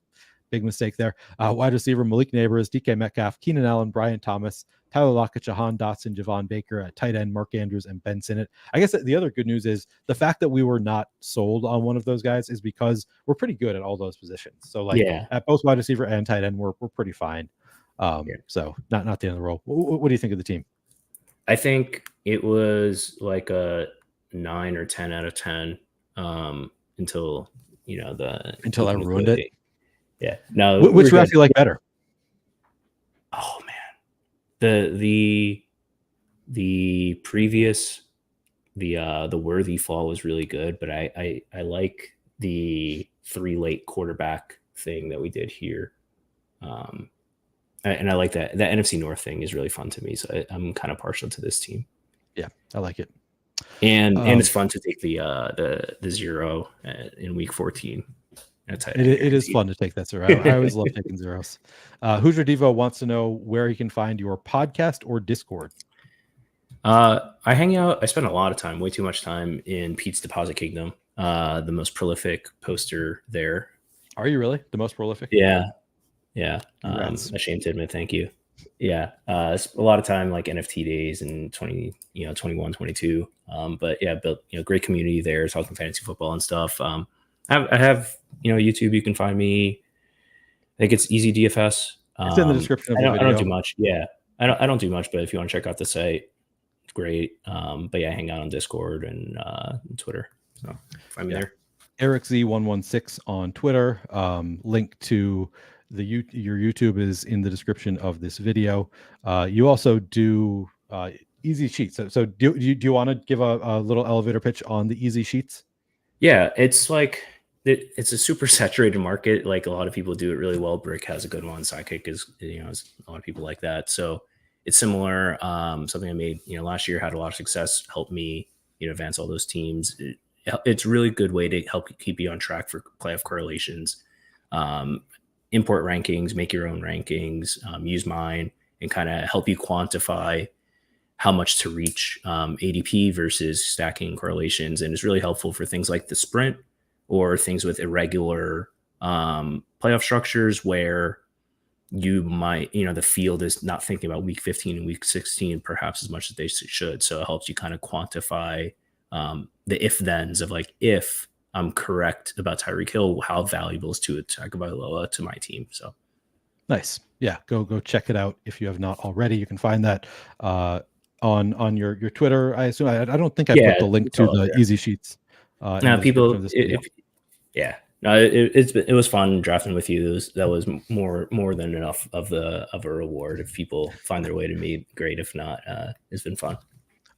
Big mistake there. Wide receiver, Malik Neighbors, DK Metcalf, Keenan Allen, Brian Thomas, Tyler Lockett, Jahan Dotson, Javon Baker. At tight end, Mark Andrews and Ben Sinnott. I guess the other good news is the fact that we were not sold on one of those guys is because we're pretty good at all those positions. So at both wide receiver and tight end, we're pretty fine. So not the end of the world. What do you think of the team? I think it was like a 9 or 10 out of 10 until I ruined it. Yeah. No. Which draft you like better? Oh man, the previous the Worthy fall was really good, but I like the 3 late quarterback thing that we did here. And I like that NFC North thing is really fun to me. So I'm kind of partial to this team. Yeah, I like it. And it's fun to take the 0 in week 14. It is fun to take that 0. I always love taking zeros. Hoosier Devo wants to know where he can find your podcast or Discord. I spend a lot of time, way too much time, in Pete's Deposit Kingdom, the most prolific poster there. Are you really the most prolific? Yeah. Ashamed to admit. Thank you. Yeah, it's a lot of time, like NFT days and 21, 22. But yeah, built great community there, talking fantasy football and stuff. I have YouTube. You can find me. I think it's EZDFS. It's in the description of the video. I don't do much. Yeah, I don't do much, but if you want to check out the site, it's great. But yeah, I hang out on Discord and Twitter. So find me there. Eric Z116 on Twitter. Link to your YouTube is in the description of this video. You also do easy sheets. So do you want to give a little elevator pitch on the easy sheets? Yeah, it's like it's a super saturated market. Like a lot of people do it really well. Brick has a good one. Sidekick is is a lot of people like that. So it's similar. Something I made last year, had a lot of success. Helped me advance all those teams. It's a really good way to help keep you on track for playoff correlations. Import rankings, make your own rankings, use mine, and kind of help you quantify how much to reach ADP versus stacking correlations. And it's really helpful for things like the sprint or things with irregular playoff structures where you might, the field is not thinking about week 15 and week 16 perhaps as much as they should. So it helps you kind of quantify the if-thens of like, if I'm correct about Tyreek Hill, how valuable is Tua Tagovailoa to my team. So nice. Yeah, go check it out if you have not already. You can find that on your Twitter. I assume I don't think I put the link to the easy sheets. People, it was fun drafting with you. That was more than enough of a reward. If people find their way to me, great. If not, it's been fun.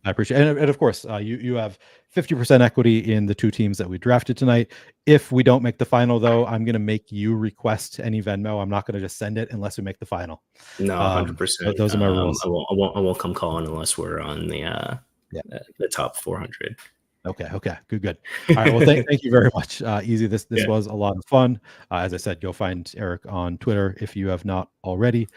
I appreciate it. And of course, you have 50% equity in the two teams that we drafted tonight. If we don't make the final, though, I'm going to make you request any Venmo. I'm not going to just send it unless we make the final. No, 100%. Those are my rules. I won't come calling unless we're on the top 400. Okay. Good. All right. Well, thank you very much. Easy. This was a lot of fun. As I said, go find Eric on Twitter if you have not already.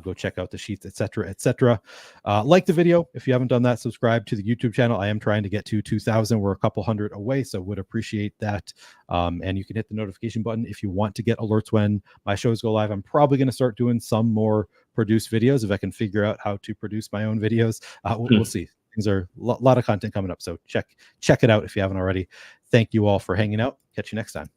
Go check out the sheets, etc. Like the video if you haven't done that. Subscribe to the YouTube channel. I am trying to get to 2,000. We're a couple hundred away, so would appreciate that. And you can hit the notification button if you want to get alerts when my shows go live. I'm probably going to start doing some more produced videos if I can figure out how to produce my own videos. We'll see. Things are a lot of content coming up, so check it out if you haven't already. Thank you all for hanging out. Catch you next time.